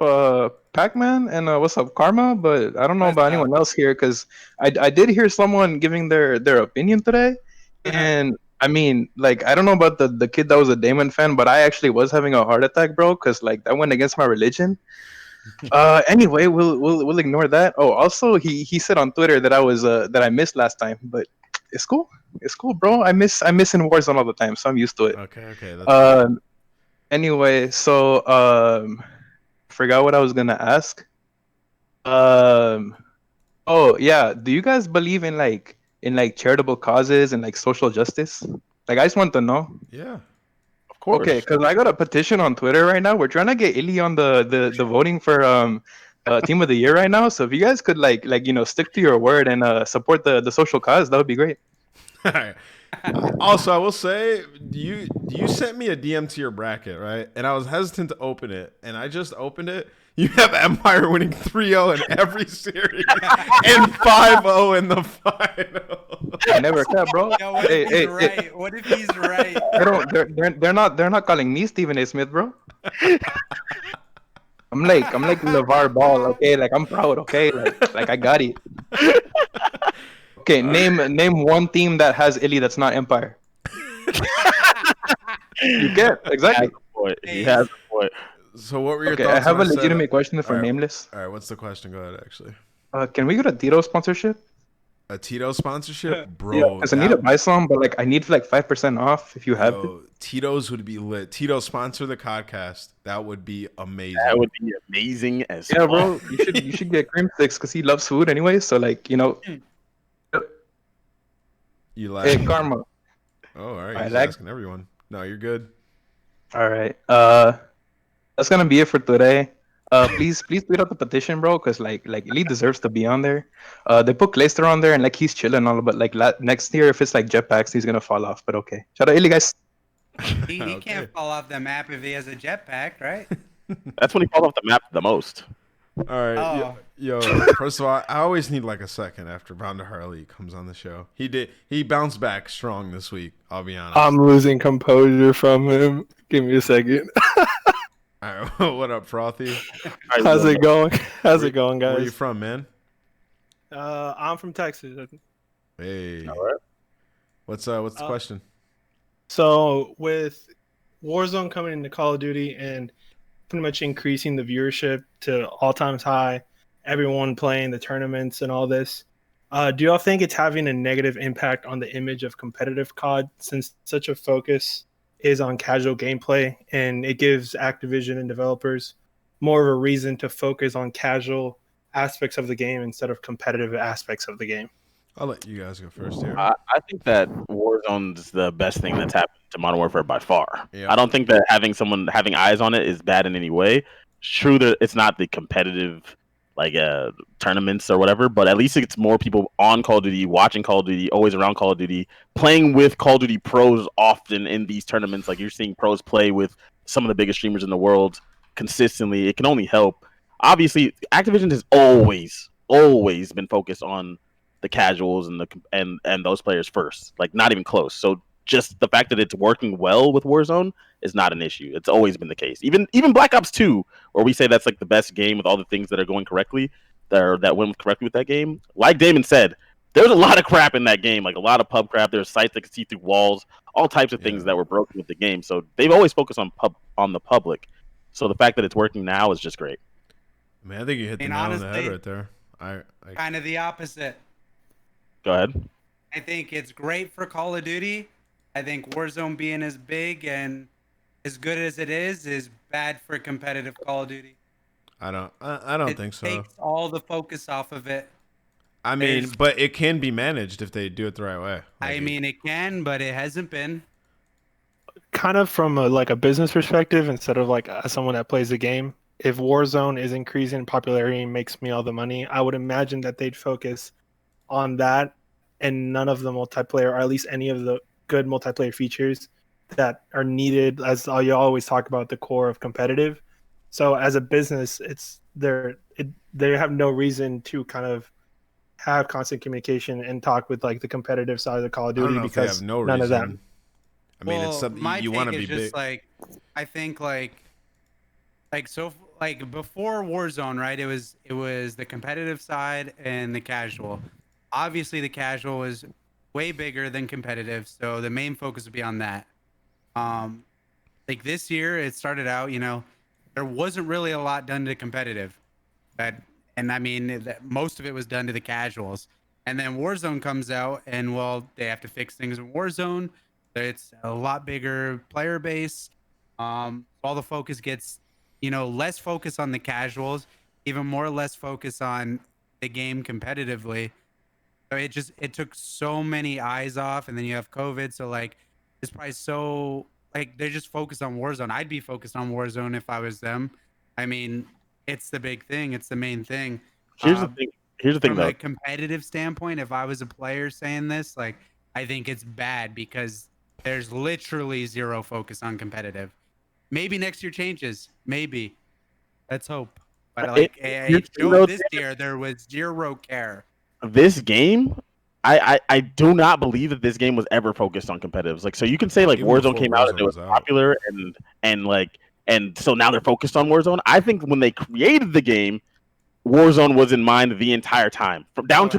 Pac-Man, and what's up, Karma? But I don't know about anyone else here because I did hear someone giving their opinion today, and I mean, like, I don't know about the kid that was a Damon fan, but I actually was having a heart attack, bro, because like that went against my religion. Anyway, we'll ignore that. Oh, also he said on Twitter that I missed last time, but it's cool. It's cool, bro. I miss in Warzone all the time, so I'm used to it. Okay. That's Anyway, so forgot what I was gonna ask. Oh yeah, do you guys believe in charitable causes and like social justice? Like I just want to know. Yeah. Of course. Okay, because I got a petition on Twitter right now. We're trying to get Illy on the voting for team of the year right now. So if you guys could stick to your word and support the social cause, that would be great. All right. Also, I will say, you sent me a DM to your bracket, right? And I was hesitant to open it, and I just opened it. You have Empire winning 3-0 in every series and 5-0 in the final. I never said, bro. Yo, what if he's right? What if he's right? They're not calling me Stephen A. Smith, bro. I'm like LeVar Ball, okay? Like I'm proud, okay? Like I got it. Okay, name one team that has Illy that's not Empire. You get exactly. He has a point. So what were your Okay, thoughts? I have when a legitimate said, question for all right, Nameless. All right, what's the question? Go ahead, actually. Can we get a Tito sponsorship? A Tito sponsorship, bro? Yeah, because I need to buy some, but like I need like 5% off if you have it. Tito's would be lit. Tito sponsor the Codcast. That would be amazing. That would be amazing as yeah, bro. You should get cream sticks because he loves food anyway. So like You like? Hey, Karma. Oh, all right. He's asking everyone. No, you're good. All right. That's gonna be it for today. please tweet out the petition, bro, because like Elite deserves to be on there. They put Clayster on there, and like he's chilling all, but like next year if it's like jetpacks, he's gonna fall off. But okay, shout out Illy, guys. He can't fall off the map if he has a jetpack, right? That's when he falls off the map the most. All right, Oh. yo. First of all, I always need like a second after Ronda Harley comes on the show. He bounced back strong this week. I'll be honest. I'm losing composure from him. Give me a second. All right, what up, Frothy? How's it going? How's it going, guys? Where you from, man? I'm from Texas. Hey. All right. What's the question? So with Warzone coming into Call of Duty and pretty much increasing the viewership to all-time high, everyone playing the tournaments and all this, do y'all think it's having a negative impact on the image of competitive COD since such a focus is on casual gameplay, and it gives Activision and developers more of a reason to focus on casual aspects of the game instead of competitive aspects of the game? I'll let you guys go first here. I think that Warzone's the best thing that's happened to Modern Warfare by far. Yeah. I don't think that having eyes on it is bad in any way. It's true that it's not the competitive like tournaments or whatever, but at least it's more people on Call of Duty, watching Call of Duty, always around Call of Duty, playing with Call of Duty pros often in these tournaments. Like you're seeing pros play with some of the biggest streamers in the world consistently. It can only help. Obviously, Activision has always been focused on the casuals and those players first, like not even close. So just the fact that it's working well with Warzone is not an issue. It's always been the case. Even Black Ops 2, where we say that's like the best game with all the things that are going correctly, that went correctly with that game. Like Damon said, there's a lot of crap in that game, like a lot of pub crap. There's sites that can see through walls, all types of things that were broken with the game. So they've always focused on the public. So the fact that it's working now is just great. Man, I think you hit the nail on the head right there. I Kind of the opposite. Go ahead. I think it's great for Call of Duty. I think Warzone being as big and as good as it is bad for competitive Call of Duty. I don't think so. It takes all the focus off of it. I mean, but it can be managed if they do it the right way. I mean, it can, but it hasn't been. Kind of from a business perspective instead of like as someone that plays the game, if Warzone is increasing in popularity and makes me all the money, I would imagine that they'd focus on that and none of the multiplayer, or at least any of the good multiplayer features that are needed, as you always talk about, the core of competitive. So as a business, they have no reason to kind of have constant communication and talk with like the competitive side of the Call of Duty because they have no none reason. of that. I mean, it's something you want to be big. Like, I think like before Warzone, right? It was the competitive side and the casual. Obviously, the casual was way bigger than competitive, so the main focus would be on that. Like this year, it started out, there wasn't really a lot done to competitive, and I mean, most of it was done to the casuals. And then Warzone comes out, and well, they have to fix things in Warzone. It's a lot bigger player base. All the focus gets, less focus on the casuals, even more less focus on the game competitively. So it took so many eyes off, and then you have COVID. So like, it's probably so like they're just focused on Warzone. I'd be focused on Warzone if I was them. I mean, it's the big thing. It's the main thing. Here's the thing, From though. a competitive standpoint, if I was a player saying this, like, I think it's bad because there's literally zero focus on competitive. Maybe next year changes. Maybe. Let's hope. But like, it showed this year there was zero care. This game, I do not believe that this game was ever focused on competitives. Like, so you can say like Warzone came out and it was popular and so now they're focused on Warzone. I think when they created the game, Warzone was in mind the entire time, from down to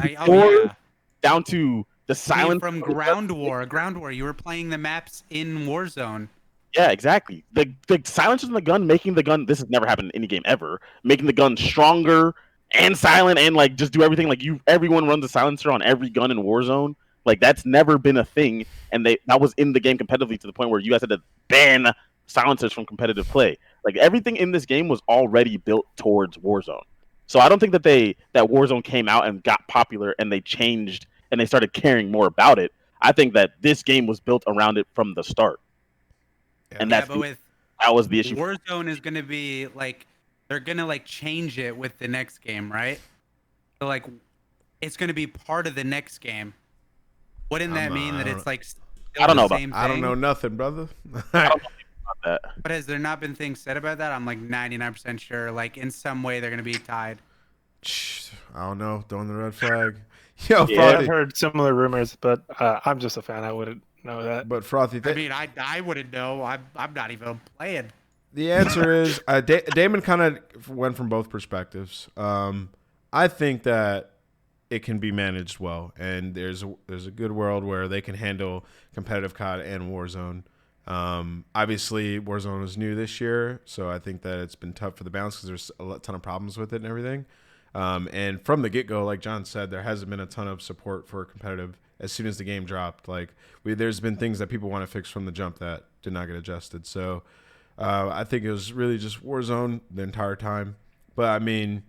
the silent from Ground War. Ground War, you were playing the maps in Warzone. Yeah, exactly. The silencers in the gun, making the gun. This has never happened in any game ever. Making the gun stronger and silent and like just do everything. Like everyone runs a silencer on every gun in Warzone. Like that's never been a thing, and that was in the game competitively to the point where you guys had to ban silencers from competitive play. Like everything in this game was already built towards Warzone. So I don't think that Warzone came out and got popular and they changed and they started caring more about it. I think that this game was built around it from the start. Yeah. And that was the issue. Warzone is going to be like they're gonna like change it with the next game, right? So like, it's gonna be part of the next game. Wouldn't that mean that it's like still I don't know the about- same thing? I don't know nothing, brother. I don't know about that. But has there not been things said about that? I'm like 99% sure. Like in some way they're gonna be tied. I don't know. Throwing the red flag. Yo, Yeah, Frothy. I've heard similar rumors, but I'm just a fan. I wouldn't know that. But Frothy, I mean, I wouldn't know. I'm not even playing. the answer is Damon kind of went from both perspectives. I think that it can be managed well, and there's a good world where they can handle competitive COD and Warzone. Obviously, Warzone is new this year, so I think that it's been tough for the balance because there's a ton of problems with it and everything. And from the get-go, like John said, there hasn't been a ton of support for competitive as soon as the game dropped. Like there's been things that people want to fix from the jump that did not get adjusted. So I think it was really just Warzone the entire time. But I mean,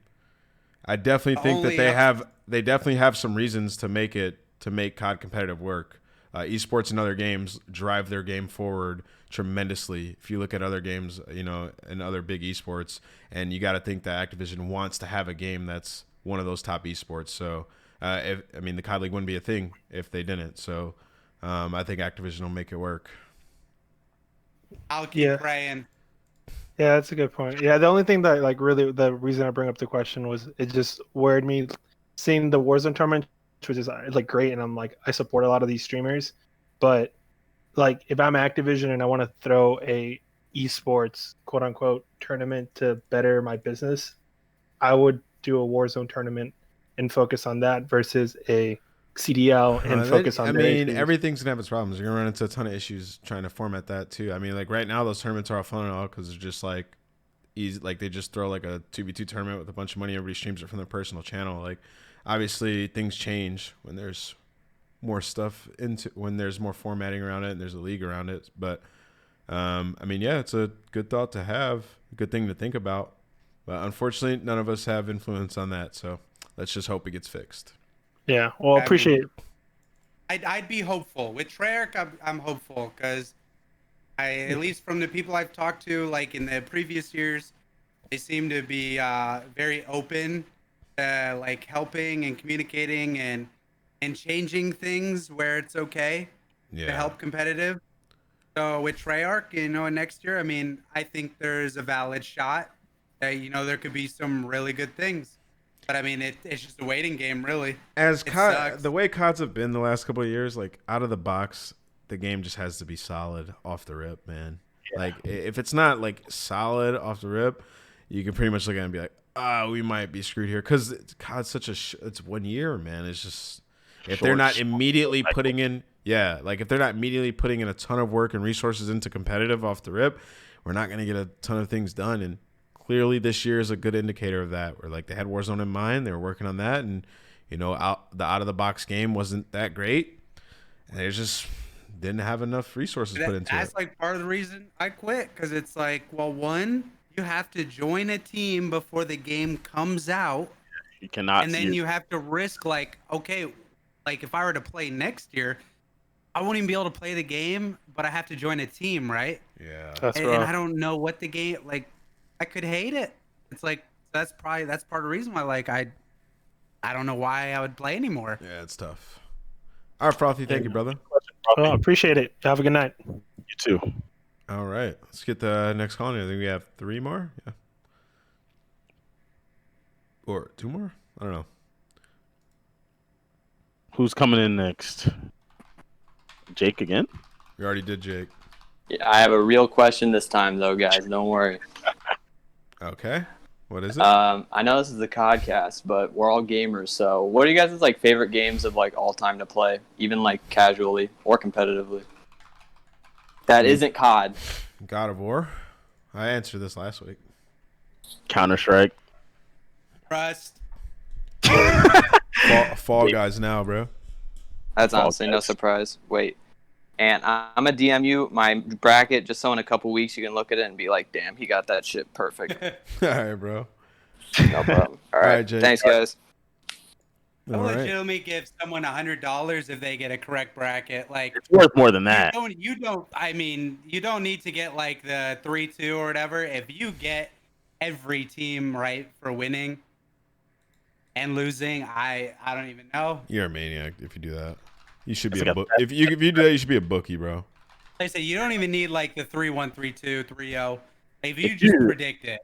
I definitely think that they definitely have some reasons to make COD competitive work. Esports and other games drive their game forward tremendously. If you look at other games, and other big esports, and you got to think that Activision wants to have a game that's one of those top esports. So, the COD League wouldn't be a thing if they didn't. So, I think Activision will make it work. I'll keep praying. Yeah, that's a good point. Yeah, the only thing that really the reason I bring up the question was it just worried me seeing the Warzone tournament, which is great, and I'm I support a lot of these streamers, but if I'm Activision and I want to throw a esports quote unquote tournament to better my business, I would do a Warzone tournament and focus on that versus a CDL and focus on. Everything's gonna have its problems. You're gonna run into a ton of issues trying to format that too. Right now those tournaments are all fun and all because they're just easy. They just throw a 2v2 tournament with a bunch of money. Everybody streams it from their personal channel. Obviously things change when there's more stuff when there's more formatting around it and there's a league around it. But it's a good thought to have, a good thing to think about. But unfortunately, none of us have influence on that. So let's just hope it gets fixed. Yeah, well, appreciate it. I'd be hopeful. With Treyarch, I'm hopeful because at least from the people I've talked to, in the previous years, they seem to be very open to helping and communicating and changing things where it's okay to help competitive. So with Treyarch, next year, I think there's a valid shot that there could be some really good things. But it's just a waiting game, really. As COD, the way CODs have been the last couple of years, out of the box, the game just has to be solid off the rip, man. Yeah. If it's not solid off the rip, you can pretty much look at it and be like, we might be screwed here because COD's such it's 1 year, man. It's just if they're not immediately putting in, if they're not immediately putting in a ton of work and resources into competitive off the rip, we're not gonna get a ton of things done. And clearly, this year is a good indicator of that. Where they had Warzone in mind, they were working on that, and the out of the box game wasn't that great, and they just didn't have enough resources put into it. That's part of the reason I quit because it's one, you have to join a team before the game comes out. You cannot, and then you have to risk okay, if I were to play next year, I won't even be able to play the game, but I have to join a team, right? Yeah, that's and I don't know what the game I could hate it. It's that's part of the reason why I don't know why I would play anymore. Yeah, it's tough. All right, Frothy, thank you, brother. Oh, appreciate it. Have a good night. You too. All right, let's get the next call. I think we have 3 more. Yeah, or 2 more. I don't know. Who's coming in next? Jake again? We already did Jake. Yeah, I have a real question this time, though, guys. Don't worry. Okay. What is it? I know this is the Codcast, but we're all gamers. So, what are you guys' favorite games of all time to play, even casually or competitively? That isn't COD. God of War. I answered this last week. Counter-Strike. Rust. Fall Guys now, bro. That's honestly no surprise. Wait. And I'm going to DM you my bracket just so in a couple weeks you can look at it and be like, damn, he got that shit perfect. All right, bro. No problem. All right. Jake. Thanks, guys. I'll legitimately give someone $100 if they get a correct bracket. It's worth more than that. You don't need to get the 3-2 or whatever. If you get every team right for winning and losing. I don't even know. You're a maniac if you do that. You should be That's a book. If you do that, you should be a bookie, bro. Like I said, you don't even need like the 3-1, 3-2, 3-0. If you just predict it.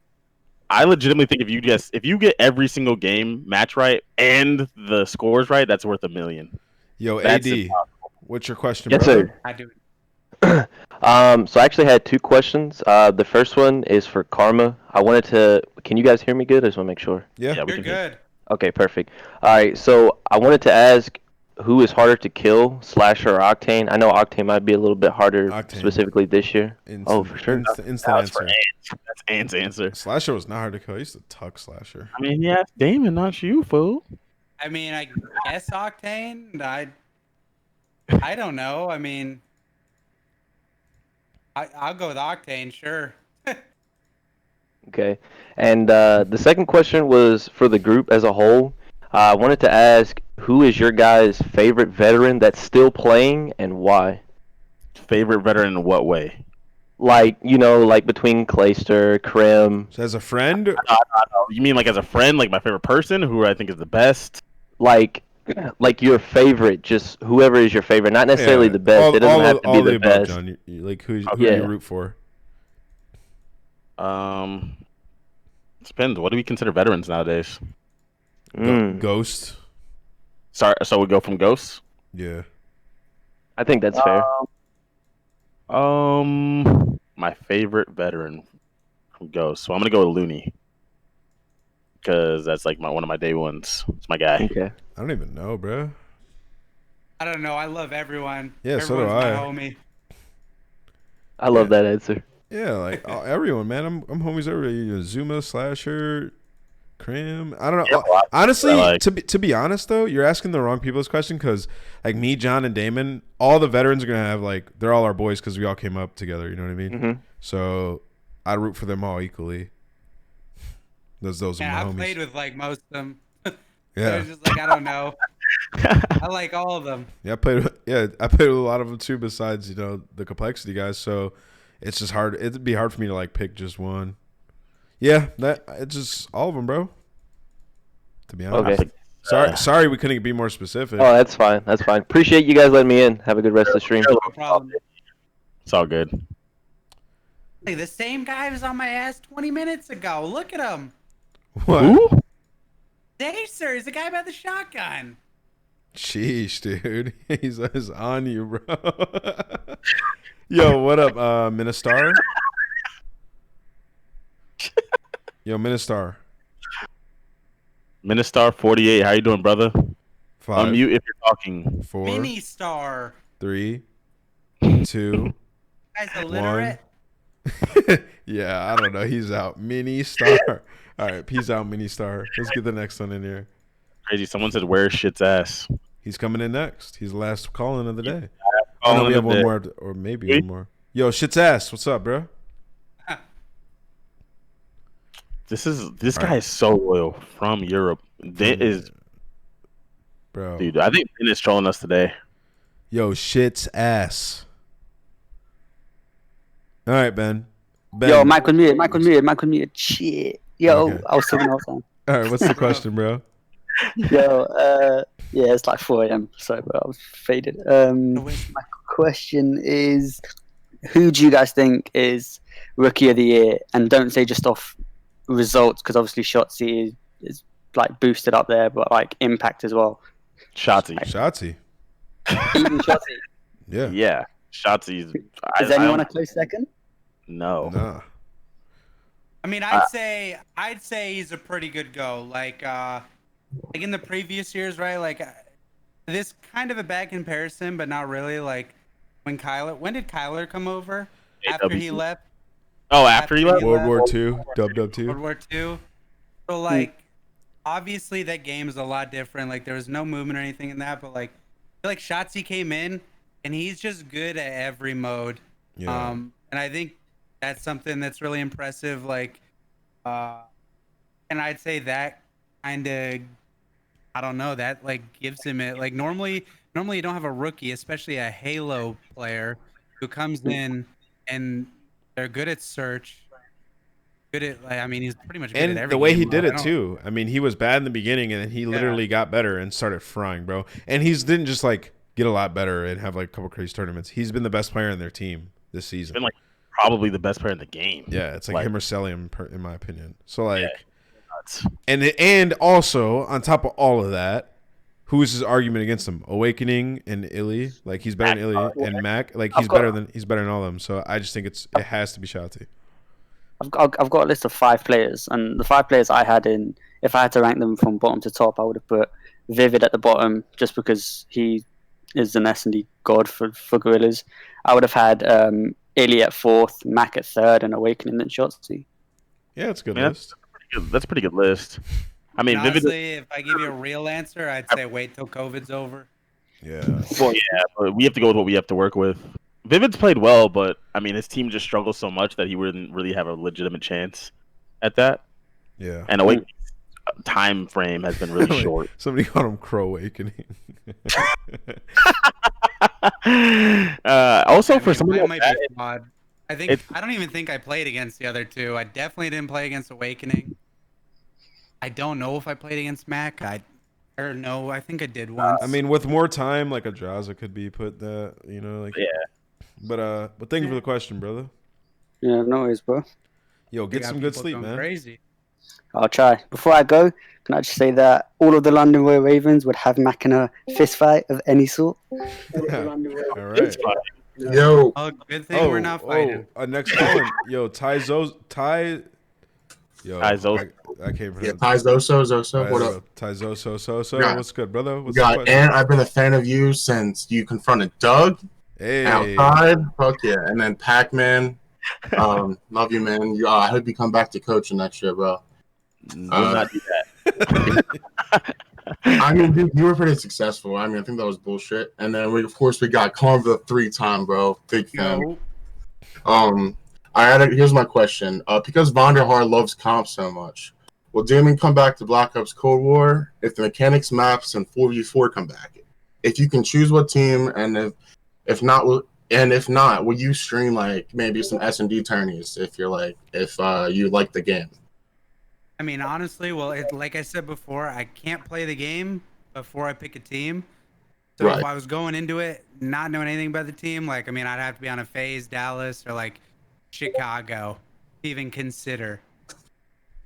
I legitimately think if you get every single game match right and the scores right, that's worth $1 million. Yo, That's AD, impossible. what's your question, Yes, brother? sir. I do. So I actually had two questions. The first one is for Karma. I wanted to. Can you guys hear me good? I just want to make sure. Yeah, Yeah, we You're can hear. good. Okay, perfect. All right. So I wanted to ask, who is harder to kill, Slasher or Octane? I know Octane might be a little bit harder Octane. specifically this year. Instant, For sure. Instant That was for answer. Ants. That's Ant's answer. Slasher was not hard to kill. I used to tuck Slasher. I mean, yeah, Damon, not you, fool. I mean, I guess Octane. I don't know. I mean, I'll go with Octane, sure. Okay. And the second question was for the group as a whole. I wanted to ask, who is your guys' favorite veteran that's still playing and why? Favorite veteran in what way? Like, like between Clayster, Krim, So as a friend, You mean like as a friend, like my favorite person, who I think is the best? like your favorite, just whoever is your favorite, not necessarily the best. It doesn't have to be the above, best. John. Like who do Yeah. you root for? Depends. What do we consider veterans nowadays? Ghost. Sorry, so we go from ghosts. Yeah. I think that's fair. My favorite veteran from Ghost. So I'm gonna go with Looney because that's like one of my day ones. It's my guy. Okay. I don't even know, bro. I don't know. I love everyone. Yeah, so do Everyone's I. my homie. I love that answer. Yeah, like everyone, man. I'm homies everybody. Zuma, Slasher, Crim. I don't know. Yeah, Honestly, like- to be honest though, you're asking the wrong people this question because like me, John, and Damon, all the veterans are gonna have like they're all our boys because we all came up together. You know what I mean? Mhm. So I root for them all equally. Those are Yeah, my I've homies. played with like most of them. Yeah. It's just like I don't know. I like all of them. Yeah, I played with a lot of them too. Besides, the complexity guys. So it's just hard. It'd be hard for me to like pick just one. Yeah, it's just all of them, bro. To be honest. Okay. Sorry, we couldn't be more specific. Oh, that's fine. That's fine. Appreciate you guys letting me in. Have a good rest of the stream. No problem. It's all good. Hey, the same guy was on my ass 20 minutes ago. Look at him. What? Who? Dacer is the guy about the shotgun. Sheesh, dude. He's on you, bro. Yo, what up, Ministar? Yo, Ministar. Ministar 48. How you doing, brother? 5, Unmute if you're talking. 4, Mini star. 3, 2, Guy's illiterate. 1. Yeah, I don't know. He's out. Mini Star. All right, peace out, Mini Star. Let's get the next one in here. Crazy. Someone said, "Where's shit's ass?" He's coming in next. He's the last call-in of the day. call-in Oh, no, we of have the one day. more, or maybe one more. Yo, shit's ass. What's up, bro? This guy is so loyal from Europe. Bro. Dude, I think Ben is trolling us today. Yo, shit's ass. All right, Ben. Yo, mic was muted. Shit. Yo, Okay. I was talking all the time. All right, what's the question, bro? Yo, yeah, it's like 4 a.m. Sorry, bro, I was faded. My question is, who do you guys think is Rookie of the Year? And don't say just off results, because obviously Shotzi is like boosted up there, but like impact as well. Shotzi. Shotzi. Even Shotzi. Yeah. Yeah. Shotzi's. Is anyone a close second? No. Nah. I mean, I'd say he's a pretty good go. Like in the previous years, right? Like this kind of a bad comparison, but not really. Like when did Kyler come over? After he left. Oh, after he left. World War II. Dub 2. World War II. So like, obviously that game is a lot different. Like there was no movement or anything in that, but like, I feel like Shotzi came in and he's just good at every mode. Yeah. And I think that's something that's really impressive. Like, and I'd say that kind of, I don't know, that like gives him it. Like normally you don't have a rookie, especially a Halo player who comes in and they're good at search. good at. Like, I mean, he's pretty much good And at every the way game he did mode. I it don't- too. I mean, he was bad in the beginning, and then he literally got better and started frying, bro. And he's didn't just like get a lot better and have like a couple crazy tournaments. He's been the best player in their team this season. Been like probably the best player in the game. Yeah, it's like him or Celium, in my opinion. So like, yeah, and also on top of all of that, who is his argument against him? Awakening and Illy, like he's better than Illy, and Mac, like he's better than all of them. So I just think it has to be Shouty. I've got a list of 5 players, and the 5 players I had in, if I had to rank them from bottom to top, I would have put Vivid at the bottom just because he is an S&D god for Gorillas. I would have had Illy at 4th, Mac at 3rd, and Awakening then Shotzi. Yeah, it's a good list. That's a pretty good list. I mean, honestly, if I give you a real answer, I'd say wait till COVID's over. Yeah. Well, yeah, but we have to go with what we have to work with. Vivid's played well, but I mean, his team just struggles so much that he wouldn't really have a legitimate chance at that. Yeah. And Awakening's time frame has been really short. Somebody called him Crow Awakening. Also, for somebody that like might that, be flawed. I don't even think I played against the other two. I definitely didn't play against Awakening. I don't know if I played against Mac. I think I did once. I mean, with more time, like a Jaza could be put that, you know, like yeah. But thank you for the question, brother. Yeah, no worries, bro. Yo, get some good sleep, man. Crazy. I'll try. Before I go, can I just say that all of the London Royal Ravens would have Mac in a fist fight of any sort? All right. Yo. Oh, good thing we're not fighting. Next one. Yo, Ty. Yo, I can't pronounce. Yeah, Ty Zoso. What up? Ty Zoso. Yeah. What's good, brother? What's God, and I've been a fan of you since you confronted Doug outside. Fuck yeah. And then Pac-Man. Love you, man. I hope you come back to coaching next year, bro. We'll not do that. I mean, dude, you were pretty successful. I mean, I think that was bullshit. And then we got Conva 3-time, bro. Big fan. Here's my question. Because Vonderhaar loves comp so much, will Damon come back to Black Ops Cold War if the mechanics, maps, and 4v4 come back? If you can choose what team, and if not, will you stream like maybe some S&D tourneys if you like the game? I mean, honestly, like I said before, I can't play the game before I pick a team. So if I was going into it not knowing anything about the team, like, I mean, I'd have to be on a FaZe, Dallas, or like Chicago to even consider.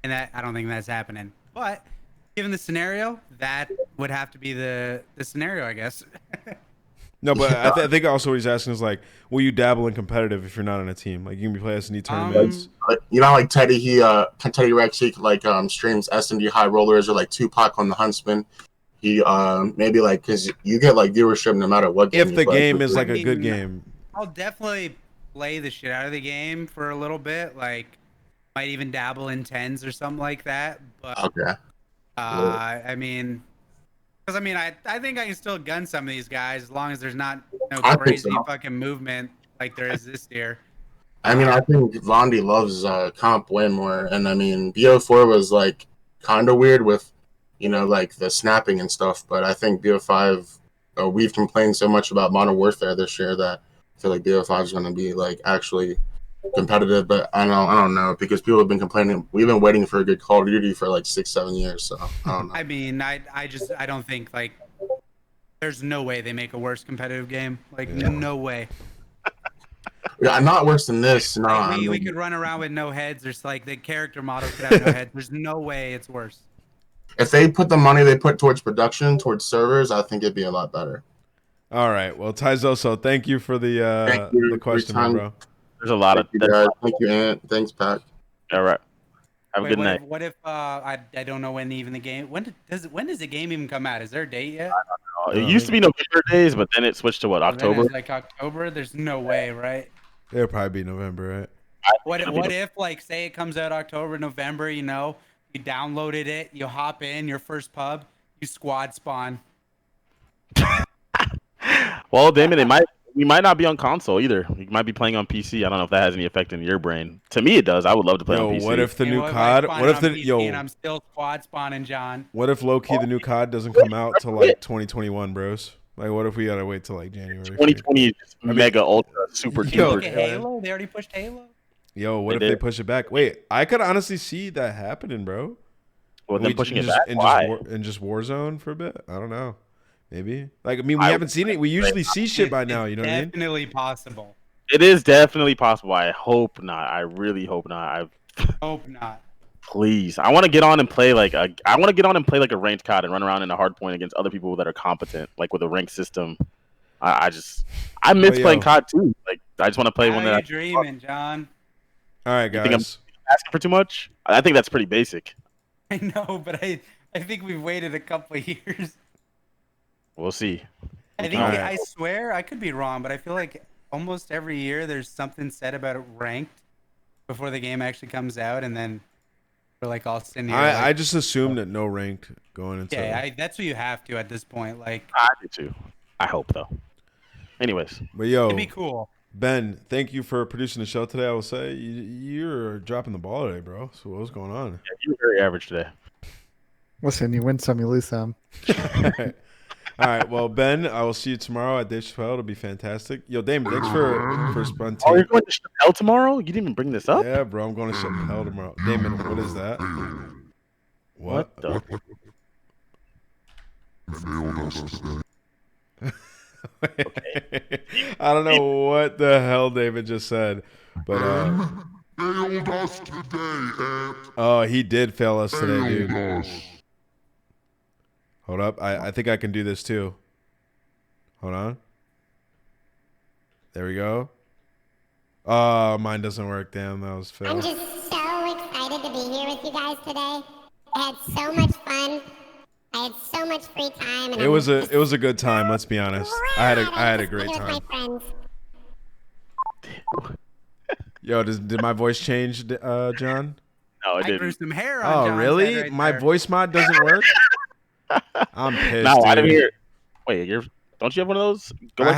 And that I don't think that's happening. But given the scenario, that would have to be the scenario, I guess. No, but I think also what he's asking is like, will you dabble in competitive if you're not on a team? Like you can be playing S&D tournaments. You know, like Teddy, Teddy Rex, he streams S&D high rollers or like Tupac on the Huntsman. He maybe like because you get like viewership no matter what game. If the game is like a good game, I'll definitely play the shit out of the game for a little bit. Like, might even dabble in 10s or something like that. But I mean. Because, I mean, I think I can still gun some of these guys as long as there's not no crazy fucking movement like there is this year. I mean, I think Vondi loves comp way more. And, I mean, BO4 was, like, kind of weird with, you know, like, the snapping and stuff. But I think BO5, we've complained so much about Modern Warfare this year that I feel like BO5 is going to be, like, actually competitive. But I don't know, because people have been complaining. We've been waiting for a good Call of Duty for, like, 6-7 years. So, I don't know. I mean, I don't think, like, there's no way they make a worse competitive game. Like, no way. Yeah, not worse than this. No, Like, we could run around with no heads. There's like the character model could have no heads. There's no way it's worse. If they put the money they put towards production, towards servers, I think it'd be a lot better. All right. Well, Tyzoso, thank you for the question, bro. There's a lot of guys. Thank you, Ant. Thanks, Pat. All right. Have a good what night. What if I don't know when even the game when does the game even come out? Is there a date yet? It used to be November days, but then it switched to what, October? Then it's like October. There's no way, right? It'll probably be November, right? What if, like, say it comes out October, November, you know, you downloaded it, you hop in, your first pub, you squad spawn. Well, Damon, we might not be on console either. We might be playing on PC. I don't know if that has any effect in your brain. To me, it does. I would love to play on PC. What if the new COD? What if and I'm still squad spawning, John? What if low key the new COD doesn't come out till like 2021, bros? Like, what if we gotta wait till like January? 2020 is mega ultra super duper. Halo? They already pushed Halo. Yo, what if they push it back? Wait, I could honestly see that happening, bro. Well, then pushing it back. Why? Just Warzone for a bit. I don't know. Maybe. Like, I mean, we haven't seen it. We usually see shit by now. You know what I mean? Definitely possible. It is definitely possible. I hope not. I really hope not. Hope not. Please, I want to get on and play like a ranked COD and run around in a hard point against other people that are competent, like with a ranked system. I miss playing COD too. Like, I just want to play one that. You're dreaming, John. All right, guys. You think I'm asking for too much? I think that's pretty basic. I know, but I think we've waited a couple of years. We'll see. I swear I could be wrong, but I feel like almost every year there's something said about it ranked before the game actually comes out, and then we're like all sitting here. I just assumed that no ranked going into. Yeah, that's what you have to at this point. Like, I do too. I hope though. Anyways, but yo, it'd be cool. Ben, thank you for producing the show today. I will say you're dropping the ball today, bro. So what's going on? Yeah, you're very average today. Listen, you win some, you lose some. All right. Well, Ben, I will see you tomorrow at Dave Chappelle. It'll be fantastic. Yo, Damon, thanks for spontaneous. Oh, you're going to Chappelle tomorrow? You didn't even bring this up? Yeah, bro. I'm going to Chappelle tomorrow. Damon, what is that? What? I don't know what the hell David just said, but failed us today, oh, he did fail us today, dude. Hold up, I think I can do this too. Hold on. There we go. Oh, mine doesn't work. Damn, that was fail. I'm just so excited to be here with you guys today. I had so much fun. I had so much free time. And it was a good time. Let's be honest. I had a great time. Yo, did my voice change, John? No, it didn't. I grew some hair on John's really? head right My there. voice mod doesn't work? I'm pissed. No, dude. I didn't hear. Wait, don't you have one of those? I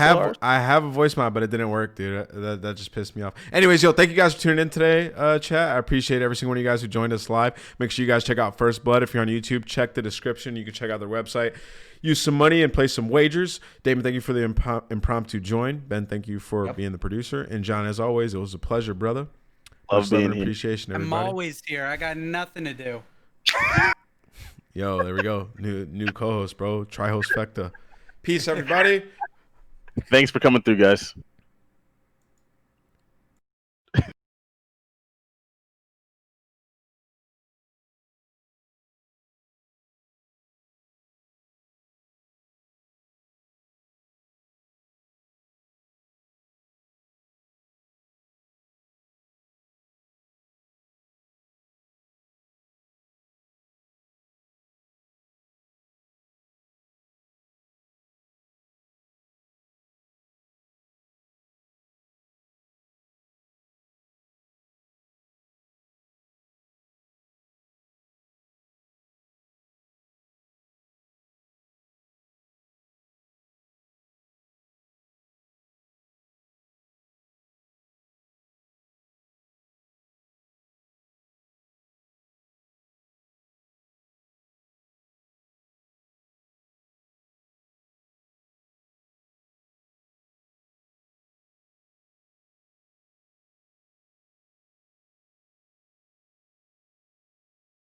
have a voice mod, but it didn't work, dude. That just pissed me off. Anyways, yo, thank you guys for tuning in today, chat. I appreciate every single one of you guys who joined us live. Make sure you guys check out First Blood. If you're on YouTube, check the description. You can check out their website. Use some money and play some wagers. Damon, thank you for the impromptu join. Ben, thank you for being the producer. And John, as always, it was a pleasure, brother. Love being and here. Appreciation, I'm everybody. always here. I got nothing to do. Yo, there we go. New co-host, bro. Tri-host Fecta. Peace, everybody. Thanks for coming through, guys.